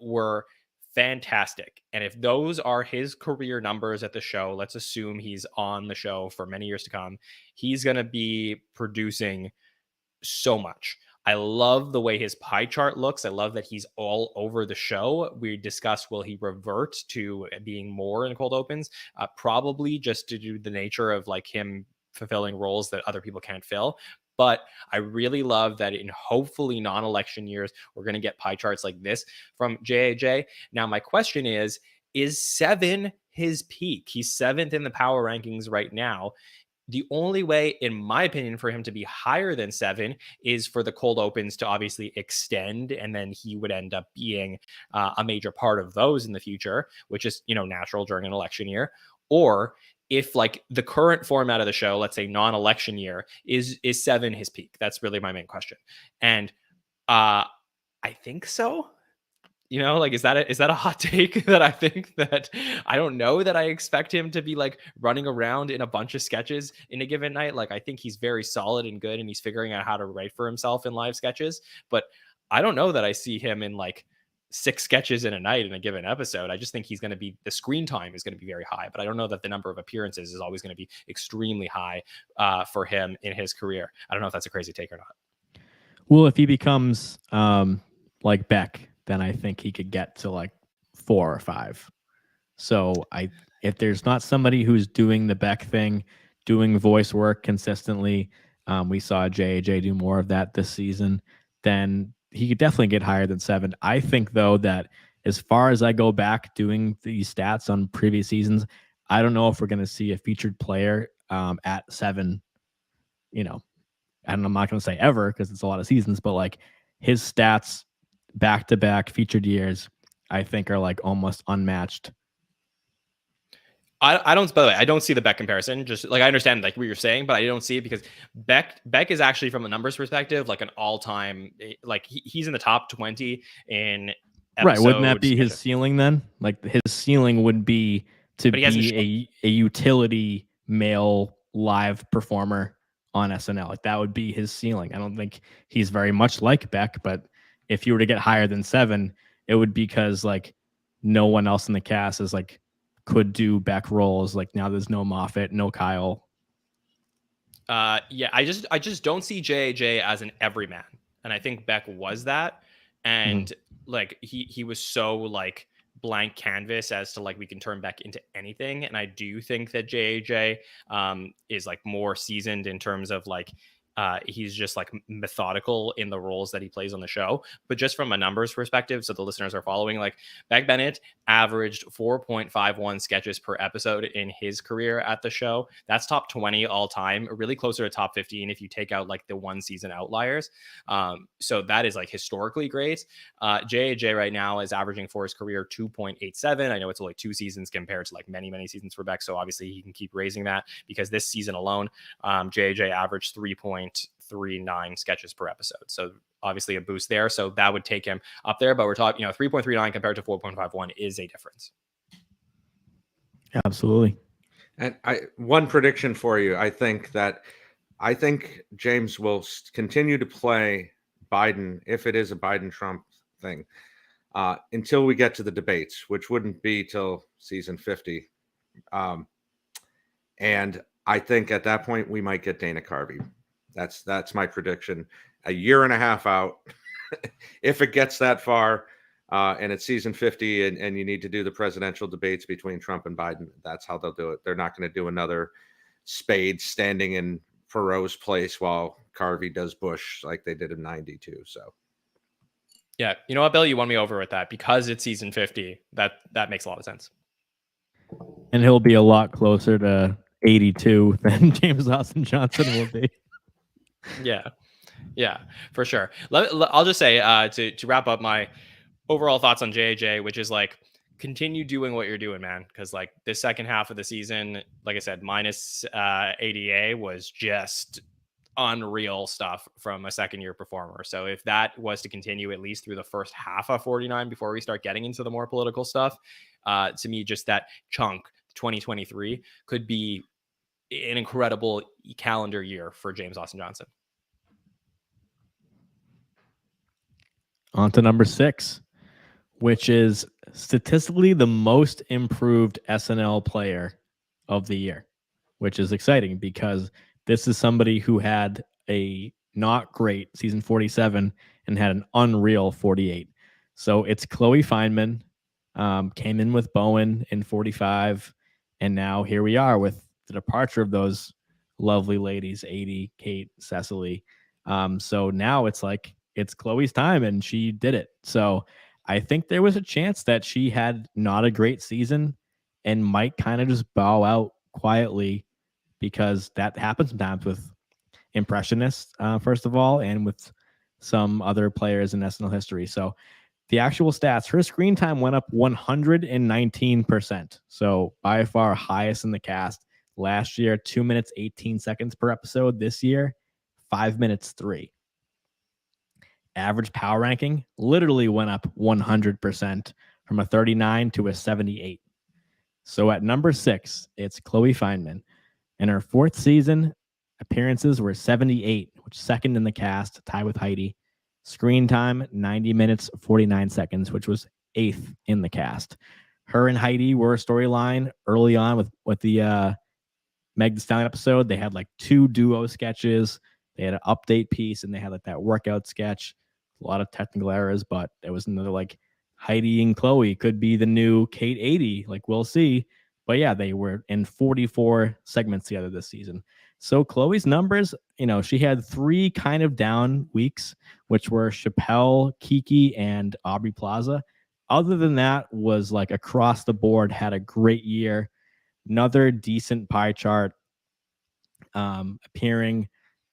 were fantastic. And if those are his career numbers at the show, let's assume he's on the show for many years to come, he's going to be producing so much. I love the way his pie chart looks. I love that he's all over the show. We discussed, will he revert to being more in cold opens? Probably, just to do the nature of like him fulfilling roles that other people can't fill. But I really love that in hopefully non-election years, we're going to get pie charts like this from JAJ. Now, my question is 7 his peak? He's 7th in the power rankings right now. The only way, in my opinion, for him to be higher than 7 is for the cold opens to obviously extend, and then he would end up being a major part of those in the future, which is, natural during an election year. Or if like the current format of the show, let's say non-election year, is 7 his peak? That's really my main question. And I think so. Like, is that a hot take that I think that I don't know that I expect him to be like running around in a bunch of sketches in a given night? Like, I think he's very solid and good, and he's figuring out how to write for himself in live sketches. But I don't know that I see him in like 6 sketches in a night in a given episode. I just think he's going to be, the screen time is going to be very high, but I don't know that the number of appearances is always going to be extremely high for him in his career. I don't know if that's a crazy take or not. Well, if he becomes like Beck, then I think he could get to like 4 or 5. So if there's not somebody who's doing the Beck thing, doing voice work consistently, we saw JAJ do more of that this season, then he could definitely get higher than 7. I think, though, that as far as I go back doing these stats on previous seasons, I don't know if we're going to see a featured player at 7, and I'm not going to say ever because it's a lot of seasons, but like his stats back-to-back featured years, I think are like almost unmatched. I don't, by the way, I don't see the Beck comparison. Just like, I understand like what you're saying, but I don't see it because Beck is actually, from a numbers perspective, like an all-time, like he's in the top 20 in episodes. Right. Wouldn't that be his ceiling then? Like his ceiling would be to be a utility male live performer on SNL. Like that would be his ceiling. I don't think he's very much like Beck, but if you were to get higher than 7, it would be because like no one else in the cast is like could do Beck roles. Like now there's no Moffat, no Kyle. Yeah, I just don't see JJ as an everyman, and I think Beck was that, and like he was so like blank canvas as to like we can turn Beck into anything, and I do think that JJ is like more seasoned in terms of like he's just like methodical in the roles that he plays on the show. But just from a numbers perspective, so the listeners are following, like Beck Bennett averaged 4.51 sketches per episode in his career at the show. That's top 20 all time, really closer to top 15 if you take out like the one season outliers. So that is like historically great. JAJ right now is averaging for his career 2.87. I know it's only 2 seasons compared to like many seasons for Beck. So obviously he can keep raising that, because this season alone, JAJ averaged 3.39 sketches per episode. So obviously a boost there. So that would take him up there. But we're talking, 3.39 compared to 4.51 is a difference. Absolutely. And one prediction for you. I think James will continue to play Biden, if it is a Biden-Trump thing, until we get to the debates, which wouldn't be till season 50. And I think at that point we might get Dana Carvey. That's my prediction. A year and a half out, if it gets that far, and it's season 50, and you need to do the presidential debates between Trump and Biden, that's how they'll do it. They're not going to do another Spade standing in Perot's place while Carvey does Bush like they did in 92. So, yeah, you know what, Bill, you won me over with that, because it's season 50. That makes a lot of sense. And he'll be a lot closer to 82 than James Austin Johnson will be. Yeah, for sure. I'll just say to wrap up my overall thoughts on JJ, which is like, continue doing what you're doing, man. Because like this second half of the season, like I said, minus ADA was just unreal stuff from a second year performer. So if that was to continue at least through the first half of 49 before we start getting into the more political stuff, to me, just that chunk 2023 could be an incredible calendar year for James Austin Johnson. On to number 6, which is statistically the most improved SNL player of the year, which is exciting because this is somebody who had a not great season 47 and had an unreal 48. So it's Chloe Fineman, came in with Bowen in 45, and now here we are with the departure of those lovely ladies, 80, Kate, Cecily. So now it's like it's Chloe's time, and she did it. So I think there was a chance that she had not a great season and might kind of just bow out quietly, because that happens sometimes with impressionists, first of all, and with some other players in SNL history. So the actual stats, her screen time went up 119%. So by far highest in the cast. Last year, 2 minutes, 18 seconds per episode. This year, 5 minutes, 3. Average power ranking literally went up 100% from a 39 to a 78. So at number 6, it's Chloe Fineman. In her 4th season, appearances were 78, which second in the cast, tied with Heidi. Screen time, 90 minutes, 49 seconds, which was 8th in the cast. Her and Heidi were a storyline early on with the Meg Thee Stallion episode. They had like 2 duo sketches. They had an update piece, and they had like that workout sketch. A lot of technical errors, but there was another like Heidi and Chloe could be the new Kate 80. Like, we'll see. But yeah, they were in 44 segments together this season. So Chloe's numbers, she had 3 kind of down weeks, which were Chappelle, Keke, and Aubrey Plaza. Other than that, was like across the board, had a great year. Another decent pie chart, appearing,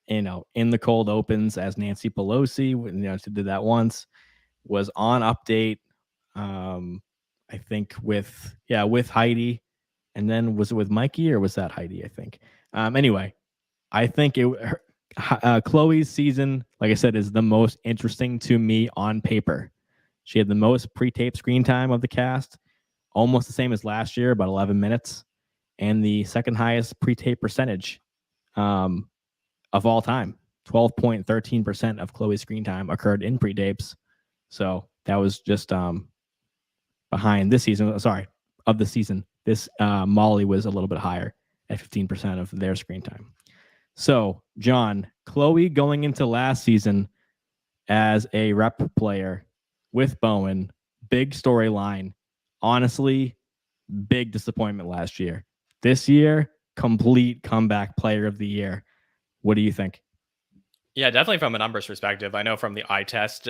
in the cold opens as Nancy Pelosi. She did that once. Was on Update, I think with Heidi, and then was it with Mikey, or was that Heidi? I think. Anyway, I think Chloe's season, like I said, is the most interesting to me on paper. She had the most pre-tape screen time of the cast, almost the same as last year, about 11 minutes, and the second highest pre-tape percentage of all time. 12.13% of Chloe's screen time occurred in pre-tapes. So that was just behind this season. Sorry, of the season. This Molly was a little bit higher at 15% of their screen time. So, John, Chloe going into last season as a rep player with Bowen, big storyline. Honestly, big disappointment last year. This year, complete comeback player of the year. What do you think? Yeah, definitely from a numbers perspective. I know from the eye test,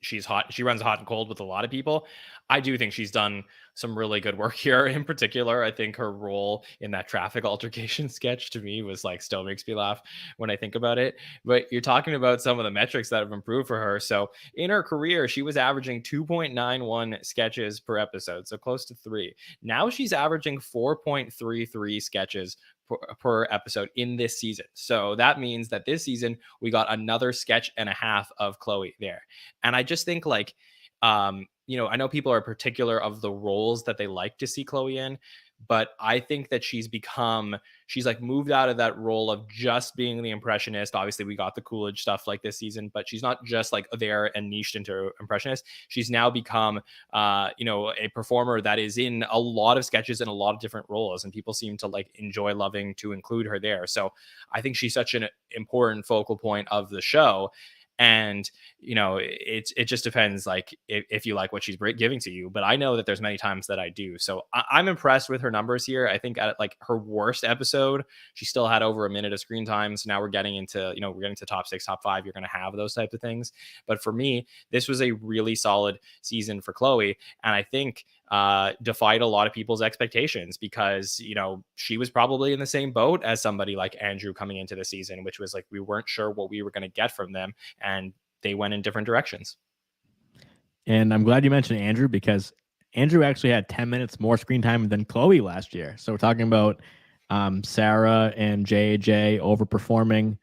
she's hot. She runs hot and cold with a lot of people. I do think she's done some really good work here. In particular, I think her role in that traffic altercation sketch to me was like, still makes me laugh when I think about it. But you're talking about some of the metrics that have improved for her. So in her career, she was averaging 2.91 sketches per episode, so close to 3. Now she's averaging 4.33 sketches per episode in this season. So that means that this season we got another sketch and a half of Chloe there. And I just think like, I know people are particular of the roles that they like to see Chloe in, but I think that she's like moved out of that role of just being the impressionist. Obviously we got the Coolidge stuff like this season, but she's not just like there and niched into impressionist. She's now become, a performer that is in a lot of sketches and a lot of different roles, and people seem to like enjoy loving to include her there. So I think she's such an important focal point of the show. And it just depends like if you like what she's giving to you, but I know that there's many times that I do. So I'm impressed with her numbers here. I think at like her worst episode she still had over a minute of screen time. So now we're getting into top 6, top 5. You're going to have those types of things, but for me this was a really solid season for Chloe. And I think defied a lot of people's expectations because, you know, she was probably in the same boat as somebody like Andrew coming into the season, which was like, we weren't sure what we were going to get from them, and they went in different directions. And I'm glad you mentioned Andrew, because Andrew actually had 10 minutes more screen time than Chloe last year. So we're talking about Sarah and JJ overperforming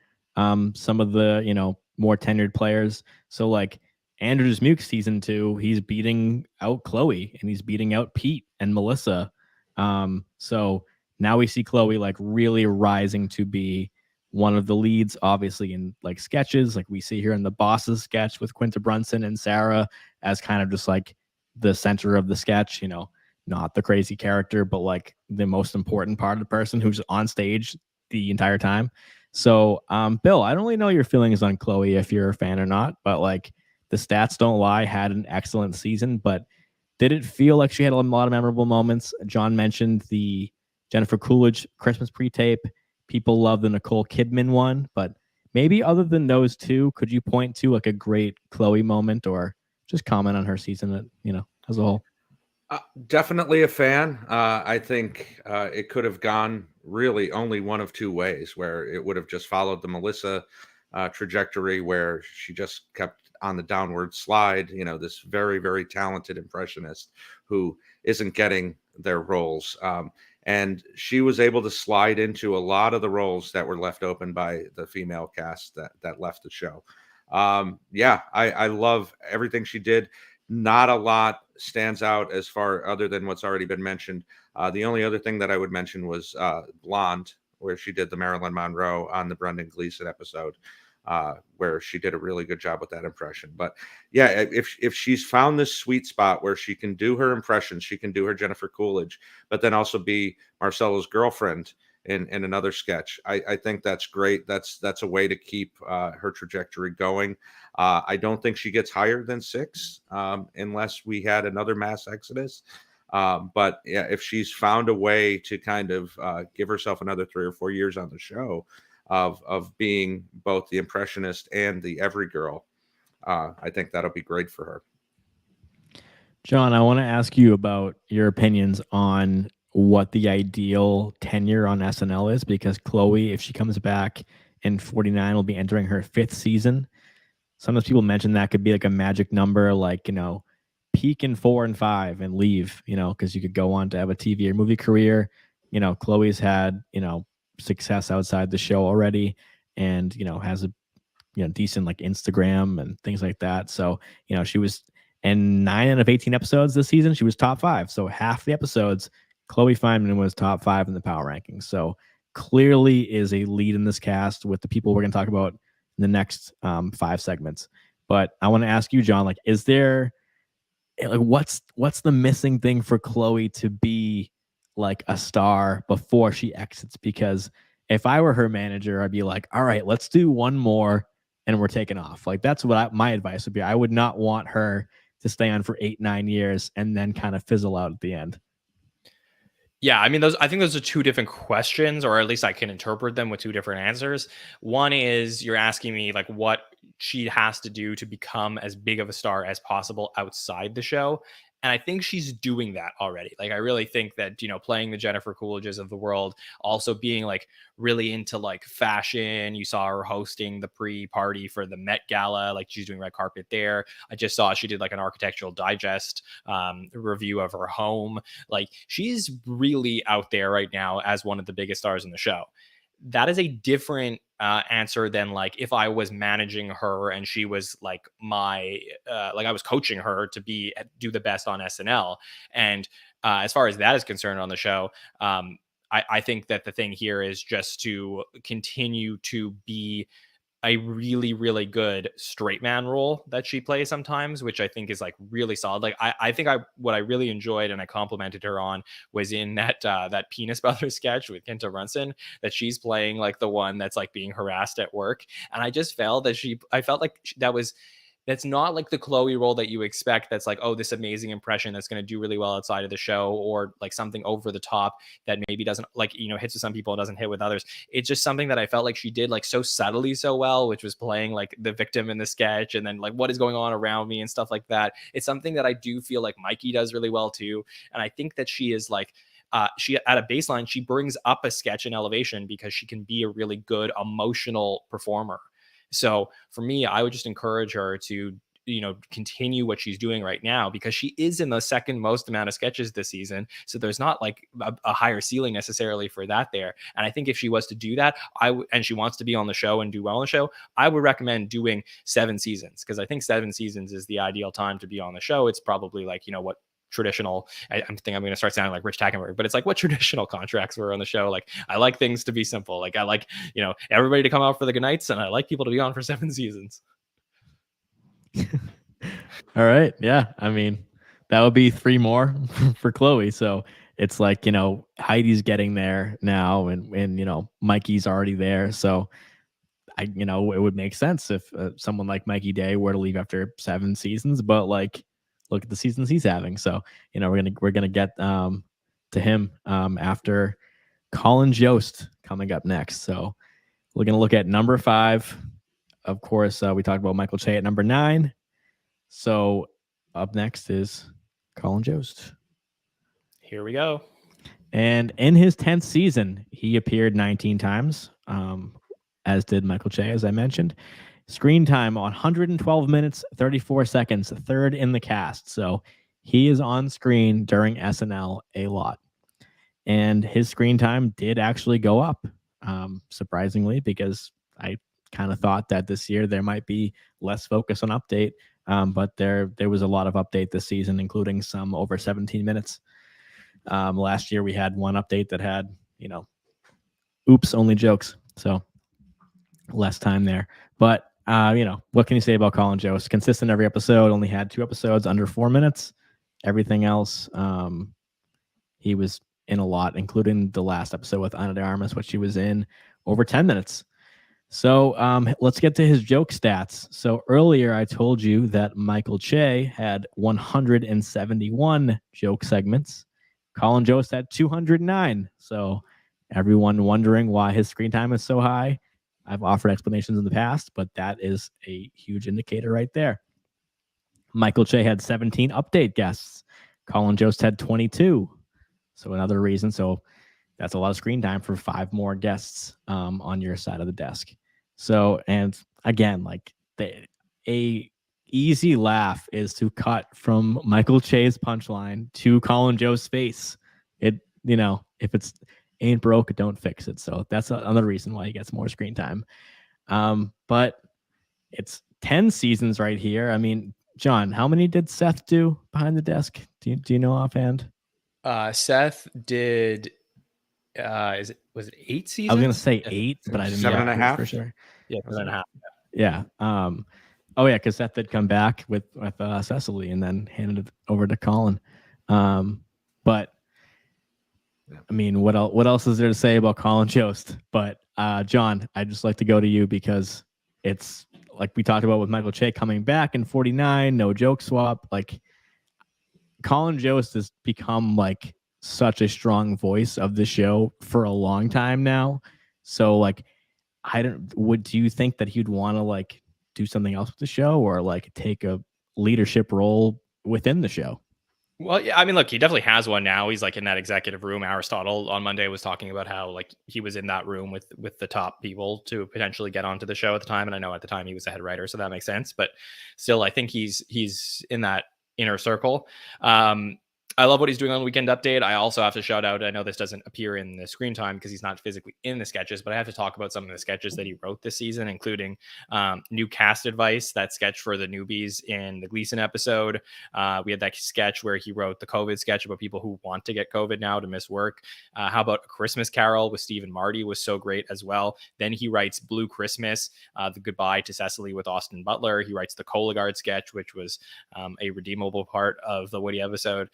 some of the, you know, more tenured players. So like Andrew Dismukes season 2, he's beating out Chloe and he's beating out Pete and Melissa. So now we see Chloe like really rising to be one of the leads, obviously in like sketches, like we see here in the Bosses sketch with Quinta Brunson and Sarah as kind of just like the center of the sketch, you know, not the crazy character, but like the most important part of the person who's on stage the entire time. So, Bill, I don't really know your feelings on Chloe, if you're a fan or not, but like the stats don't lie, had an excellent season, but did it feel like she had a lot of memorable moments? John mentioned the Jennifer Coolidge Christmas pre-tape. People love the Nicole Kidman one, but maybe other than those two, could you point to like a great Chloe moment or just comment on her season, you know, as a whole? Definitely a fan. I think it could have gone really only one of two ways, where it would have just followed the Melissa trajectory, where she just kept on the downward slide. You know, this very, very talented impressionist who isn't getting their roles. And she was able to slide into a lot of the roles that were left open by the female cast that left the show. I love everything she did. Not a lot stands out as far other than what's already been mentioned. The only other thing that I would mention was Blonde, where she did the Marilyn Monroe on the Brendan Gleeson episode, where she did a really good job with that impression. But yeah, if she's found this sweet spot where she can do her impressions, she can do her Jennifer Coolidge, but then also be Marcello's girlfriend in another sketch. I think that's great. That's a way to keep her trajectory going. I don't think she gets higher than 6 unless we had another mass exodus. But yeah, if she's found a way to kind of give herself another 3 or 4 years on the show of being both the impressionist and the every girl, I think that'll be great for her. John, I want to ask you about your opinions on what the ideal tenure on SNL is, because Chloe, if she comes back in 49, will be entering her 5th season. Sometimes people mention that could be like a magic number, like, you know, peak in 4 and 5 and leave, you know, because you could go on to have a TV or movie career. You know, Chloe's had, you know, success outside the show already, and, you know, has a, you know, decent like Instagram and things like that. So, you know, she was in 9 out of 18 episodes this season, she was top 5. So half the episodes, Chloe Fineman was top 5 in the power rankings. So clearly is a lead in this cast with the people we're going to talk about in the next 5 segments. But I want to ask you, John, like, is there like what's the missing thing for Chloe to be like a star before she exits? Because if I were her manager, I'd be like, all right, let's do one more and we're taking off. Like, that's what my advice would be. I would not want her to stay on for 8-9 years and then kind of fizzle out at the end. Yeah, I mean, I think those are 2 different questions, or at least I can interpret them with 2 different answers. One is you're asking me like what she has to do to become as big of a star as possible outside the show. And I think she's doing that already. Like, I really think that, you know, playing the Jennifer Coolidges of the world, also being like really into like fashion. You saw her hosting the pre-party for the Met Gala. Like, she's doing red carpet there. I just saw she did like an Architectural Digest review of her home. Like, she's really out there right now as one of the biggest stars in the show. That is a different answer than like if I was managing her and she was like my like I was coaching her to do the best on SNL. And as far as that is concerned on the show, I think that the thing here is just to continue to be a really, really good straight man role that she plays sometimes, which I think is like really solid. Like, I think what I really enjoyed and I complimented her on was in that Penis Brothers sketch with Quinta Brunson, that she's playing like the one that's like being harassed at work. And I just felt that I felt like that was that's not like the Chloe role that you expect. That's like, oh, this amazing impression that's going to do really well outside of the show, or like something over the top that maybe doesn't like, hits with some people and doesn't hit with others. It's just something that I felt like she did like so subtly so well, which was playing like the victim in the sketch and then like what is going on around me and stuff like that. It's something that I do feel like Mikey does really well too. And I think that she is like, she at a baseline, she brings up a sketch in elevation because she can be a really good emotional performer. So for me, I would just encourage her to, continue what she's doing right now, because she is in the second most amount of sketches this season. So there's not like a higher ceiling necessarily for that there. And I think if she was to do that, and she wants to be on the show and do well on the show, I would recommend doing 7 seasons, because I think 7 seasons is the ideal time to be on the show. It's probably like, what traditional, I think I'm going to start sounding like Rich Tackenberg, but it's like what traditional contracts were on the show. Like, I like things to be simple. Like, I like, everybody to come out for the good nights, and I like people to be on for 7 seasons. All right. Yeah. I mean, that would be 3 more for Chloe. So it's like, Heidi's getting there now, and Mikey's already there. So it would make sense if someone like Mikey Day were to leave after 7 seasons, but like, look at the seasons he's having. So, we're gonna get to him after Colin Jost coming up next. So we're gonna look at number 5. Of course, we talked about Michael Che at number 9. So up next is Colin Jost. Here we go. And in his 10th season, he appeared 19 times, as did Michael Che, as I mentioned. Screen time 112 minutes, 34 seconds, third in the cast. So he is on screen during SNL a lot. And his screen time did actually go up, surprisingly, because I kind of thought that this year there might be less focus on update. But there was a lot of update this season, including some over 17 minutes. Last year we had one update that had, oops, only jokes. So less time there. But what can you say about Colin Jost? Consistent every episode, only had 2 episodes under 4 minutes. Everything else, he was in a lot, including the last episode with Ana de Armas, which he was in over 10 minutes. So let's get to his joke stats. So earlier I told you that Michael Che had 171 joke segments. Colin Jost had 209. So everyone wondering why his screen time is so high, I've offered explanations in the past, but that is a huge indicator right there. Michael Che had 17 update guests. Colin Jost had 22. So another reason. So that's a lot of screen time for 5 more guests on your side of the desk. So, and again, like a easy laugh is to cut from Michael Che's punchline to Colin Jost's face. If it's ain't broke, don't fix it. So that's another reason why he gets more screen time. But it's 10 seasons right here. I mean, John, how many did Seth do behind the desk? Do you know offhand? Seth did. Was it 8 seasons? I was gonna say 8, but I didn't. 7.5 for sure. Yeah, 7.5. Yeah. Oh yeah, because Seth did come back with Cecily and then handed it over to Colin. But I mean, what else is there to say about Colin Jost? But John, I'd just like to go to you because it's like we talked about with Michael Che coming back in 49, no joke swap. Like Colin Jost has become like such a strong voice of the show for a long time now. So like, do you think that he'd want to like do something else with the show or like take a leadership role within the show? Well, yeah, I mean, look, he definitely has one now. He's like in that executive room. Aristotle on Monday was talking about how like he was in that room with the top people to potentially get onto the show at the time. And I know at the time he was a head writer, so that makes sense. But still, I think he's in that inner circle. I love what he's doing on Weekend Update. I also have to shout out, I know this doesn't appear in the screen time because he's not physically in the sketches, but I have to talk about some of the sketches that he wrote this season, including new cast advice, that sketch for the newbies in the Gleason episode. We had that sketch where he wrote the COVID sketch about people who want to get COVID now to miss work. How about A Christmas Carol with Steve and Marty was so great as well. Then he writes Blue Christmas, the goodbye to Cecily with Austin Butler. He writes the Cologuard sketch, which was a redeemable part of the Woody episode.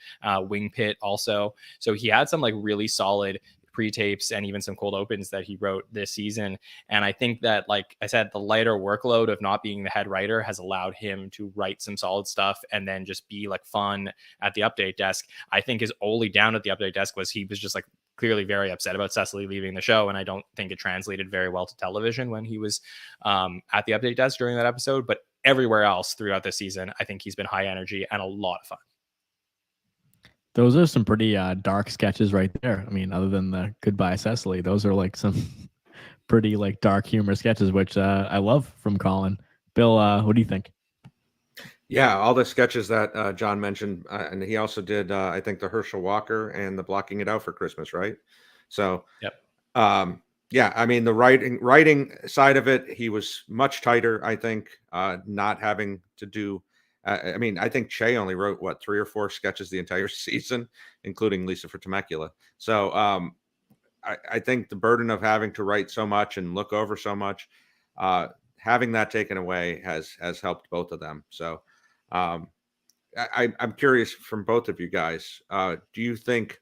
Wing Pit also. So he had some like really solid pre-tapes and even some cold opens that he wrote this season. And I think that, like I said, the lighter workload of not being the head writer has allowed him to write some solid stuff and then just be like fun at the update desk. I think his only down at the update desk was he was just like clearly very upset about Cecily leaving the show. And I don't think it translated very well to television when he was at the update desk during that episode. But everywhere else throughout the season, I think he's been high energy and a lot of fun. Those are some pretty dark sketches right there. I mean, other than the Goodbye Cecily, those are like some pretty like dark humor sketches, which I love from Colin. Bill, what do you think? Yeah, all the sketches that John mentioned, and he also did, I think, the Herschel Walker and the Blocking It Out for Christmas, right? So, yep. Yeah, I mean, the writing side of it, he was much tighter, I think, not having to do. I mean, I think Che only wrote, 3 or 4 sketches the entire season, including Lisa for Temecula. So I think the burden of having to write so much and look over so much, having that taken away has helped both of them. So I'm curious from both of you guys, do you think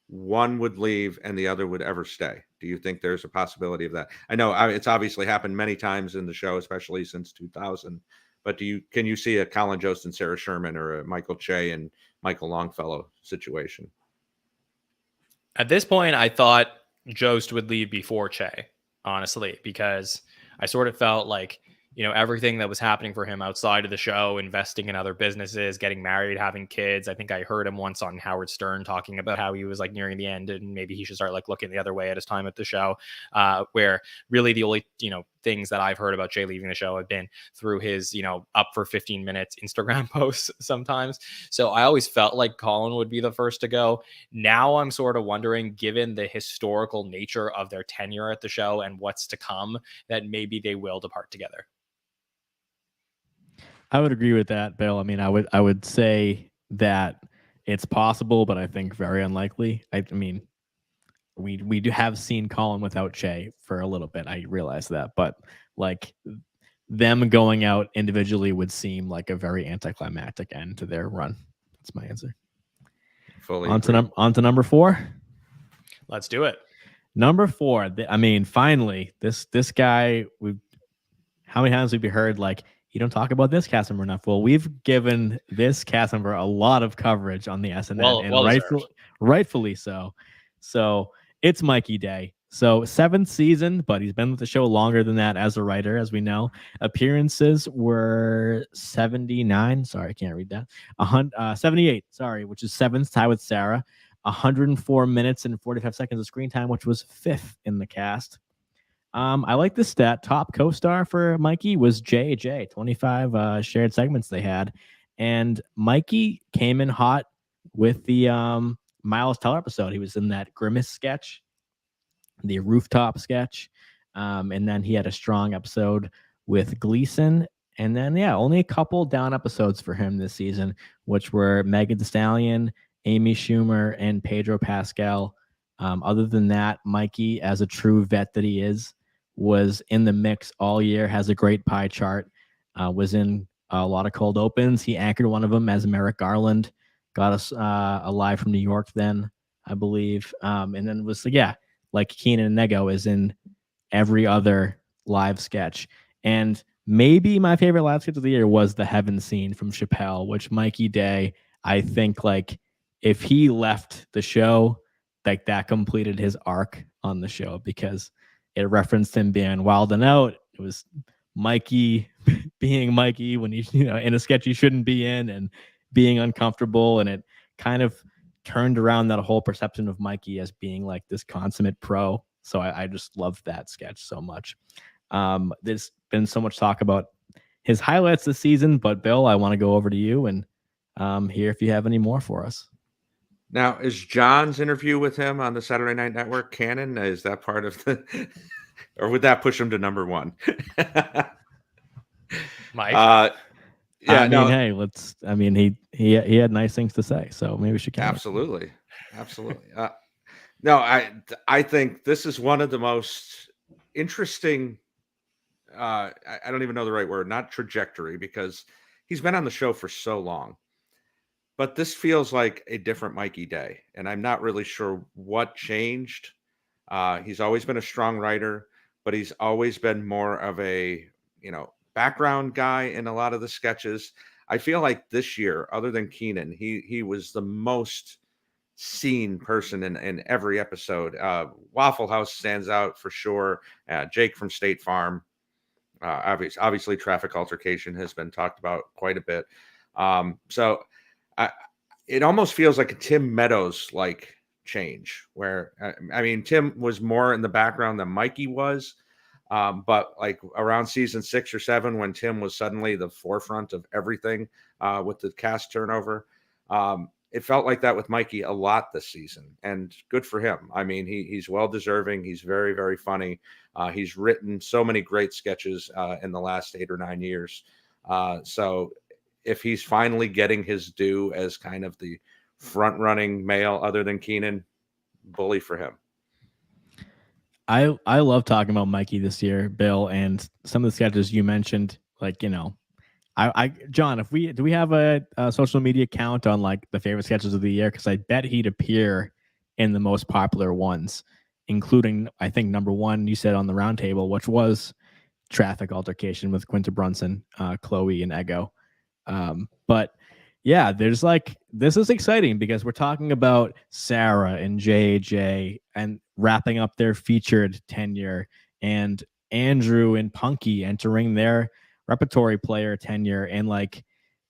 one would leave and the other would ever stay? Do you think there's a possibility of that? I know it's obviously happened many times in the show, especially since 2000. But can you see a Colin Jost and Sarah Sherman or a Michael Che and Michael Longfellow situation? At this point, I thought Jost would leave before Che, honestly, because I sort of felt like, everything that was happening for him outside of the show, investing in other businesses, getting married, having kids. I think I heard him once on Howard Stern talking about how he was like nearing the end and maybe he should start like looking the other way at his time at the show, where really the only, things that I've heard about Che leaving the show have been through his, up for 15 minutes Instagram posts sometimes. So I always felt like Colin would be the first to go. Now I'm sort of wondering, given the historical nature of their tenure at the show and what's to come, that maybe they will depart together. I would agree with that, Bill. I mean, I would say that it's possible, but I think very unlikely. I mean, we do have seen Colin without Che for a little bit. I realize that, but like them going out individually would seem like a very anticlimactic end to their run. That's my answer. Fully on to number 4. Let's do it. Number 4. I mean, finally, this guy. How many times have we heard like, you don't talk about this cast member enough? Well, we've given this cast member a lot of coverage on the SNL, and rightfully so. So it's Mikey Day. So 7th season, but he's been with the show longer than that as a writer, as we know. Appearances were 79. Sorry, I can't read that. 78. Sorry, which is 7th, tie with Sarah. 104 minutes and 45 seconds of screen time, which was 5th in the cast. I like this stat. Top co-star for Mikey was JJ. 25 shared segments they had, and Mikey came in hot with the Miles Teller episode. He was in that Grimace sketch, the rooftop sketch, and then he had a strong episode with Gleason, and then only a couple down episodes for him this season, which were Megan Thee Stallion, Amy Schumer, and Pedro Pascal. Other than that, Mikey, as a true vet that he is, was in the mix all year, has a great pie chart, was in a lot of cold opens. He anchored one of them as Merrick Garland, got us a live from New York then, I believe. And then was, like Kenan and Nego is in every other live sketch. And maybe my favorite live sketch of the year was the Heaven scene from Chappelle, which Mikey Day, I think like if he left the show, like that completed his arc on the show, because it referenced him being wild and out. It was Mikey being Mikey when he's in a sketch he shouldn't be in and being uncomfortable. And it kind of turned around that whole perception of Mikey as being like this consummate pro. So I just loved that sketch so much. There's been so much talk about his highlights this season, but Bill, I want to go over to you and hear if you have any more for us. Now, is John's interview with him on the Saturday Night Network canon? Is that part of the, or would that push him to number 1? Mike? Hey, let's. I mean, he had nice things to say, so maybe we should count. Absolutely. No, I think this is one of the most interesting. I don't even know the right word. Not trajectory, because he's been on the show for so long. But this feels like a different Mikey Day, and I'm not really sure what changed He's always been a strong writer, but he's always been more of a, background guy in a lot of the sketches. I feel like this year, other than Kenan, he was the most seen person in every episode. Waffle House stands out for sure. Jake from State Farm. Obviously, traffic altercation has been talked about quite a bit. So it almost feels like a Tim Meadows like change, where I mean, Tim was more in the background than Mikey was. But like around season 6 or 7, when Tim was suddenly the forefront of everything with the cast turnover, it felt like that with Mikey a lot this season, and good for him. I mean, he's well deserving. He's very, very funny. He's written so many great sketches in the last 8 or 9 years. So if he's finally getting his due as kind of the front running male other than Kenan, bully for him. I love talking about Mikey this year, Bill, and some of the sketches you mentioned. Like, John, do we have a social media count on like the favorite sketches of the year? Because I bet he'd appear in the most popular ones, including, I think, number 1 you said on the roundtable, which was traffic altercation with Quinta Brunson, Chloe, and Ego. But yeah, there's like, this is exciting because we're talking about Sarah and JJ and wrapping up their featured tenure, and Andrew and Punkie entering their repertory player tenure. And like,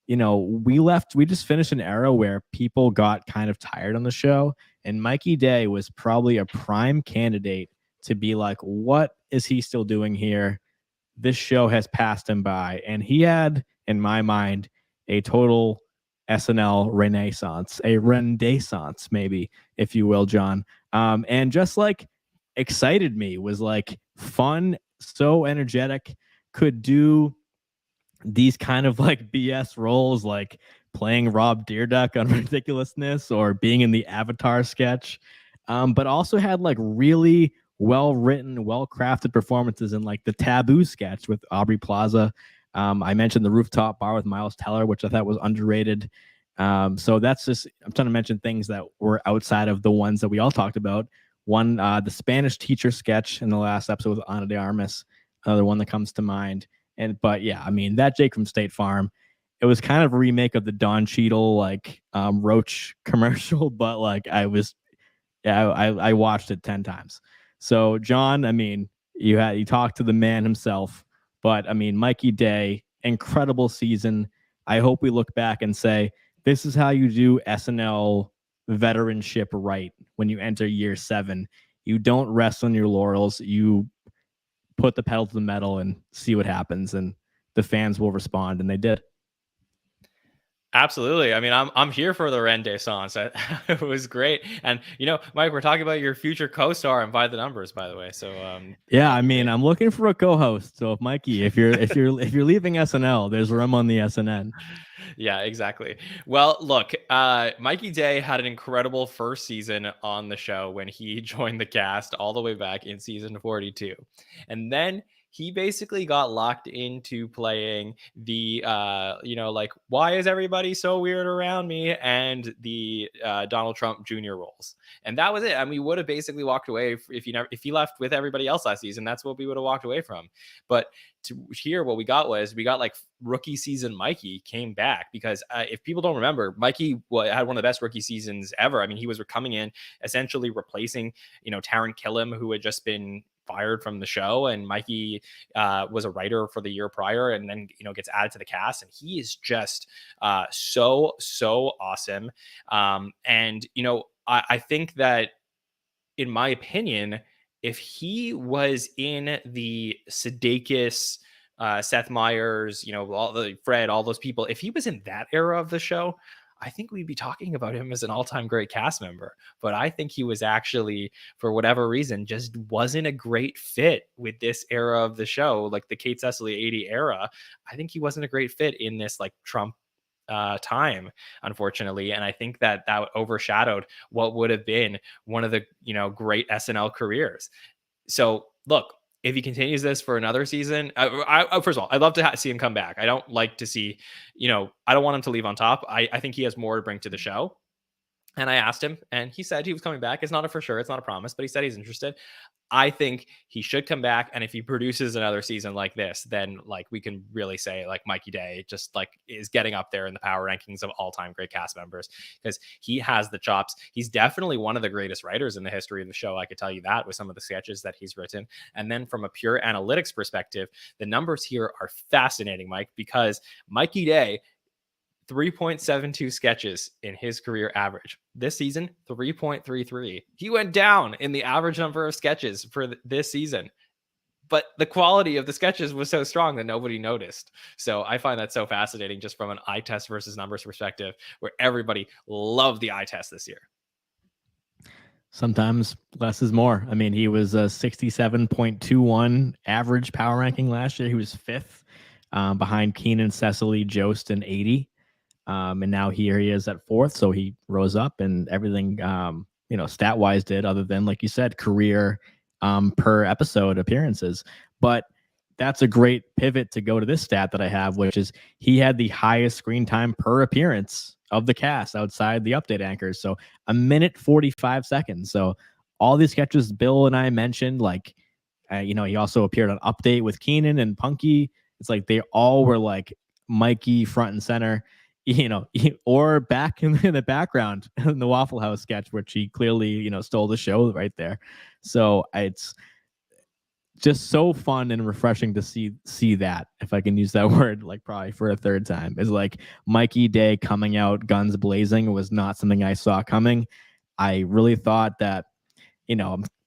we just finished an era where people got kind of tired on the show, and Mikey Day was probably a prime candidate to be like, what is he still doing here? This show has passed him by. And he had, in my mind, a total SNL renaissance, a rendaissance, maybe, if you will, John. And just like excited me, was like fun, so energetic, could do these kind of like BS roles, like playing Rob Deerduck on Ridiculousness or being in the Avatar sketch, but also had like really well written, well crafted performances in like the Taboo sketch with Aubrey Plaza. I mentioned the Rooftop Bar with Miles Teller, which I thought was underrated. So that's just, I'm trying to mention things that were outside of the ones that we all talked about. One, the Spanish teacher sketch in the last episode with Ana de Armas, another one that comes to mind. But yeah, I mean, that Jake from State Farm, it was kind of a remake of the Don Cheadle like Roach commercial, but like I watched it 10 times. So John, I mean, you talked to the man himself, but I mean, Mikey Day, incredible season. I hope we look back and say, this is how you do SNL veteranship right when you enter year 7. You don't rest on your laurels. You put the pedal to the metal and see what happens, and the fans will respond, and they did. Absolutely. I mean, I'm here for the Renaissance. It was great. And Mike, we're talking about your future co-star and By the Numbers, by the way. So yeah, I mean, I'm looking for a co-host. So if Mikey, if you're leaving SNL, there's room on the SNN. Yeah, exactly. Well, look, Mikey Day had an incredible first season on the show when he joined the cast all the way back in season 42. And then he basically got locked into playing the, like, why is everybody so weird around me? And the Donald Trump Jr. roles. And that was it. I mean, we would have basically walked away if he left with everybody else last season. That's what we would have walked away from. But to hear what we got like rookie season Mikey came back, because if people don't remember, Mikey had one of the best rookie seasons ever. I mean, he was coming in essentially replacing, Taron Killam, who had just been fired from the show, and Mikey was a writer for the year prior, and then gets added to the cast, and he is just so awesome. And I think that, in my opinion, if he was in the Sudeikis, Seth Meyers, all the Fred, all those people, if he was in that era of the show, I think we'd be talking about him as an all-time great cast member. But I think he was actually, for whatever reason, just wasn't a great fit with this era of the show, like the Kate Cecily 80 era. I think he wasn't a great fit in this like Trump time, unfortunately. And I think that overshadowed what would have been one of the, great SNL careers. So look, if he continues this for another season, first of all, I'd love to see him come back. I don't like to see, I don't want him to leave on top. I think he has more to bring to the show. And I asked him, and he said he was coming back. It's not a for sure, it's not a promise, but he said he's interested. I think he should come back, and if he produces another season like this, then like we can really say like Mikey Day just like is getting up there in the power rankings of all-time great cast members, because he has the chops. He's definitely one of the greatest writers in the history of the show. I could tell you that with some of the sketches that he's written. And then from a pure analytics perspective, the numbers here are fascinating, Mike, because Mikey Day 3.72 sketches in his career average. This season, 3.33. He went down in the average number of sketches for this season. But the quality of the sketches was so strong that nobody noticed. So I find that so fascinating just from an eye test versus numbers perspective, where everybody loved the eye test this year. Sometimes less is more. I mean, he was a 67.21 average power ranking last year. He was fifth behind Kenan, Cecily, Jost, and 80. And now here he is at fourth. So he rose up, and everything, stat wise did, other than, like you said, career per episode appearances. But that's a great pivot to go to this stat that I have, which is he had the highest screen time per appearance of the cast outside the update anchors. So 1:45. So all these sketches Bill and I mentioned, like, he also appeared on Update with Kenan and Punkie. It's like they all were like Mikey front and center. Or back in the background in the Waffle House sketch, which he clearly, stole the show right there. So it's just so fun and refreshing to see that, if I can use that word, like probably for a third time, is like Mikey Day coming out guns blazing was not something I saw coming. I really thought that,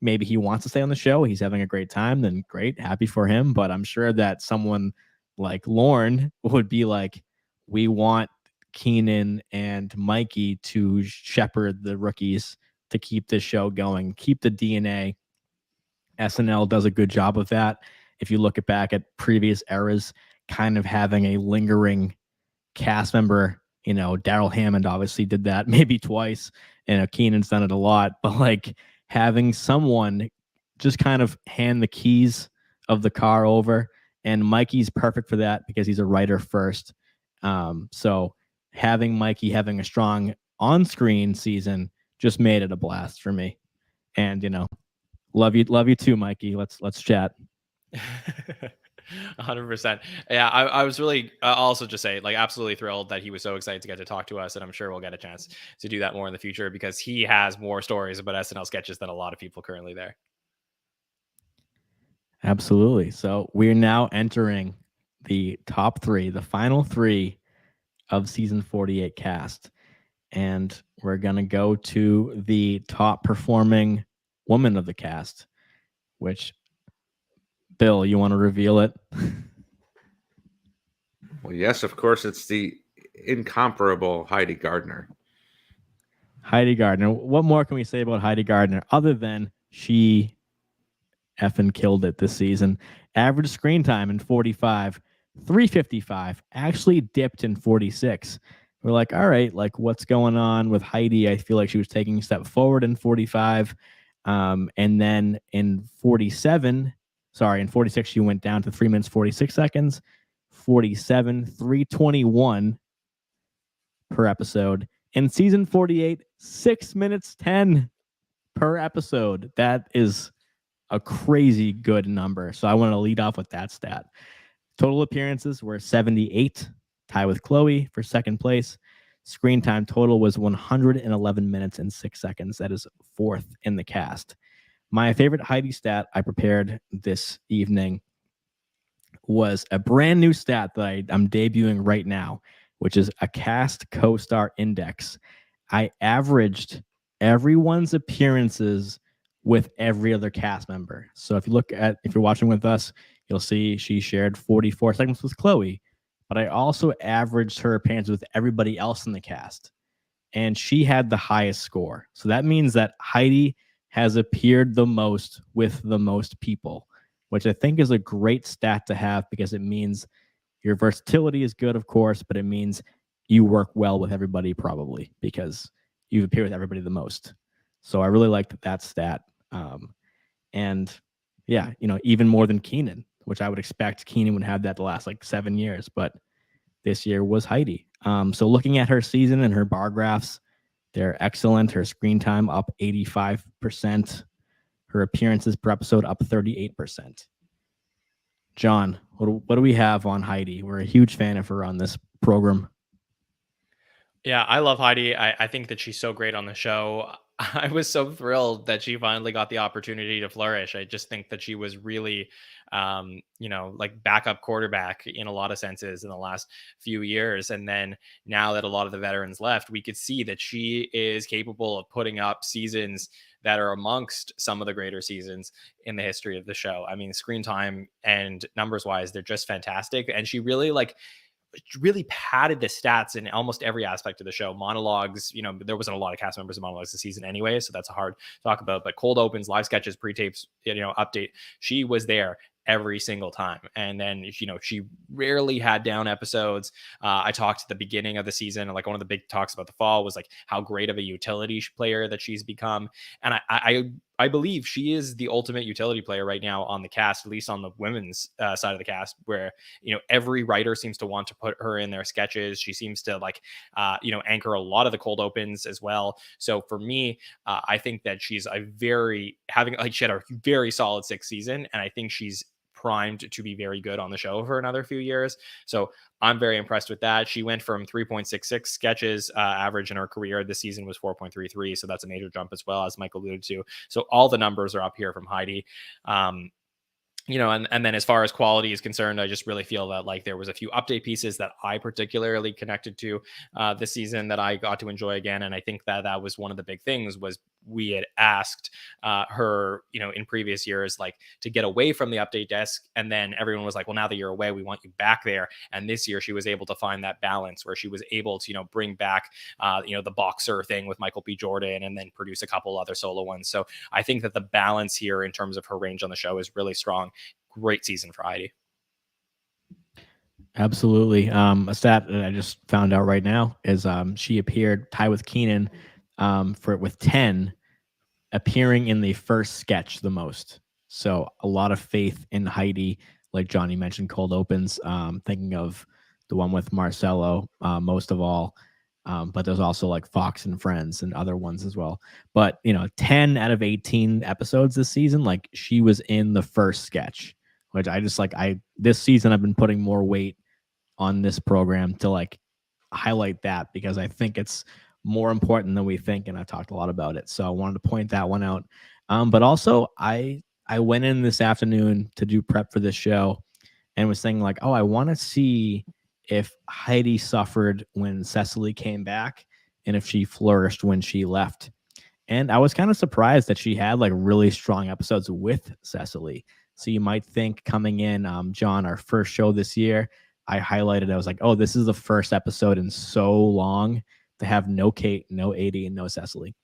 maybe he wants to stay on the show. He's having a great time, then great, happy for him. But I'm sure that someone like Lorne would be like, we want Kenan and Mikey to shepherd the rookies to keep this show going, keep the DNA. SNL does a good job of that. If you look back at previous eras, kind of having a lingering cast member, Daryl Hammond obviously did that maybe twice, and Kenan's done it a lot, but like having someone just kind of hand the keys of the car over, and Mikey's perfect for that because he's a writer first. So having Mikey having a strong on-screen season just made it a blast for me. And love you too, Mikey. Let's chat. 100%. Yeah, I was really also just say, like, absolutely thrilled that he was so excited to get to talk to us, and I'm sure we'll get a chance to do that more in the future because he has more stories about SNL sketches than a lot of people currently there. Absolutely. So we're now entering the top three, the final three of season 48 cast. And we're going to go to the top performing woman of the cast, which, Bill, you want to reveal it? Well, yes, of course. It's the incomparable Heidi Gardner. Heidi Gardner. What more can we say about Heidi Gardner other than she effing killed it this season? Average screen time in 45, 355, actually dipped in 46. We're like, all right, like what's going on with Heidi? I feel like she was taking a step forward in 45. And then in 46, she went down to 3 minutes, 46 seconds. 47, 321 per episode. In season 48, 6 minutes, 10 per episode. That is a crazy good number. So I want to lead off with that stat. Total appearances were 78, tie with Chloe for second place. Screen time total was 111 minutes and 6 seconds. That is fourth in the cast. My favorite Heidi stat I prepared this evening was a brand new stat that I'm debuting right now, which is a cast co-star index. I averaged everyone's appearances with every other cast member. So if you're watching with us, you'll see she shared 44 seconds with Chloe, but I also averaged her appearance with everybody else in the cast, and she had the highest score. So that means that Heidi has appeared the most with the most people, which I think is a great stat to have because it means your versatility is good, of course, but it means you work well with everybody probably because you've appeared with everybody the most. So I really liked that stat. And yeah, even more than Kenan, which I would expect Kenan would have that the last like 7 years, but this year was Heidi. So looking at her season and her bar graphs, They're excellent. Her screen time up 85%. Her appearances per episode up 38%. John, what do we have on Heidi? We're a huge fan of her on this program. Yeah, I love Heidi. I think that she's so great on the show. I was so thrilled that she finally got the opportunity to flourish. I just think that she was really, like backup quarterback in a lot of senses in the last few years. And then now that a lot of the veterans left, we could see that she is capable of putting up seasons that are amongst some of the greater seasons in the history of the show. I mean, screen time and numbers wise, they're just fantastic. And she really padded the stats in almost every aspect of the show. Monologues, there wasn't a lot of cast members in monologues this season anyway, so that's hard to talk about. But cold opens, live sketches, pre-tapes, update, she was there every single time. And then, she rarely had down episodes. I talked at the beginning of the season, and like one of the big talks about the fall was like how great of a utility player that she's become. And I believe she is the ultimate utility player right now on the cast, at least on the women's side of the cast, where, every writer seems to want to put her in their sketches. She seems to anchor a lot of the cold opens as well. So for me, I think that she's she had a very solid 6th season, and I think she's primed to be very good on the show for another few years. So I'm very impressed with that. She went from 3.66 sketches average in her career. This season was 4.33. So that's a major jump as well, as Michael alluded to. So all the numbers are up here from Heidi. And then as far as quality is concerned, I just really feel that like there was a few update pieces that I particularly connected to this season that I got to enjoy again. And I think that was one of the big things was we had asked her, in previous years, like to get away from the update desk. And then everyone was like, well, now that you're away, we want you back there. And this year she was able to find that balance where she was able to, bring back, the boxer thing with Michael B. Jordan and then produce a couple other solo ones. So I think that the balance here in terms of her range on the show is really strong. Great season for Heidi. Absolutely. A stat that I just found out right now is she appeared tied with Kenan with 10 appearing in the first sketch the most. So a lot of faith in Heidi, like Johnny mentioned, cold opens, thinking of the one with Marcello most of all. But there's also like Fox and Friends and other ones as well. But 10 out of 18 episodes this season, like she was in the first sketch, which I just this season I've been putting more weight on this program to like highlight that because I think it's more important than we think, and I talked a lot about it. So I wanted to point that one out. But also I went in this afternoon to do prep for this show and was thinking like, oh, I want to see if Heidi suffered when Cecily came back and if she flourished when she left. And I was kind of surprised that she had like really strong episodes with Cecily. So you might think coming in, John, our first show this year, I highlighted, I was like, oh, this is the first episode in so long to have no Kate, no AD, and no Cecily.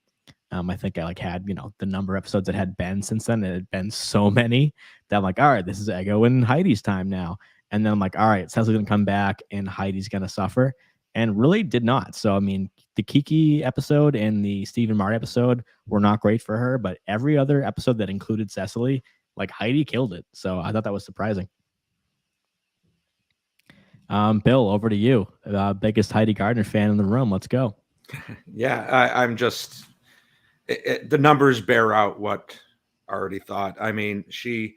I think I had, the number of episodes that had been since then. It had been so many that I'm like, all right, this is Ego and Heidi's time now. And then I'm like, all right, Cecily's going to come back and Heidi's going to suffer. And really did not. So, I mean, the Keke episode and the Stephen Marty episode were not great for her, but every other episode that included Cecily, like Heidi killed it. So I thought that was surprising. Bill, over to you. Biggest Heidi Gardner fan in the room. Let's go. Yeah, I'm just the numbers bear out what I already thought. I mean, she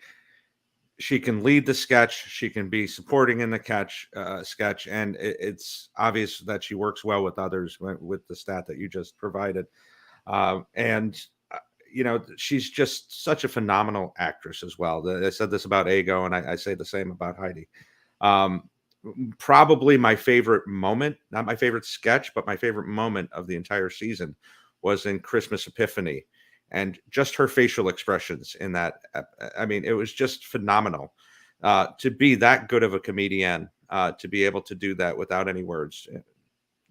can lead the sketch, she can be supporting in the sketch, and it's obvious that she works well with others with the stat that you just provided. She's just such a phenomenal actress as well. I said this about Ego, and I say the same about Heidi. Probably my favorite moment, not my favorite sketch, but my favorite moment of the entire season was in Christmas Epiphany, and just her facial expressions in that. I mean, it was just phenomenal to be that good of a comedian, to be able to do that without any words.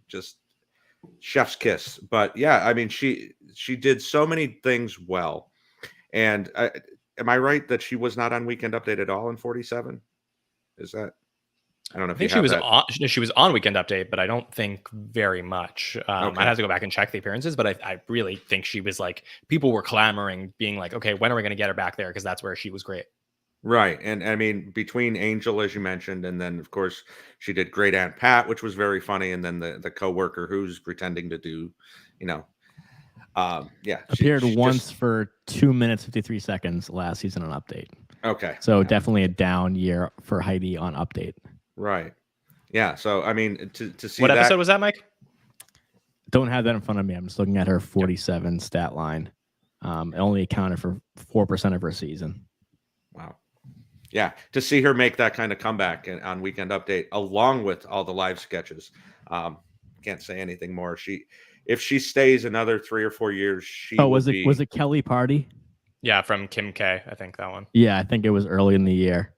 Just chef's kiss. But yeah, I mean, she did so many things well. And am I right that she was not on Weekend Update at all in 47? Is that? I don't know if I think she was on Weekend Update, but I don't think very much. Okay. I'd have to go back and check the appearances, but I really think she was like, people were clamoring, being like, okay, when are we going to get her back there? Because that's where she was great. Right. And I mean, between Angel, as you mentioned, and then of course she did Great Aunt Pat, which was very funny. And then the coworker who's pretending to do, Yeah, appeared once for 2 minutes 53 seconds last season on Update. Okay, so definitely a down year for Heidi on Update. Right. Yeah. So I mean, to see what episode was that, Mike? Don't have that in front of me. I'm just looking at her 47 stat line. It only accounted for 4% of her season. Wow. Yeah, to see her make that kind of comeback on Weekend Update, along with all the live sketches, can't say anything more. If she stays another 3 or 4 years, was it Kelly Party? Yeah, from Kim K, I think that one. Yeah, I think it was early in the year.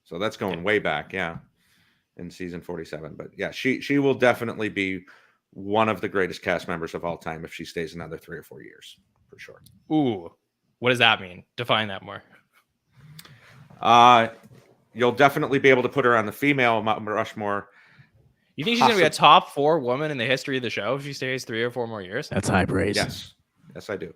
So that's going way back, yeah, in season 47. But yeah, she will definitely be one of the greatest cast members of all time if she stays another 3 or 4 years, for sure. Ooh, what does that mean? Define that more. You'll definitely be able to put her on the female Mount Rushmore. You think she's going to be a top 4 woman in the history of the show if she stays 3 or 4 more years? That's high praise. Yes, I do.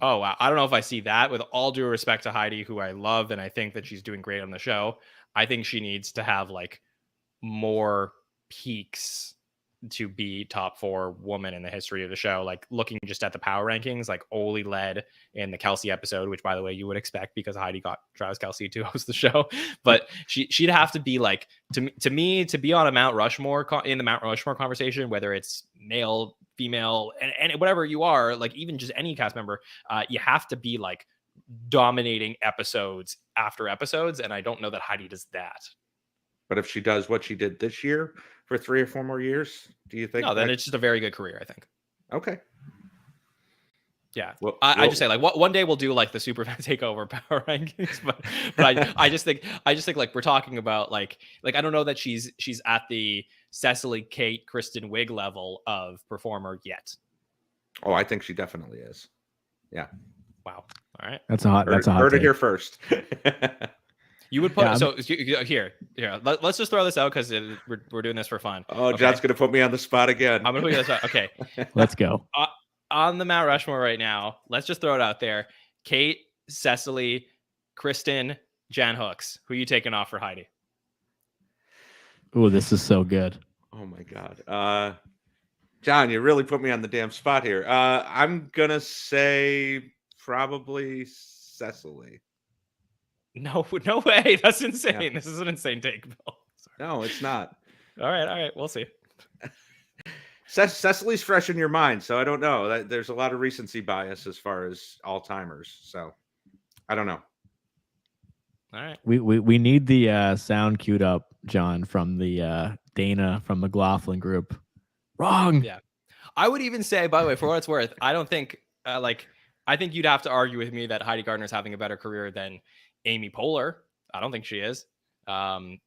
Oh, wow. I don't know if I see that. With all due respect to Heidi, who I love, and I think that she's doing great on the show, I think she needs to have like more peaks to be top 4 woman in the history of the show. Like looking just at the power rankings, like Oli led in the Kelsey episode, which by the way, you would expect because Heidi got Travis Kelsey to host the show, but she'd have to be like, to me, to be on a Mount Rushmore in the Mount Rushmore conversation, whether it's male, female, and whatever you are, like even just any cast member, you have to be like dominating episodes after episodes. And I don't know that Heidi does that. But if she does what she did this year for 3 or 4 more years, do you think? No, then it's just a very good career, I think. Okay. Yeah. I just say like one day we'll do like the superfan takeover power rankings, but I just think like we're talking about like I don't know that she's at the Cecily, Kate, Kristen Wiig level of performer yet. Oh, I think she definitely is. Yeah. Wow. All right. That's a hot. Heard it here first. You would put here. Let's just throw this out because we're doing this for fun. Oh, okay? John's gonna put me on the spot again. I'm gonna put you on the spot. Okay, let's go. On the Mount Rushmore right now, let's just throw it out there. Kate, Cecily, Kristen, Jan Hooks. Who are you taking off for Heidi? Oh, this is so good. Oh my God, John, you really put me on the damn spot here. I'm gonna say probably Cecily. No way. That's insane. Yeah. This is an insane take, Bill. No, it's not. All right. We'll see. Cecily's fresh in your mind, so I don't know. There's a lot of recency bias as far as all-timers, so I don't know. All right. We need the sound queued up, John, from the Dana from McLaughlin group. Wrong. Yeah. I would even say, by the way, for what it's worth, I don't think I think you'd have to argue with me that Heidi Gardner is having a better career than Amy Poehler. I don't think she is. Yeah.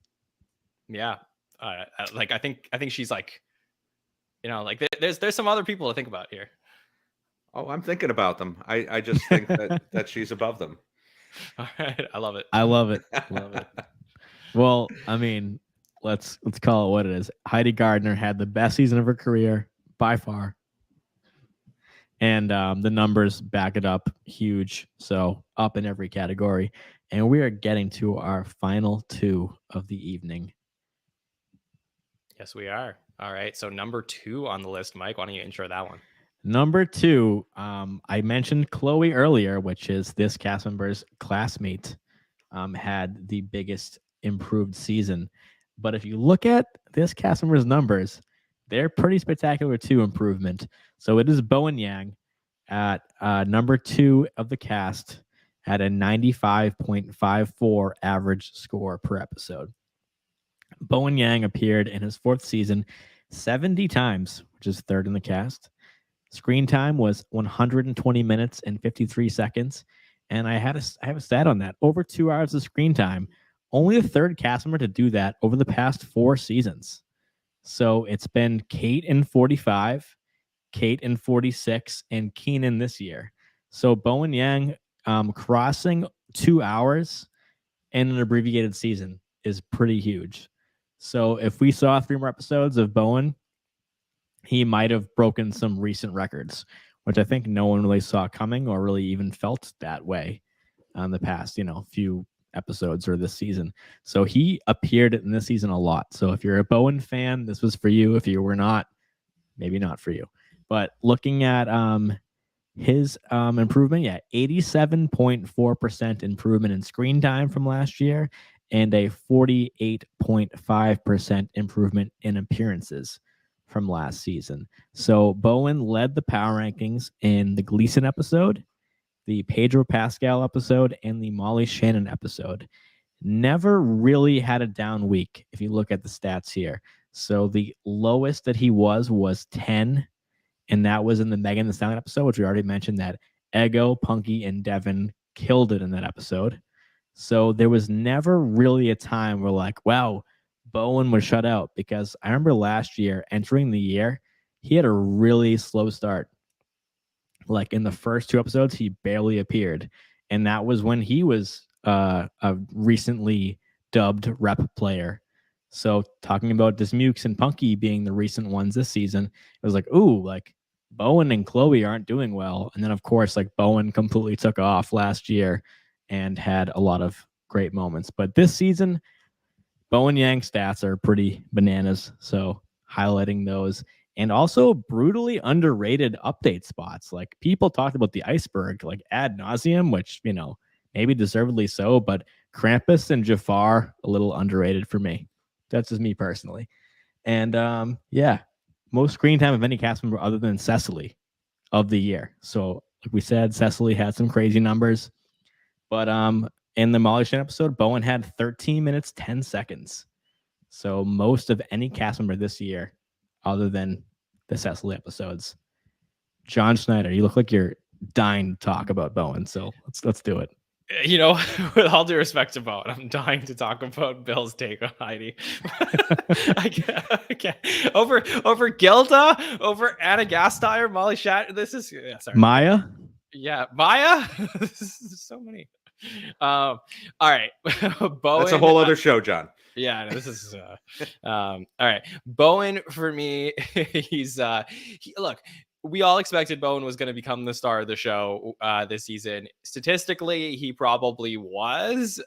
I think she's like, like there's some other people to think about here. Oh, I'm thinking about them. I just think that she's above them. All right. I love it. Love it. Well, I mean, let's call it what it is. Heidi Gardner had the best season of her career by far. And the numbers back it up huge. So up in every category. And we are getting to our final 2 of the evening. Yes, we are. All right. So number 2 on the list, Mike, why don't you intro that one? Number 2, I mentioned Chloe earlier, which is this cast member's classmate, had the biggest improved season. But if you look at this cast member's numbers, they're pretty spectacular too, improvement. So it is Bowen Yang at number 2 of the cast at a 95.54 average score per episode. Bowen Yang appeared in his 4th season 70 times, which is 3rd in the cast. Screen time was 120 minutes and 53 seconds. And I have a stat on that. Over 2 hours of screen time. Only the 3rd cast member to do that over the past 4 seasons. So it's been Kate in 45, Kate in 46, and Kenan this year. So Bowen Yang crossing 2 hours in an abbreviated season is pretty huge. So if we saw 3 more episodes of Bowen, he might have broken some recent records, which I think no one really saw coming or really even felt that way on the past, few episodes or this season. So he appeared in this season a lot. So if you're a Bowen fan, this was for you. If you were not, maybe not for you. But looking at his improvement, 87.4% improvement in screen time from last year, and a 48.5% improvement in appearances from last season. So Bowen led the power rankings in the Gleason episode, the Pedro Pascal episode, and the Molly Shannon episode. Never really had a down week if you look at the stats here. So the lowest that he was 10, and that was in the Megan Thee Stallion episode, which we already mentioned that Ego, Punkie, and Devon killed it in that episode. So there was never really a time where like, wow, Bowen was shut out, because I remember last year entering the year, he had a really slow start. Like in the first 2 episodes, he barely appeared. And that was when he was a recently dubbed rep player. So talking about Dismukes and Punkie being the recent ones this season, it was like, ooh, like Bowen and Chloe aren't doing well. And then of course, like Bowen completely took off last year and had a lot of great moments. But this season, Bowen Yang stats are pretty bananas. So highlighting those. And also brutally underrated update spots. Like people talked about the iceberg like ad nauseum, which, you know, maybe deservedly so, but Krampus and Jafar, a little underrated for me. That's just me personally. And most screen time of any cast member other than Cecily of the year. So like we said, Cecily had some crazy numbers. But in the Molly Shannon episode, Bowen had 13 minutes, 10 seconds. So most of any cast member this year, other than the Cecily episodes. John Schneider, you look like you're dying to talk about Bowen, so let's do it. You know, with all due respect to Bowen, I'm dying to talk about Bill's take on Heidi. I can't. Over Gilda, over Anna Gasteyer, Molly Shannon. This is sorry. Maya. Yeah, Maya. This is so many. All right, Bowen. That's a whole other show, John. Yeah, this is all right. Bowen for me, he's look. We all expected Bowen was going to become the star of the show this season. Statistically, he probably was.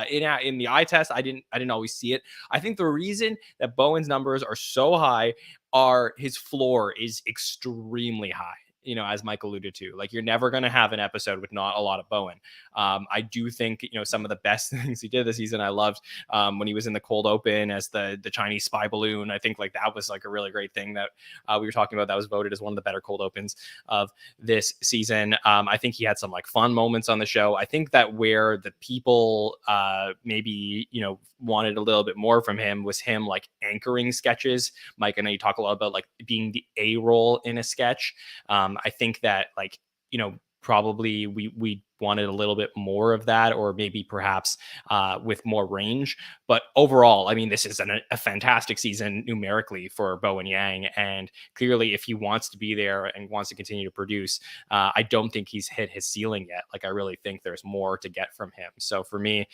In the eye test, I didn't always see it. I think the reason that Bowen's numbers are so high are his floor is extremely high. You know, as Mike alluded to, like you're never going to have an episode with not a lot of Bowen. I do think, you know, some of the best things he did this season, I loved when he was in the cold open as the Chinese spy balloon. I think like that was like a really great thing that we were talking about. That was voted as one of the better cold opens of this season. I think he had some like fun moments on the show. I think that where the people maybe, you know, wanted a little bit more from him was him like anchoring sketches. Mike, I know you talk a lot about like being the A role in a sketch. I think that like, you know, probably we wanted a little bit more of that, or maybe perhaps with more range. But overall, I mean, this is a fantastic season numerically for Bowen Yang. And clearly, if he wants to be there and wants to continue to produce, I don't think he's hit his ceiling yet. Like, I really think there's more to get from him. So for me,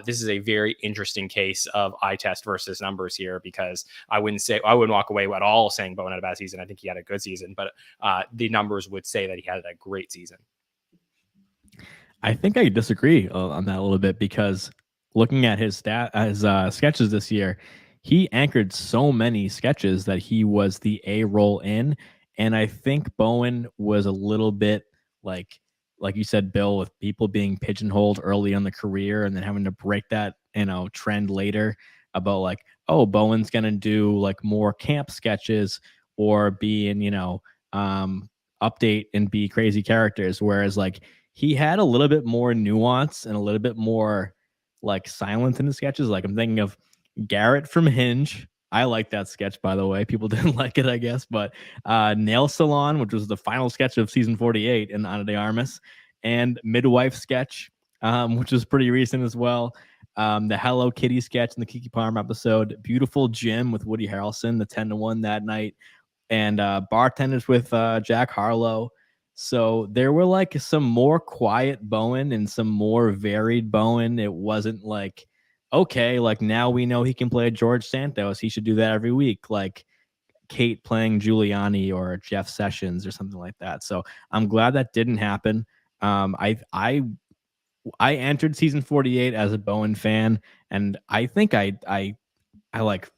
this is a very interesting case of eye test versus numbers here, because I wouldn't walk away at all saying Bowen had a bad season. I think he had a good season, but the numbers would say that he had a great season. I think I disagree on that a little bit, because looking at his sketches this year, he anchored so many sketches that he was the A role in. And I think Bowen was a little bit like you said, Bill, with people being pigeonholed early in the career and then having to break that, you know, trend later about like, oh, Bowen's going to do like more camp sketches or be in, you know, update and be crazy characters. Whereas like, he had a little bit more nuance and a little bit more like silence in his sketches. Like I'm thinking of Garrett from Hinge. I like that sketch, by the way. People didn't like it, I guess. But Nail Salon, which was the final sketch of season 48 in Ana de Armas, and Midwife sketch, which was pretty recent as well. The Hello Kitty sketch in the Keke Palmer episode. Beautiful Jim with Woody Harrelson, the 10-1 that night. And Bartenders with Jack Harlow. So there were like some more quiet Bowen and some more varied Bowen. It wasn't like, okay, like now we know he can play George Santos. He should do that every week. Like Kate playing Giuliani or Jeff Sessions or something like that. So I'm glad that didn't happen. I entered season 48 as a Bowen fan, and I think I like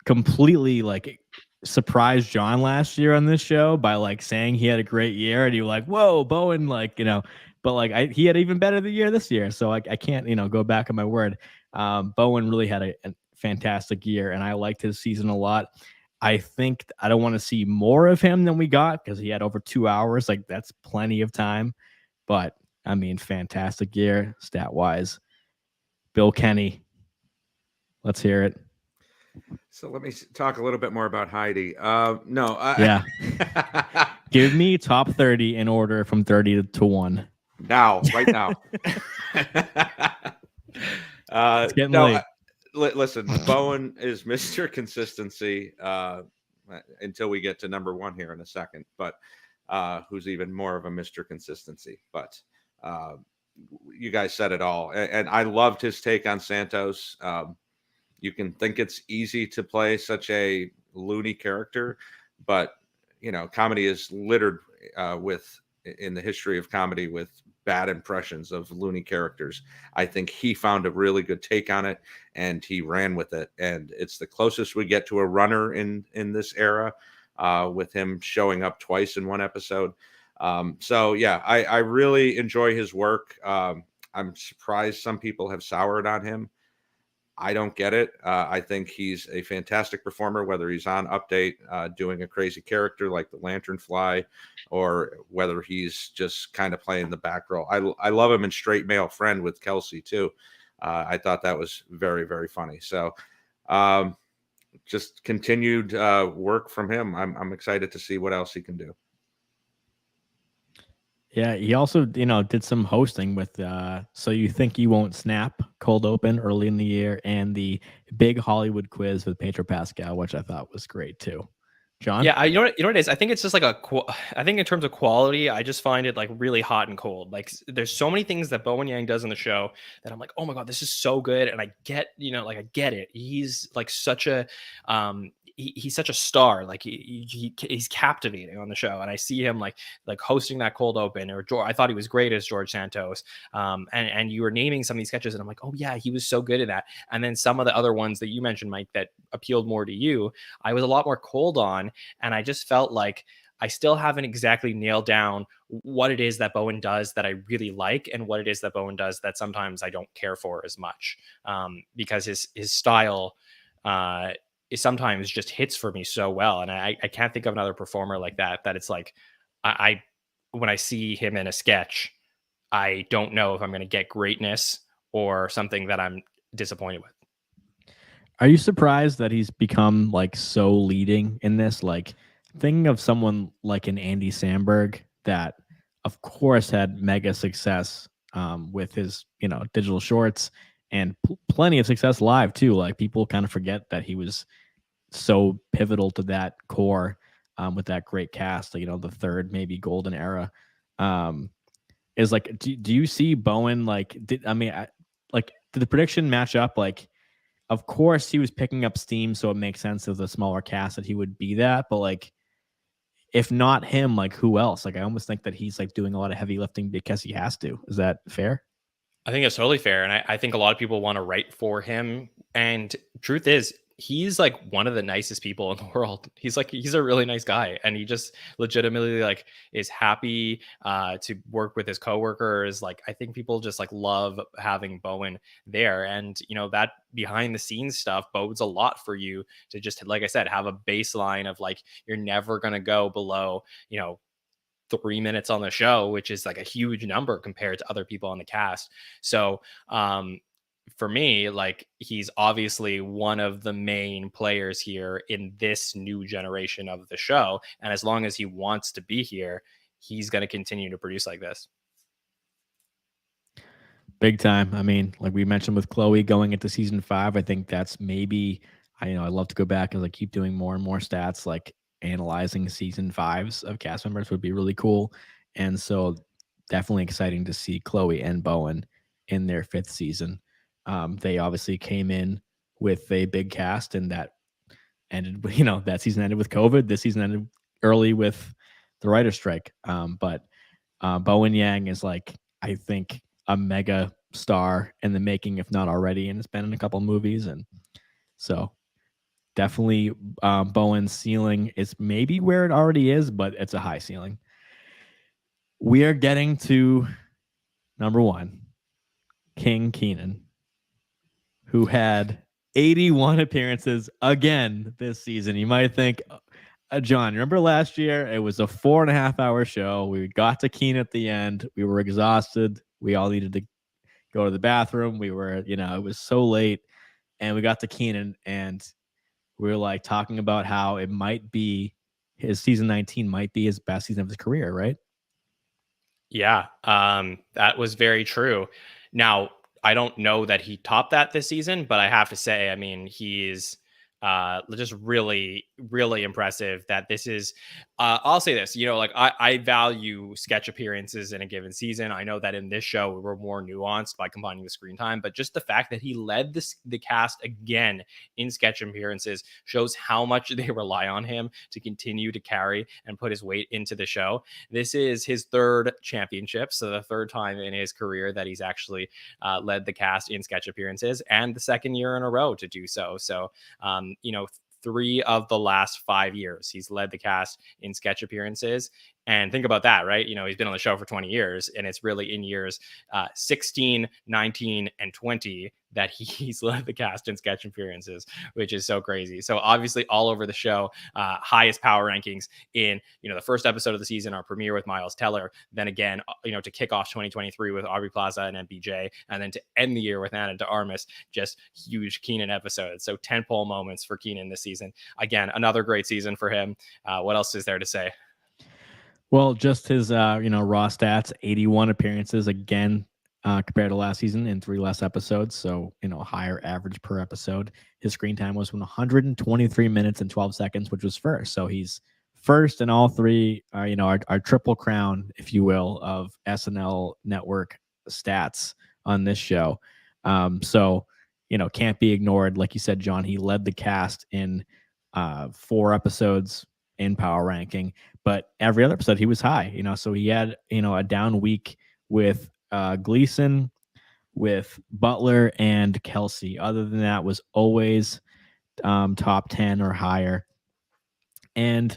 completely like surprised John last year on this show by like saying he had a great year, and you were like, whoa, Bowen, like, but like he had even better the year this year. So I can't, go back on my word. Bowen really had a fantastic year, and I liked his season a lot. I think I don't want to see more of him than we got because he had over 2 hours. Like, that's plenty of time. But I mean, fantastic year stat wise. Bill Kenney, let's hear it. So let me talk a little bit more about Heidi. Yeah. Give me top 30 in order from 30 to 1. Right now. It's getting late. Listen, Bowen is Mr. Consistency until we get to number 1 here in a second, but who's even more of a Mr. Consistency. But you guys said it all. And I loved his take on Santos. You can think it's easy to play such a loony character, but comedy is littered in the history of comedy with bad impressions of loony characters. I think he found a really good take on it, and he ran with it. And it's the closest we get to a runner in this era, with him showing up twice in one episode. So yeah, I really enjoy his work. I'm surprised some people have soured on him. I don't get it. I think he's a fantastic performer, whether he's on Update doing a crazy character like the Lanternfly, or whether he's just kind of playing the back role. I love him in Straight Male Friend with Kelsey too. I thought that was very, very funny. So just continued work from him. I'm excited to see what else he can do. Yeah, he also, did some hosting with So You Think You Won't Snap, cold open early in the year, and the big Hollywood quiz with Pedro Pascal, which I thought was great too. John? Yeah, you know what it is? I think it's just like I think in terms of quality, I just find it like really hot and cold. Like, there's so many things that Bowen Yang does in the show that I'm like, oh my God, this is so good. And I get, I get it. He's like such a, he's such a star. Like he's captivating on the show, and I see him like hosting that cold open. Or I thought he was great as George Santos. And you were naming some of these sketches, and I'm like, oh yeah, he was so good at that. And then some of the other ones that you mentioned, Mike, that appealed more to you, I was a lot more cold on, and I just felt like I still haven't exactly nailed down what it is that Bowen does that I really like, and what it is that Bowen does that sometimes I don't care for as much, because his style it sometimes just hits for me so well. And I can't think of another performer like that it's like, I when I see him in a sketch, I don't know if I'm going to get greatness or something that I'm disappointed with. Are you surprised that he's become like so leading in this? Like, thinking of someone like an Andy Samberg that of course had mega success with his, digital shorts, and plenty of success live too. Like, people kind of forget that he was so pivotal to that core with that great cast, the third maybe golden era. Is like, do you see Bowen like? Did the prediction match up? Like, of course he was picking up steam, so it makes sense of the smaller cast that he would be that. But like, if not him, like who else? Like, I almost think that he's like doing a lot of heavy lifting because he has to. Is that fair? I think it's totally fair. And I think a lot of people want to write for him. And truth is, he's like one of the nicest people in the world. He's a really nice guy. And he just legitimately like is happy to work with his coworkers. Like, I think people just like love having Bowen there. And, that behind the scenes stuff bodes a lot for you to just, like I said, have a baseline of like, you're never going to go below, 3 minutes on the show, which is like a huge number compared to other people on the cast. So for me, like, he's obviously one of the main players here in this new generation of the show. And as long as he wants to be here, he's going to continue to produce like this. Big time. I mean, like we mentioned with Chloe going into season 5, I think that's maybe, I'd love to go back and like keep doing more and more stats, like analyzing season 5s of cast members would be really cool. And so definitely exciting to see Chloe and Bowen in their 5th season. They obviously came in with a big cast, and that ended, that season ended with COVID. This season ended early with the writer's strike. But Bowen Yang is like, I think, a mega star in the making, if not already, and it's been in a couple movies. And so definitely Bowen's ceiling is maybe where it already is, but it's a high ceiling. We are getting to number 1, King Kenan, who had 81 appearances again this season. You might think, John, remember last year? It was a 4.5-hour show. We got to Kenan at the end. We were exhausted. We all needed to go to the bathroom. We were, it was so late. And we got to Kenan, and we were like talking about how it might be his season 19 might be his best season of his career, right? Yeah, that was very true. Now, I don't know that he topped that this season, but I have to say, I mean, he's just really, really impressive that this is, I'll say this, like I value sketch appearances in a given season. I know that in this show, we were more nuanced by combining the screen time, but just the fact that he led the cast again in sketch appearances shows how much they rely on him to continue to carry and put his weight into the show. This is his 3rd championship, so the 3rd time in his career that he's actually led the cast in sketch appearances, and the 2nd year in a row to do so. So, 3 of the last 5 years he's led the cast in sketch appearances. And think about that, right? He's been on the show for 20 years, and it's really in years 16, 19, and 20 that he's led the cast in sketch appearances, which is so crazy. So obviously all over the show, highest power rankings in, the first episode of the season, our premiere with Miles Teller. Then again, to kick off 2023 with Aubrey Plaza and MBJ, and then to end the year with Anna de Armas, just huge Kenan episodes. So 10-pole moments for Kenan this season. Again, another great season for him. What else is there to say? Well, just his, raw stats, 81 appearances again, compared to last season in 3 less episodes. So, higher average per episode. His screen time was 123 minutes and 12 seconds, which was first. So he's first in all 3, our triple crown, if you will, of SNL network stats on this show. So, can't be ignored. Like you said, John, he led the cast in 4 episodes in power ranking, but every other episode he was high, so he had, a down week with Gleason, with Butler and Kelsey. Other than that, was always top 10 or higher. And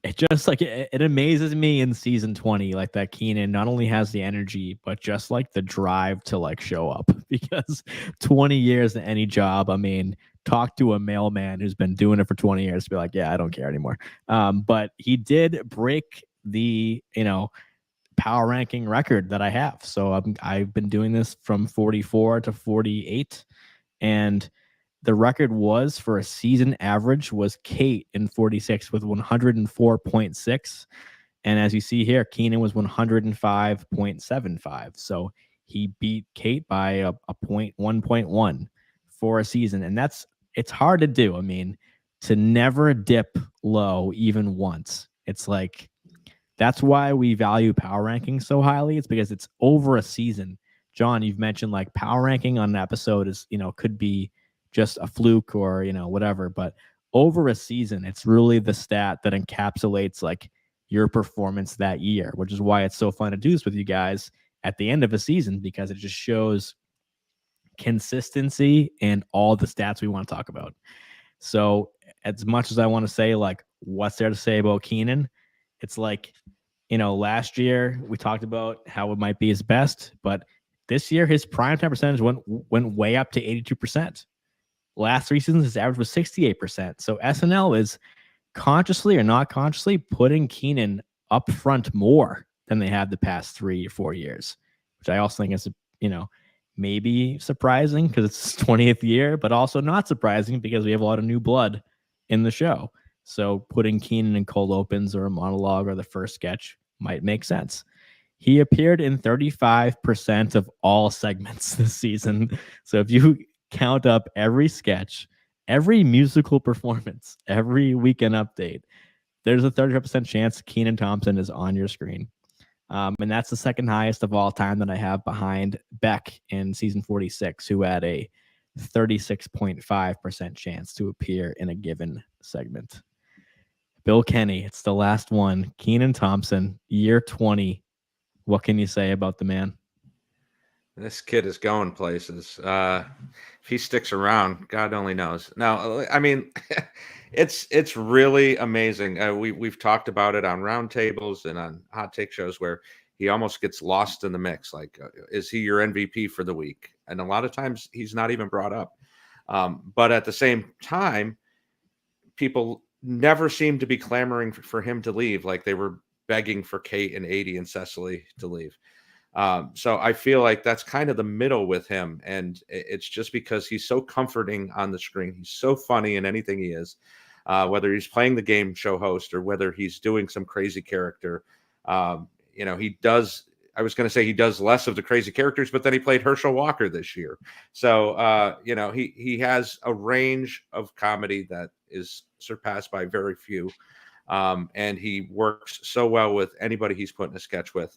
it just it amazes me in season 20, like that Kenan not only has the energy, but just like the drive to show up, because 20 years in any job, I mean, talk to a mailman who's been doing it for 20 years to be like, yeah, I don't care anymore. But he did break the, power ranking record that I have. So I've been doing this from 44 to 48, and the record was for a season average was Kate in 46 with 104.6. And as you see here, Kenan was 105.75. So he beat Kate by a 1.1 for a season. And it's hard to do. I mean, to never dip low even once. It's that's why we value power ranking so highly. It's because it's over a season. John, you've mentioned power ranking on an episode is, could be just a fluke or, whatever, but over a season, it's really the stat that encapsulates your performance that year, which is why it's so fun to do this with you guys at the end of a season, because it just shows consistency and all the stats we want to talk about. So as much as I want to say what's there to say about Kenan, it's last year we talked about how it might be his best, but this year his primetime percentage went way up to 82%. Last 3 seasons, his average was 68%. So SNL is consciously or not consciously putting Kenan up front more than they have the past 3 or 4 years, which I also think is, maybe surprising because it's his 20th year, but also not surprising because we have a lot of new blood in the show. So putting Kenan in cold opens or a monologue or the first sketch might make sense. He appeared in 35% of all segments this season. So if you count up every sketch, every musical performance, every weekend update, there's a 35% chance Kenan Thompson is on your screen. And that's the second highest of all time that I have behind Beck in season 46, who had a 36.5% chance to appear in a given segment. Bill Kenney, it's the last one. Kenan Thompson, year 20. What can you say about the man? This kid is going places. If he sticks around, God only knows. Now, I mean, it's really amazing. We've talked about it on roundtables and on hot take shows where he almost gets lost in the mix. Like, is he your MVP for the week? And a lot of times he's not even brought up. But at the same time, people never seem to be clamoring for him to leave, like they were begging for Kate and 80 and Cecily to leave. So I feel like that's kind of the middle with him. And it's just because he's so comforting on the screen. He's so funny in anything he is, whether he's playing the game show host or whether he's doing some crazy character. He does. I was going to say he does less of the crazy characters, but then he played Herschel Walker this year. So, he has a range of comedy that is surpassed by very few. And he works so well with anybody he's put in a sketch with.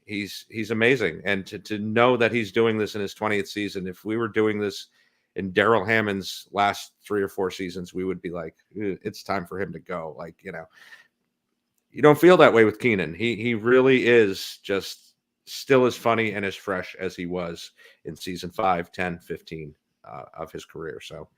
He's amazing. And to know that he's doing this in his 20th season, if we were doing this in Daryl Hammond's last 3 or 4 seasons, we would be like, it's time for him to go. Like, you don't feel that way with Kenan. He really is just still as funny and as fresh as he was in season 5, 10, 15 of his career. So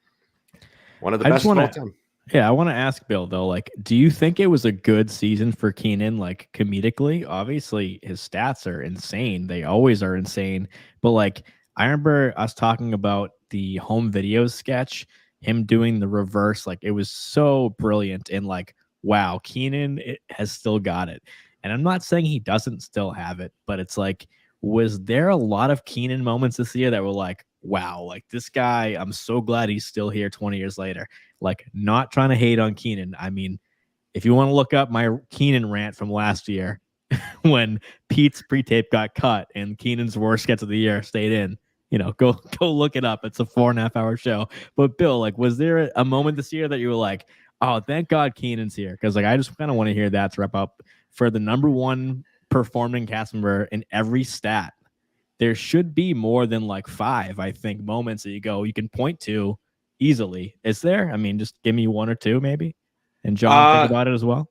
one of the best of all time. Yeah, I want to ask Bill though, like, do you think it was a good season for Kenan, like comedically? Obviously, his stats are insane. They always are insane. But like, I remember us talking about the home videos sketch, him doing the reverse. Like, it was so brilliant. And like, wow, Kenan has still got it. And I'm not saying he doesn't still have it, but it's like, was there a lot of Kenan moments this year that were like, wow, like this guy, I'm so glad he's still here 20 years later. Like, not trying to hate on Kenan. I mean, if you want to look up my Kenan rant from last year when Pete's pre-tape got cut and Kenan's worst sketch of the year stayed in, go look it up. It's a 4.5 hour show. But Bill, like, was there a moment this year that you were like, oh, thank God Kenan's here? Because like, I just kind of want to hear that to wrap up for the number one performing cast member in every stat. There should be more than like 5, I think, moments that you can point to easily. Is there? I mean, just give me 1 or 2 maybe. And John, think about it as well.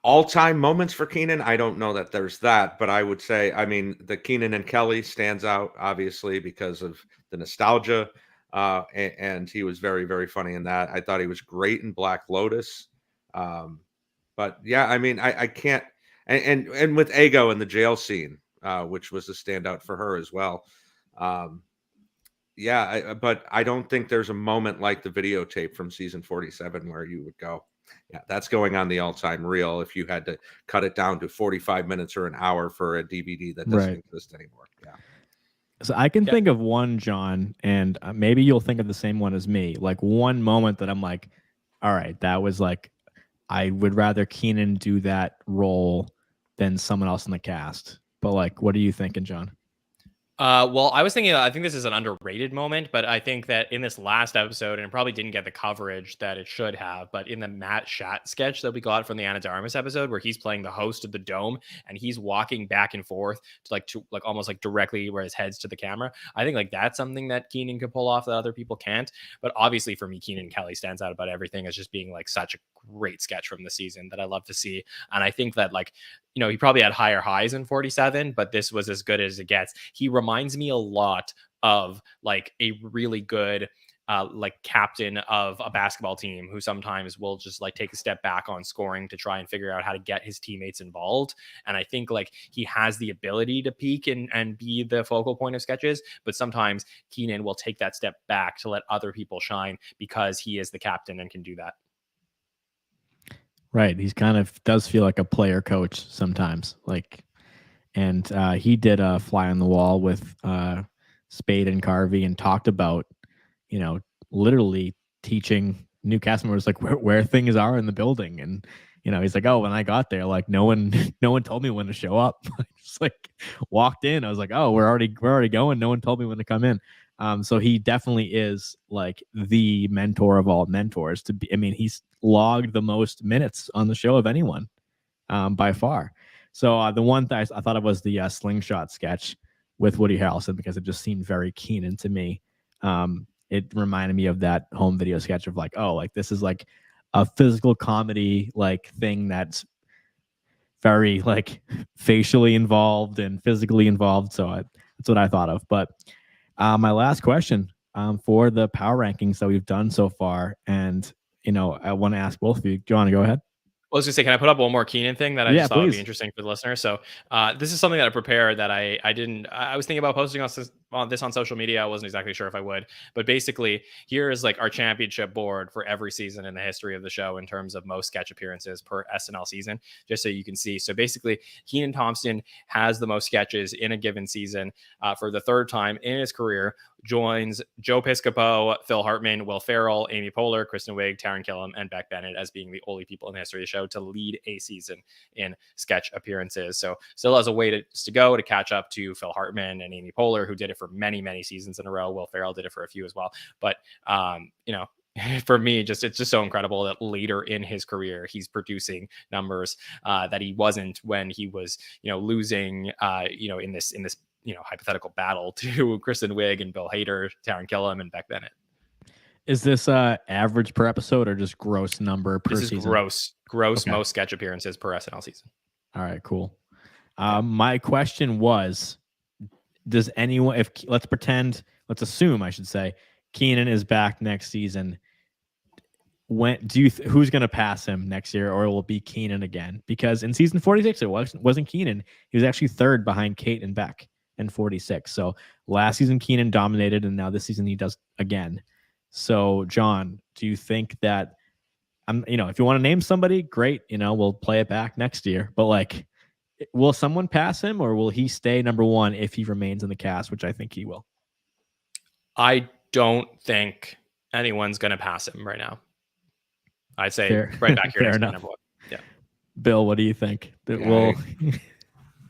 All-time moments for Kenan, I don't know that there's that, but I would say, I mean, the Kenan and Kelly stands out, obviously, because of the nostalgia, and he was very, very funny in that. I thought he was great in Black Lotus. But, yeah, I mean, I can't – and with Ego in the jail scene, which was a standout for her as well. But I don't think there's a moment like the videotape from season 47 where you would go, yeah, that's going on the all-time reel if you had to cut it down to 45 minutes or an hour for a DVD that doesn't exist anymore. Yeah. So I can think of one, John, and maybe you'll think of the same one as me. Like one moment that I'm like, all right, that was like, I would rather Kenan do that role than someone else in the cast. But like, what are you thinking, John? Well, I was thinking, I think this is an underrated moment, but I think that in this last episode, and it probably didn't get the coverage that it should have, but in the Matt Schatt sketch that we got from the Armas episode, where he's playing the host of the Dome and he's walking back and forth to almost like directly where his head's to the camera. I think like that's something that Kenan could pull off that other people can't. But obviously for me, Kenan Kelly stands out about everything as just being like such a great sketch from the season that I love to see. And I think that like, he probably had higher highs in 47, but this was as good as it gets. He reminds me a lot of like a really good like captain of a basketball team who sometimes will just like take a step back on scoring to try and figure out how to get his teammates involved. And I think like he has the ability to peak and be the focal point of sketches, but sometimes Kenan will take that step back to let other people shine because he is the captain and can do that. Right. He's kind of does feel like a player coach sometimes. Like, and he did a fly on the wall with Spade and Carvey and talked about, literally teaching new cast members like where things are in the building. And, he's like, oh, when I got there, like no one told me when to show up. I just like walked in. I was like, oh, we're already going. No one told me when to come in. So he definitely is like the mentor of all mentors to be. I mean, he's logged the most minutes on the show of anyone by far. So the one thing I thought it was the slingshot sketch with Woody Harrelson because it just seemed very Kenan to me. It reminded me of that home video sketch of like, oh, like this is like a physical comedy like thing that's very like facially involved and physically involved. So That's what I thought of. But my last question for the power rankings that we've done so far, and I want to ask both of you. John, go ahead. I was gonna say, can I put up one more Kenan thing that I Yeah, just thought would be please. interesting for the listener? So, this is something that I prepared that I didn't. I was thinking about posting on this on social media. I wasn't exactly sure if I would, but basically, here is like our championship board for every season in the history of the show in terms of most sketch appearances per SNL season, just so you can see. So basically, Kenan Thompson has the most sketches in a given season for the third time in his career. Joins Joe Piscopo, Phil Hartman, Will Ferrell, Amy Poehler, Kristen Wiig, Taron Killam, and Beck Bennett as being the only people in the history of the show to lead a season in sketch appearances. So still has a way to go to catch up to Phil Hartman and Amy Poehler, who did it for many, many seasons in a row. Will Ferrell did it for a few as well. But, for me, it's just so incredible that later in his career, he's producing numbers that he wasn't when he was, losing, in this hypothetical battle to Kristen Wiig and Bill Hader, Taron Killam, and Beck Bennett. Is this average per episode or just gross number per season? This is gross okay. Most sketch appearances per SNL season. All right, cool. My question was, does anyone, let's assume, I should say, Kenan is back next season. Who's going to pass him next year, or will it be Kenan again? Because in season 46, it wasn't Kenan. He was actually third behind Kate and Beck in 46. So last season Kenan dominated, and now this season he does again. So John, do you think that if you want to name somebody, great, we'll play it back next year. But will someone pass him, or will he stay number one if he remains in the cast, which I think he will? I don't think anyone's going to pass him right now. I'd say right back here. Fair enough. Number one. Yeah. Bill, what do you think?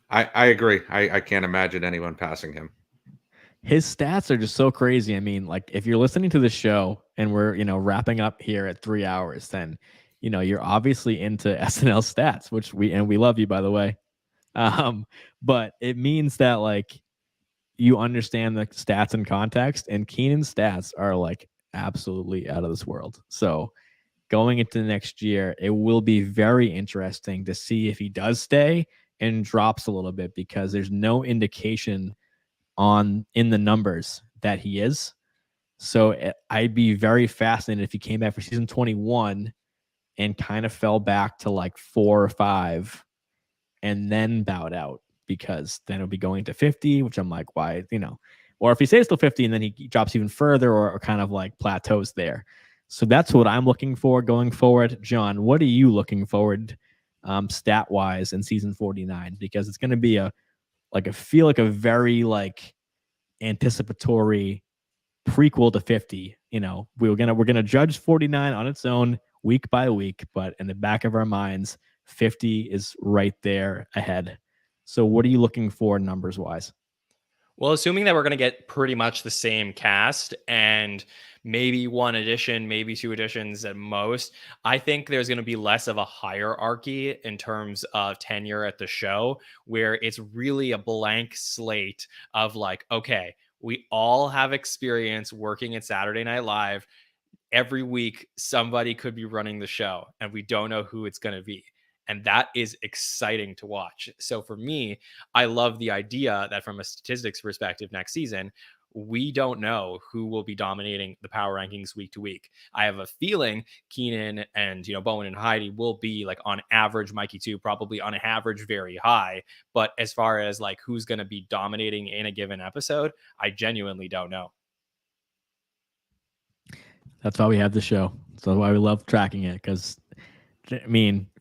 I agree. I can't imagine anyone passing him. His stats are just so crazy. I mean, if you're listening to the show and we're, wrapping up here at 3 hours, then, you're obviously into SNL stats, which we love you, by the way. But it means that you understand the stats and context, and Kenan's stats are absolutely out of this world. So going into next year, it will be very interesting to see if he does stay and drops a little bit, because there's no indication in the numbers that he is. So I'd be very fascinated if he came back for season 21 and kind of fell back to 4 or 5 and then bowed out, because then it'll be going to 50, which I'm like, why, or if he stays till 50 and then he drops even further, or kind of plateaus there. So that's what I'm looking for going forward. John, what are you looking forward stat wise in season 49? Because it's going to be I feel like a very anticipatory prequel to 50. We're gonna judge 49 on its own week by week, but in the back of our minds, 50 is right there ahead. So what are you looking for numbers wise? Well, assuming that we're going to get pretty much the same cast and maybe one addition, maybe 2 additions at most, I think there's going to be less of a hierarchy in terms of tenure at the show, where it's really a blank slate of okay, we all have experience working at Saturday Night Live. Every week, somebody could be running the show, and we don't know who it's going to be. And that is exciting to watch. So for me, I love the idea that from a statistics perspective next season, we don't know who will be dominating the power rankings week to week. I have a feeling Kenan and, Bowen and Heidi will be on average, Mikey too, probably on average, very high. But as far as who's going to be dominating in a given episode, I genuinely don't know. That's why we have the show. That's why we love tracking it, because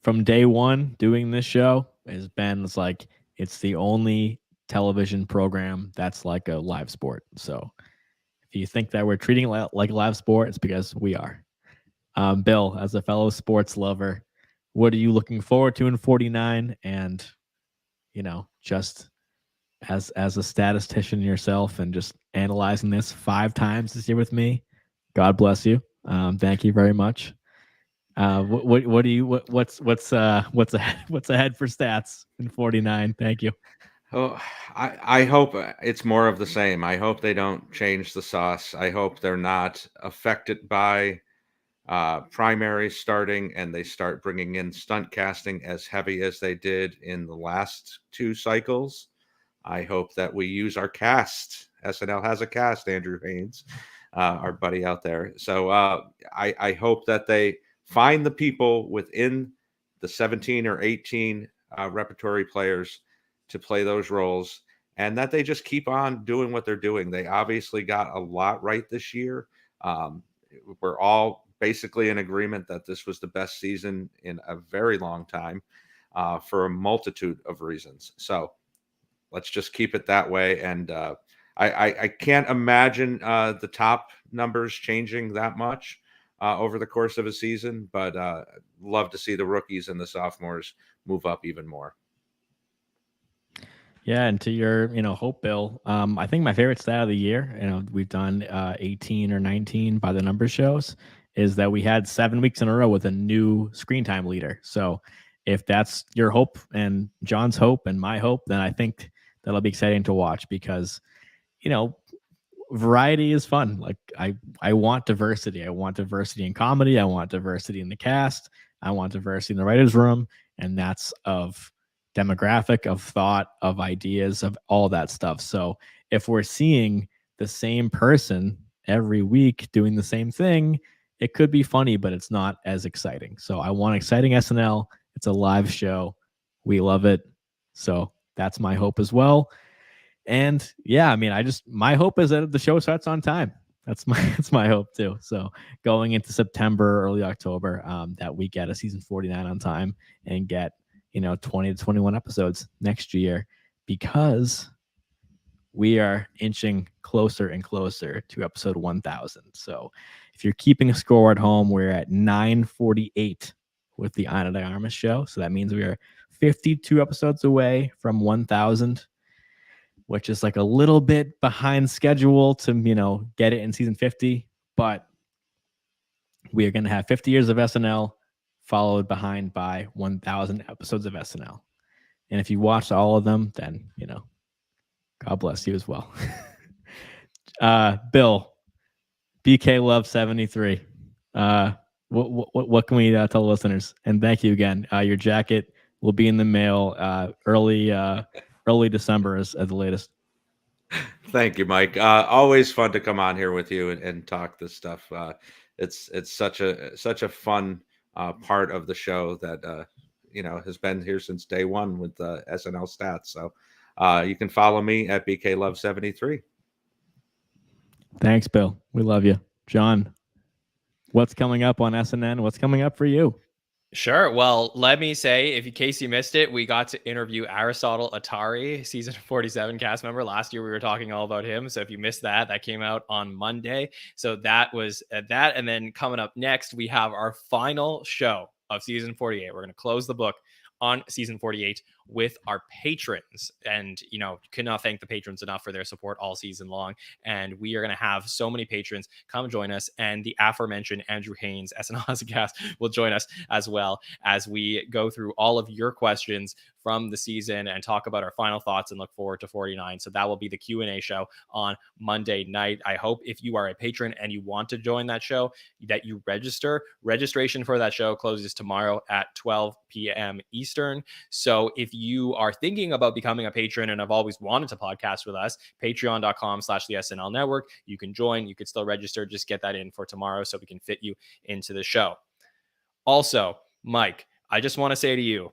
from day one doing this show has been it's the only television program that's like a live sport. So if you think that we're treating it like a live sport, it's because we are. Bill, as a fellow sports lover, what are you looking forward to in 49? And just as a statistician yourself and just analyzing this 5 times this year with me, God bless you. Thank you very much. What's ahead for stats in 49? Thank you. Oh, I hope it's more of the same. I hope they don't change the sauce. I hope they're not affected by primaries starting, and they start bringing in stunt casting as heavy as they did in the last 2 cycles. I hope that we use our cast. SNL has a cast, Andrew Haynes, our buddy out there. So I hope that they find the people within the 17 or 18 repertory players to play those roles, and that they just keep on doing what they're doing. They obviously got a lot right this year. We're all basically in agreement that this was the best season in a very long time for a multitude of reasons. So let's just keep it that way. And I can't imagine the top numbers changing that much over the course of a season, but love to see the rookies and the sophomores move up even more. Yeah, and to your, hope, Bill, I think my favorite stat of the year, we've done 18 or 19 by the numbers shows, is that we had 7 weeks in a row with a new screen time leader. So if that's your hope and John's hope and my hope, then I think that'll be exciting to watch because, variety is fun. Like I want diversity. I want diversity in comedy. I want diversity in the cast. I want diversity in the writer's room. And that's of demographic, of thought, of ideas, of all that stuff. So if we're seeing the same person every week doing the same thing, it could be funny, but it's not as exciting. So I want exciting SNL. It's a live show. We love it. So that's my hope as well. And yeah, my hope is that the show starts on time. That's my hope too. So going into September, early October, that we get a season 49 on time and get 20 to 21 episodes next year, because we are inching closer and closer to episode 1000. So if you're keeping a score at home, we're at 948 with the Armas show. So that means we are 52 episodes away from 1000, which is like a little bit behind schedule to, get it in season 50. But we are going to have 50 years of SNL followed behind by 1000 episodes of SNL. And if you watched all of them, then, God bless you as well. Bill, BK Love 73. What can we tell the listeners? And thank you again. Your jacket will be in the mail early December as the latest. Thank you, Mike. Always fun to come on here with you and talk this stuff. It's such a fun part of the show that has been here since day one with SNL stats. So you can follow me at BKLove73. Thanks, Bill. We love you. John, what's coming up on SNN? What's coming up for you? Sure. Well, let me say, in case you missed it, we got to interview Aristotle Atari, season 47 cast member. Last year, we were talking all about him. So if you missed that came out on Monday. So that was that. And then coming up next, we have our final show of season 48. We're going to close the book on season 48 with our patrons, and could not thank the patrons enough for their support all season long. And we are going to have so many patrons come join us, and the aforementioned Andrew Haynes, SNL cast, will join us as well as we go through all of your questions from the season and talk about our final thoughts and look forward to 49. So that will be the Q&A show on Monday night. I hope if you are a patron and you want to join that show, that you register. Registration for that show closes tomorrow at 12 p.m. Eastern. So if you are thinking about becoming a patron and have always wanted to podcast with us, patreon.com/the SNL network. You can join. You could still register. Just get that in for tomorrow so we can fit you into the show. Also, Mike, I just want to say to you,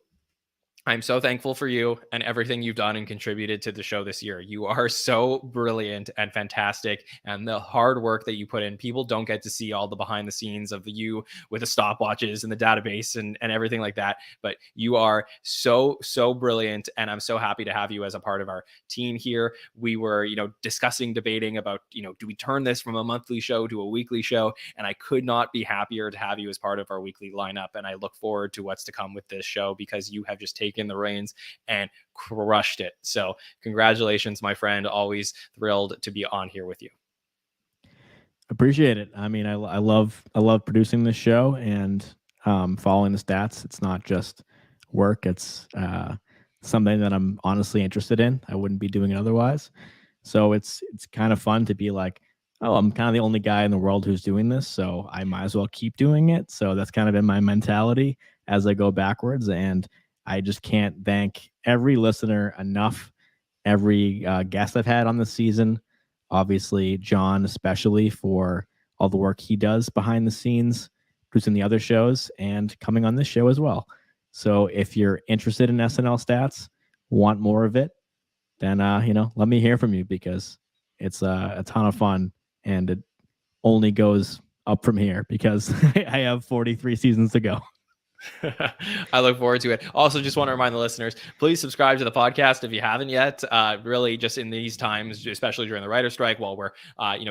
I'm so thankful for you and everything you've done and contributed to the show this year. You are so brilliant and fantastic, and the hard work that you put in, people don't get to see all the behind the scenes of you with the stopwatches and the database and everything like that. But you are so brilliant, and I'm so happy to have you as a part of our team here. We were, debating about, do we turn this from a monthly show to a weekly show? And I could not be happier to have you as part of our weekly lineup. And I look forward to what's to come with this show, because you have just taken the reins and crushed it. So congratulations, my friend. Always thrilled to be on here with you. Appreciate it. I love producing this show and following the stats. It's not just work. It's something that I'm honestly interested in. I wouldn't be doing it otherwise. So it's kind of fun to be like, oh, I'm kind of the only guy in the world who's doing this, so I might as well keep doing it. So that's kind of been my mentality as I go backwards. And I just can't thank every listener enough every guest I've had on this season. Obviously, John, especially for all the work he does behind the scenes, who's in the other shows and coming on this show as well. So if you're interested in SNL stats, want more of it, then let me hear from you, because it's a ton of fun, and it only goes up from here because I have 43 seasons to go. I look forward to it. Also, just want to remind the listeners, please subscribe to the podcast if you haven't yet. Really, just in these times, especially during the writer's strike, while we're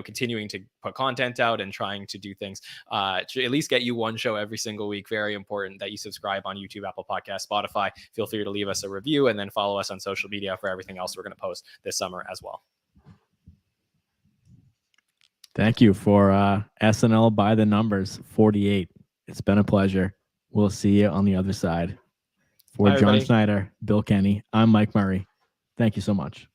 continuing to put content out and trying to do things to at least get you one show every single week. Very important that you subscribe on YouTube, Apple Podcasts, Spotify. Feel free to leave us a review, and then follow us on social media for everything else we're going to post this summer as well. Thank you for SNL By The Numbers 48. It's been a pleasure. We'll see you on the other side. For John Schneider, Bill Kenney, I'm Mike Murray. Thank you so much.